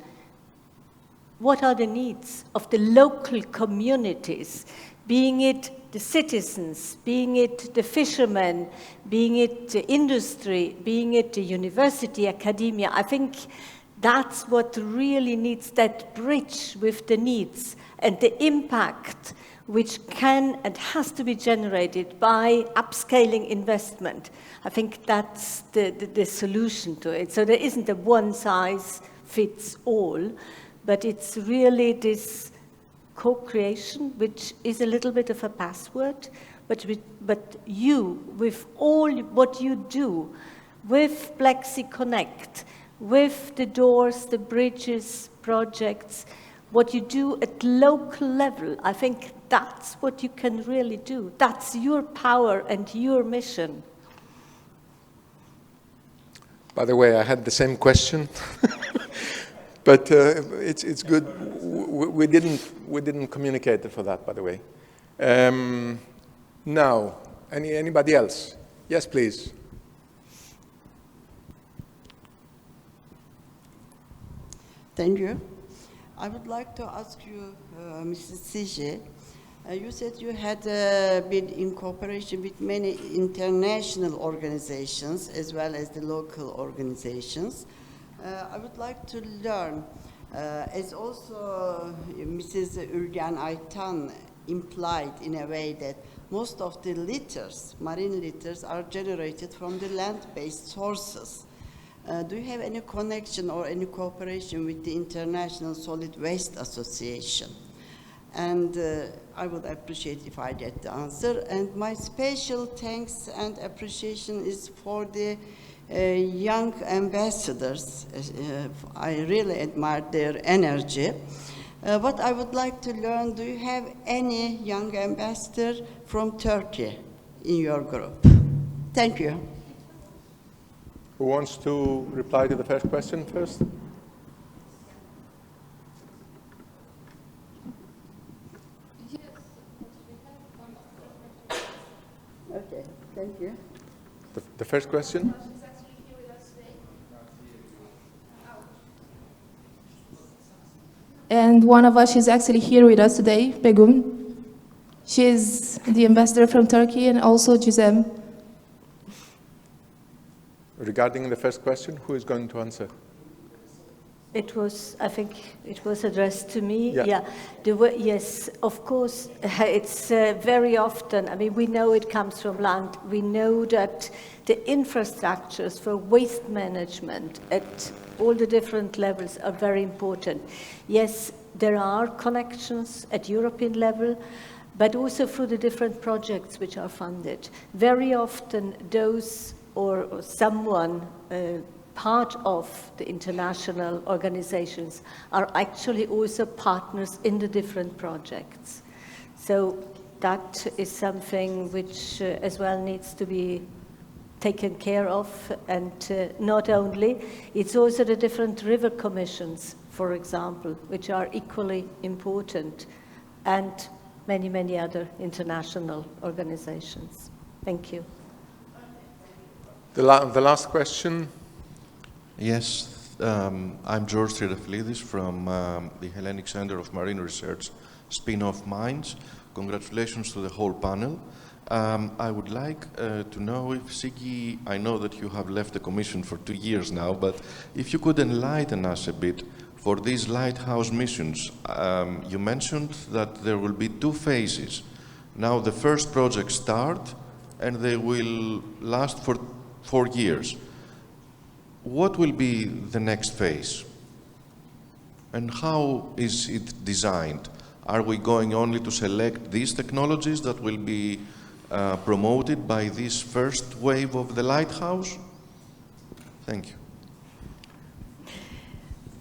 what are the needs of the local communities, being it the citizens, being it the fishermen, being it the industry, being it the university, academia? I think that's what really needs, that bridge with the needs and the impact which can and has to be generated by upscaling investment. I think that's the solution to it. So there isn't a one size fits all, but it's really this co-creation, which is a little bit of a password, but you, with all what you do, with Black Sea Connect, with the doors, the bridges, projects, what you do at local level, I think that's what you can really do. That's your power and your mission. By the way, I had the same question, but it's good. We didn't communicate it for that, by the way. Now, anybody else? Yes, please. Thank you. I would like to ask you, Mrs. Sige, you said you had been in cooperation with many international organizations as well as the local organizations. I would like to learn, as also Mrs. Ürgen Aytan implied in a way, that most of the litters, marine litters, are generated from the land-based sources. Do you have any connection or any cooperation with the International Solid Waste Association? And I would appreciate if I get the answer. And my special thanks and appreciation is for the young ambassadors. I really admire their energy. But I would like to learn, do you have any young ambassador from Turkey in your group? Thank you. Who wants to reply to the first question first? Thank you. The first question? And one of us is actually here with us today, Begum. She is the ambassador from Turkey, and also Gisem. Regarding the first question, who is going to answer? I think it was addressed to me. Yeah. Yes, of course, it's very often, I mean, we know it comes from land. We know that the infrastructures for waste management at all the different levels are very important. Yes, there are connections at European level, but also through the different projects which are funded. Very often those or someone part of the international organizations are actually also partners in the different projects. So that is something which as well needs to be taken care of, and not only, it's also the different river commissions, for example, which are equally important, and many, many other international organizations. Thank you. The last question. Yes, I'm George Triadafilidis from the Hellenic Center of Marine Research, Spin-off Mines. Congratulations to the whole panel. I would like to know if Siggi, I know that you have left the Commission for 2 years now, but if you could enlighten us a bit for these lighthouse missions. You mentioned that there will be 2 phases. Now the first projects start and they will last for 4 years. What will be the next phase? And how is it designed? Are we going only to select these technologies that will be promoted by this first wave of the lighthouse? Thank you.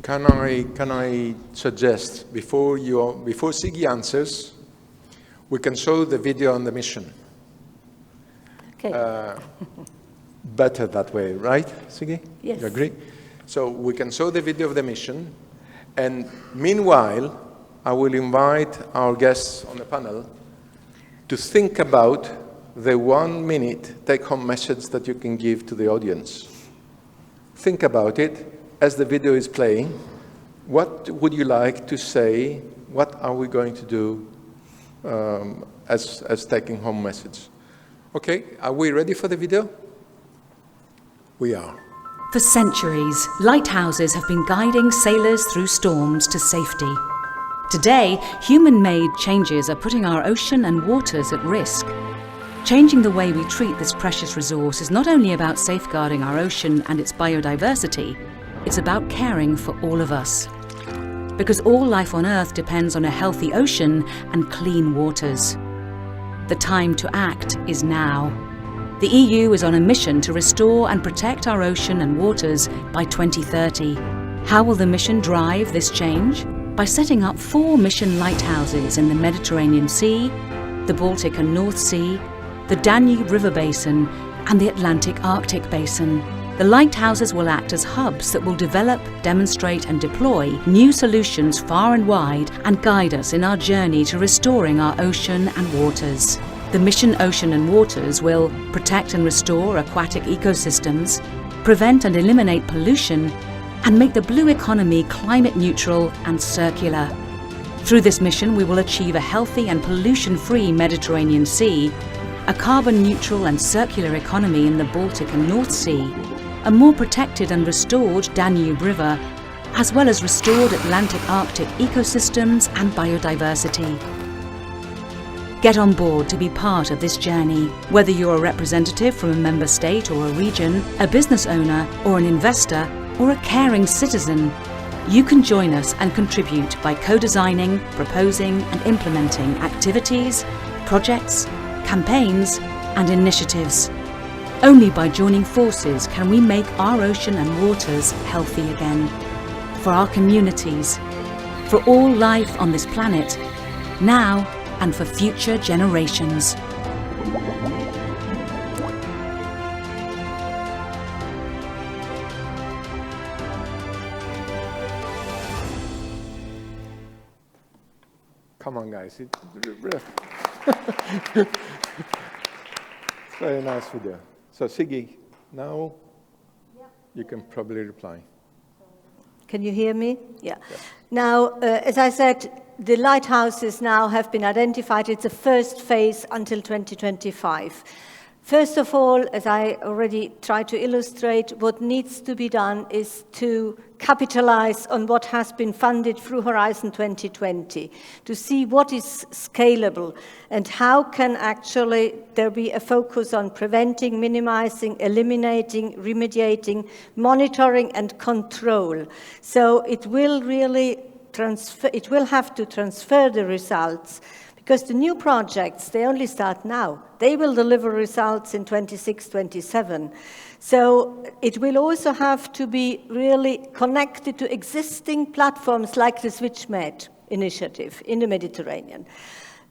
Can I suggest, before Siggi answers, we can show the video on the mission. Okay. Better that way, right, Siggi? Yes. You agree? So we can show the video of the mission, and meanwhile, I will invite our guests on the panel to think about the 1-minute take-home message that you can give to the audience. Think about it as the video is playing. What would you like to say? What are we going to do as taking-home message? Okay, are we ready for the video? We are. For centuries, lighthouses have been guiding sailors through storms to safety. Today, human-made changes are putting our ocean and waters at risk. Changing the way we treat this precious resource is not only about safeguarding our ocean and its biodiversity, it's about caring for all of us. Because all life on Earth depends on a healthy ocean and clean waters. The time to act is now. The EU is on a mission to restore and protect our ocean and waters by 2030. How will the mission drive this change? By setting up 4 mission lighthouses in the Mediterranean Sea, the Baltic and North Sea, the Danube River Basin, and the Atlantic-Arctic Basin. The lighthouses will act as hubs that will develop, demonstrate, and deploy new solutions far and wide and guide us in our journey to restoring our ocean and waters. The mission Ocean and Waters will protect and restore aquatic ecosystems, prevent and eliminate pollution, and make the blue economy climate neutral and circular. Through this mission, we will achieve a healthy and pollution-free Mediterranean Sea, a carbon neutral and circular economy in the Baltic and North Sea, a more protected and restored Danube River, as well as restored Atlantic-Arctic ecosystems and biodiversity. Get on board to be part of this journey. Whether you're a representative from a member state or a region, a business owner or an investor, or a caring citizen, you can join us and contribute by co-designing, proposing and implementing activities, projects, campaigns and initiatives. Only by joining forces can we make our ocean and waters healthy again. For our communities, for all life on this planet, now and for future generations. Come on, guys. Very nice video. So Siggy, now you can probably reply. Can you hear me? Yeah. Now, as I said, the lighthouses now have been identified. It's a first phase until 2025. First of all, as I already tried to illustrate, what needs to be done is to capitalize on what has been funded through Horizon 2020, to see what is scalable and how can actually there be a focus on preventing, minimizing, eliminating, remediating, monitoring and control. So it will really it will have to transfer the results, because the new projects, they only start now. They will deliver results in 26, 27. So it will also have to be really connected to existing platforms like the SwitchMed initiative in the Mediterranean.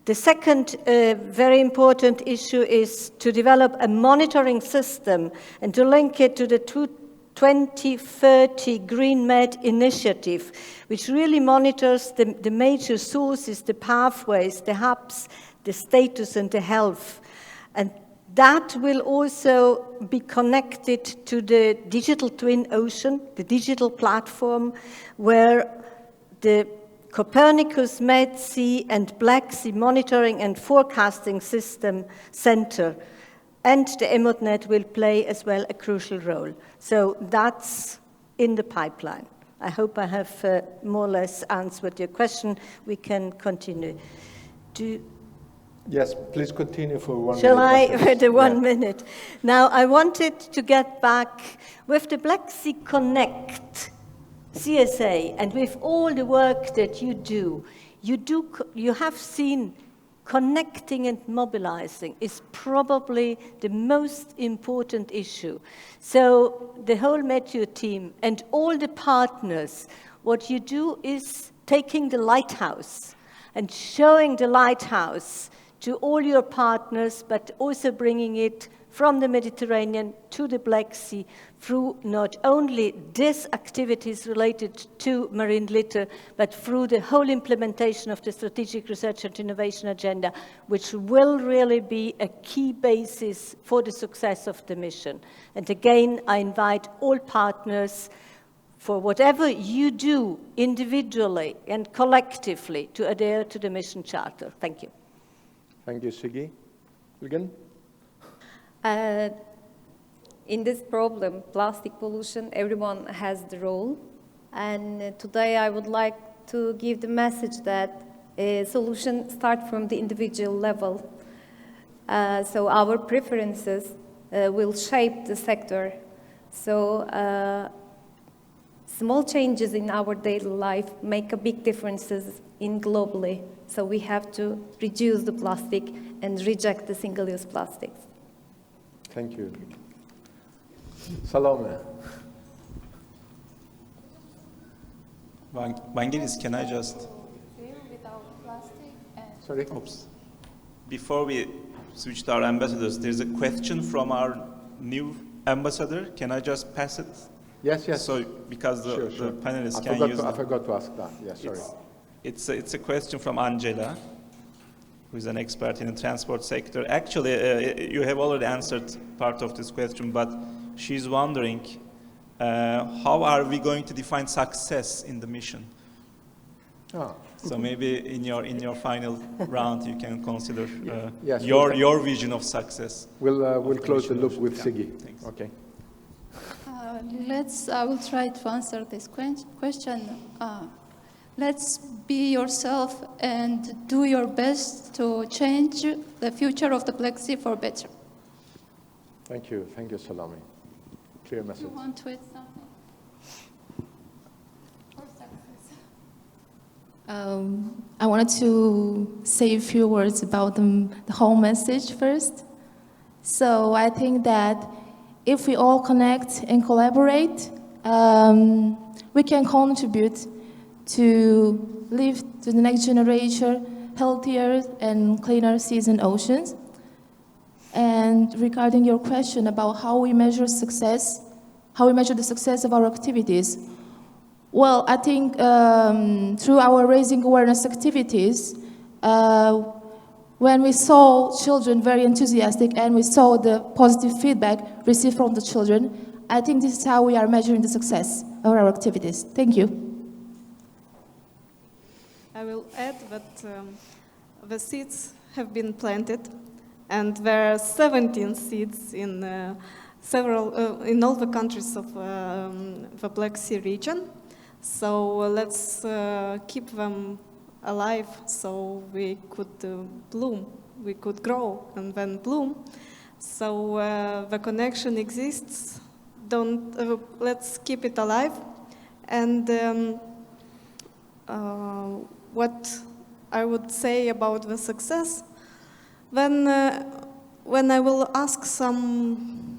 The second very important issue is to develop a monitoring system and to link it to the 2030 GreenMed initiative, which really monitors the major sources, the pathways, the hubs, the status and the health. And that will also be connected to the digital twin ocean, the digital platform, where the Copernicus Med-Sea and Black Sea Monitoring and Forecasting System Center and the EMODnet will play as well a crucial role. So that's in the pipeline. I hope I have more or less answered your question. We can continue. Yes, please continue for 1 minute. Shall I, for the 1 minute? Now, I wanted to get back with the Black Sea Connect CSA and with all the work that you do, you have seen connecting and mobilizing is probably the most important issue. So the whole Meteo team and all the partners, what you do is taking the lighthouse and showing the lighthouse to all your partners, but also bringing it from the Mediterranean to the Black Sea through not only these activities related to marine litter, but through the whole implementation of the Strategic Research and Innovation Agenda, which will really be a key basis for the success of the mission. And again, I invite all partners, for whatever you do individually and collectively, to adhere to the mission charter. Thank you. Thank you, Siggy. Again? In this problem, plastic pollution, everyone has the role. And today I would like to give the message that a solution starts from the individual level. So our preferences will shape the sector. So small changes in our daily life make a big differences in globally. So we have to reduce the plastic and reject the single-use plastics. Thank you. Salome. Vangelis, can I just... Sorry? Oops. Before we switch to our ambassadors, there's a question from our new ambassador. Can I just pass it? Yes, yes. So, because the panelists can use it. I forgot to ask that. Yes, sorry. It's a question from Angela, who is an expert in the transport sector. Actually, you have already answered part of this question, but she's wondering, how are we going to define success in the mission? So maybe in your final round, you can consider your vision of success. We'll close the loop with Siggy. Okay. I will try to answer this question. Let's be yourself and do your best to change the future of the Black Sea for better. Thank you, Salome. Clear message. You want to add something? I wanted to say a few words about the whole message first. So I think that if we all connect and collaborate, we can contribute to leave to the next generation healthier and cleaner seas and oceans. And regarding your question about how we measure success, how we measure the success of our activities, well, I think through our raising awareness activities, when we saw children very enthusiastic and we saw the positive feedback received from the children, I think this is how we are measuring the success of our activities. Thank you. I will add that the seeds have been planted, and there are 17 seeds in in all the countries of the Black Sea region. So let's keep them alive so we could bloom, we could grow and then bloom. So the connection exists. Let's keep it alive. And what I would say about the success, when I will ask some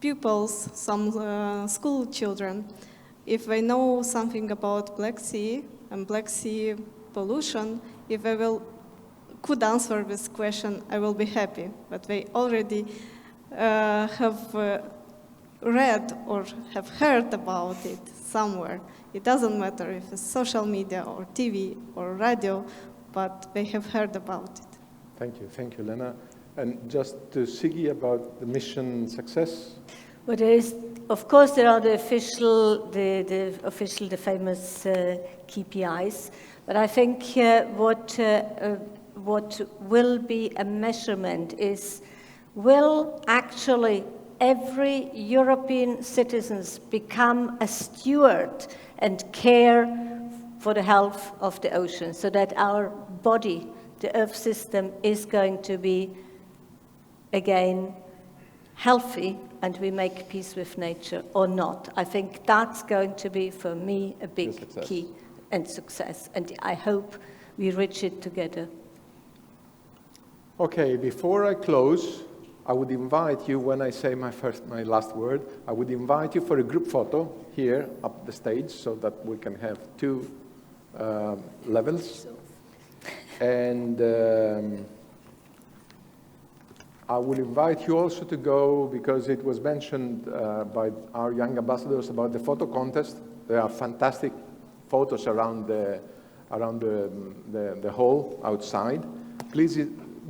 pupils, some school children, if they know something about Black Sea and Black Sea pollution, if they could answer this question, I will be happy. But they already have read or have heard about it somewhere. It doesn't matter if it's social media or TV or radio, but they have heard about it. Thank you, Lena. And just to Siggy about the mission success. Well, there is, of course, there are the famous KPIs. But I think what will be a measurement is, will actually every European citizen become a steward and care for the health of the ocean, so that our body, the Earth system, is going to be again healthy and we make peace with nature or not. I think that's going to be, for me, a big key and success, and I hope we reach it together. Okay, before I close, I would invite you, when I say my last word, I would invite you for a group photo here up the stage so that we can have two levels. And I will invite you also to go, because it was mentioned by our young ambassadors about the photo contest. There are fantastic photos around the hall outside. Please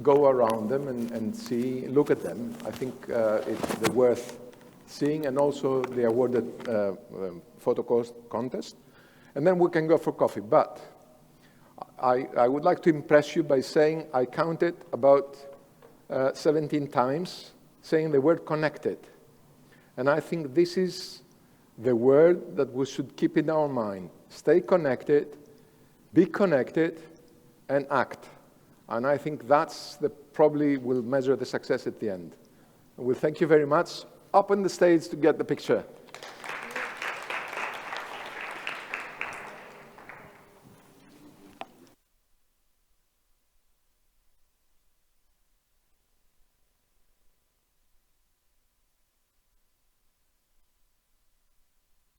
go around them and see, look at them. I think they're worth seeing, and also the awarded photo contest. And then we can go for coffee. But I would like to impress you by saying I counted about 17 times saying the word connected. And I think this is the word that we should keep in our mind. Stay connected, be connected, and act. And I think that's probably will measure the success at the end. Well, thank you very much. Up on the stage to get the picture.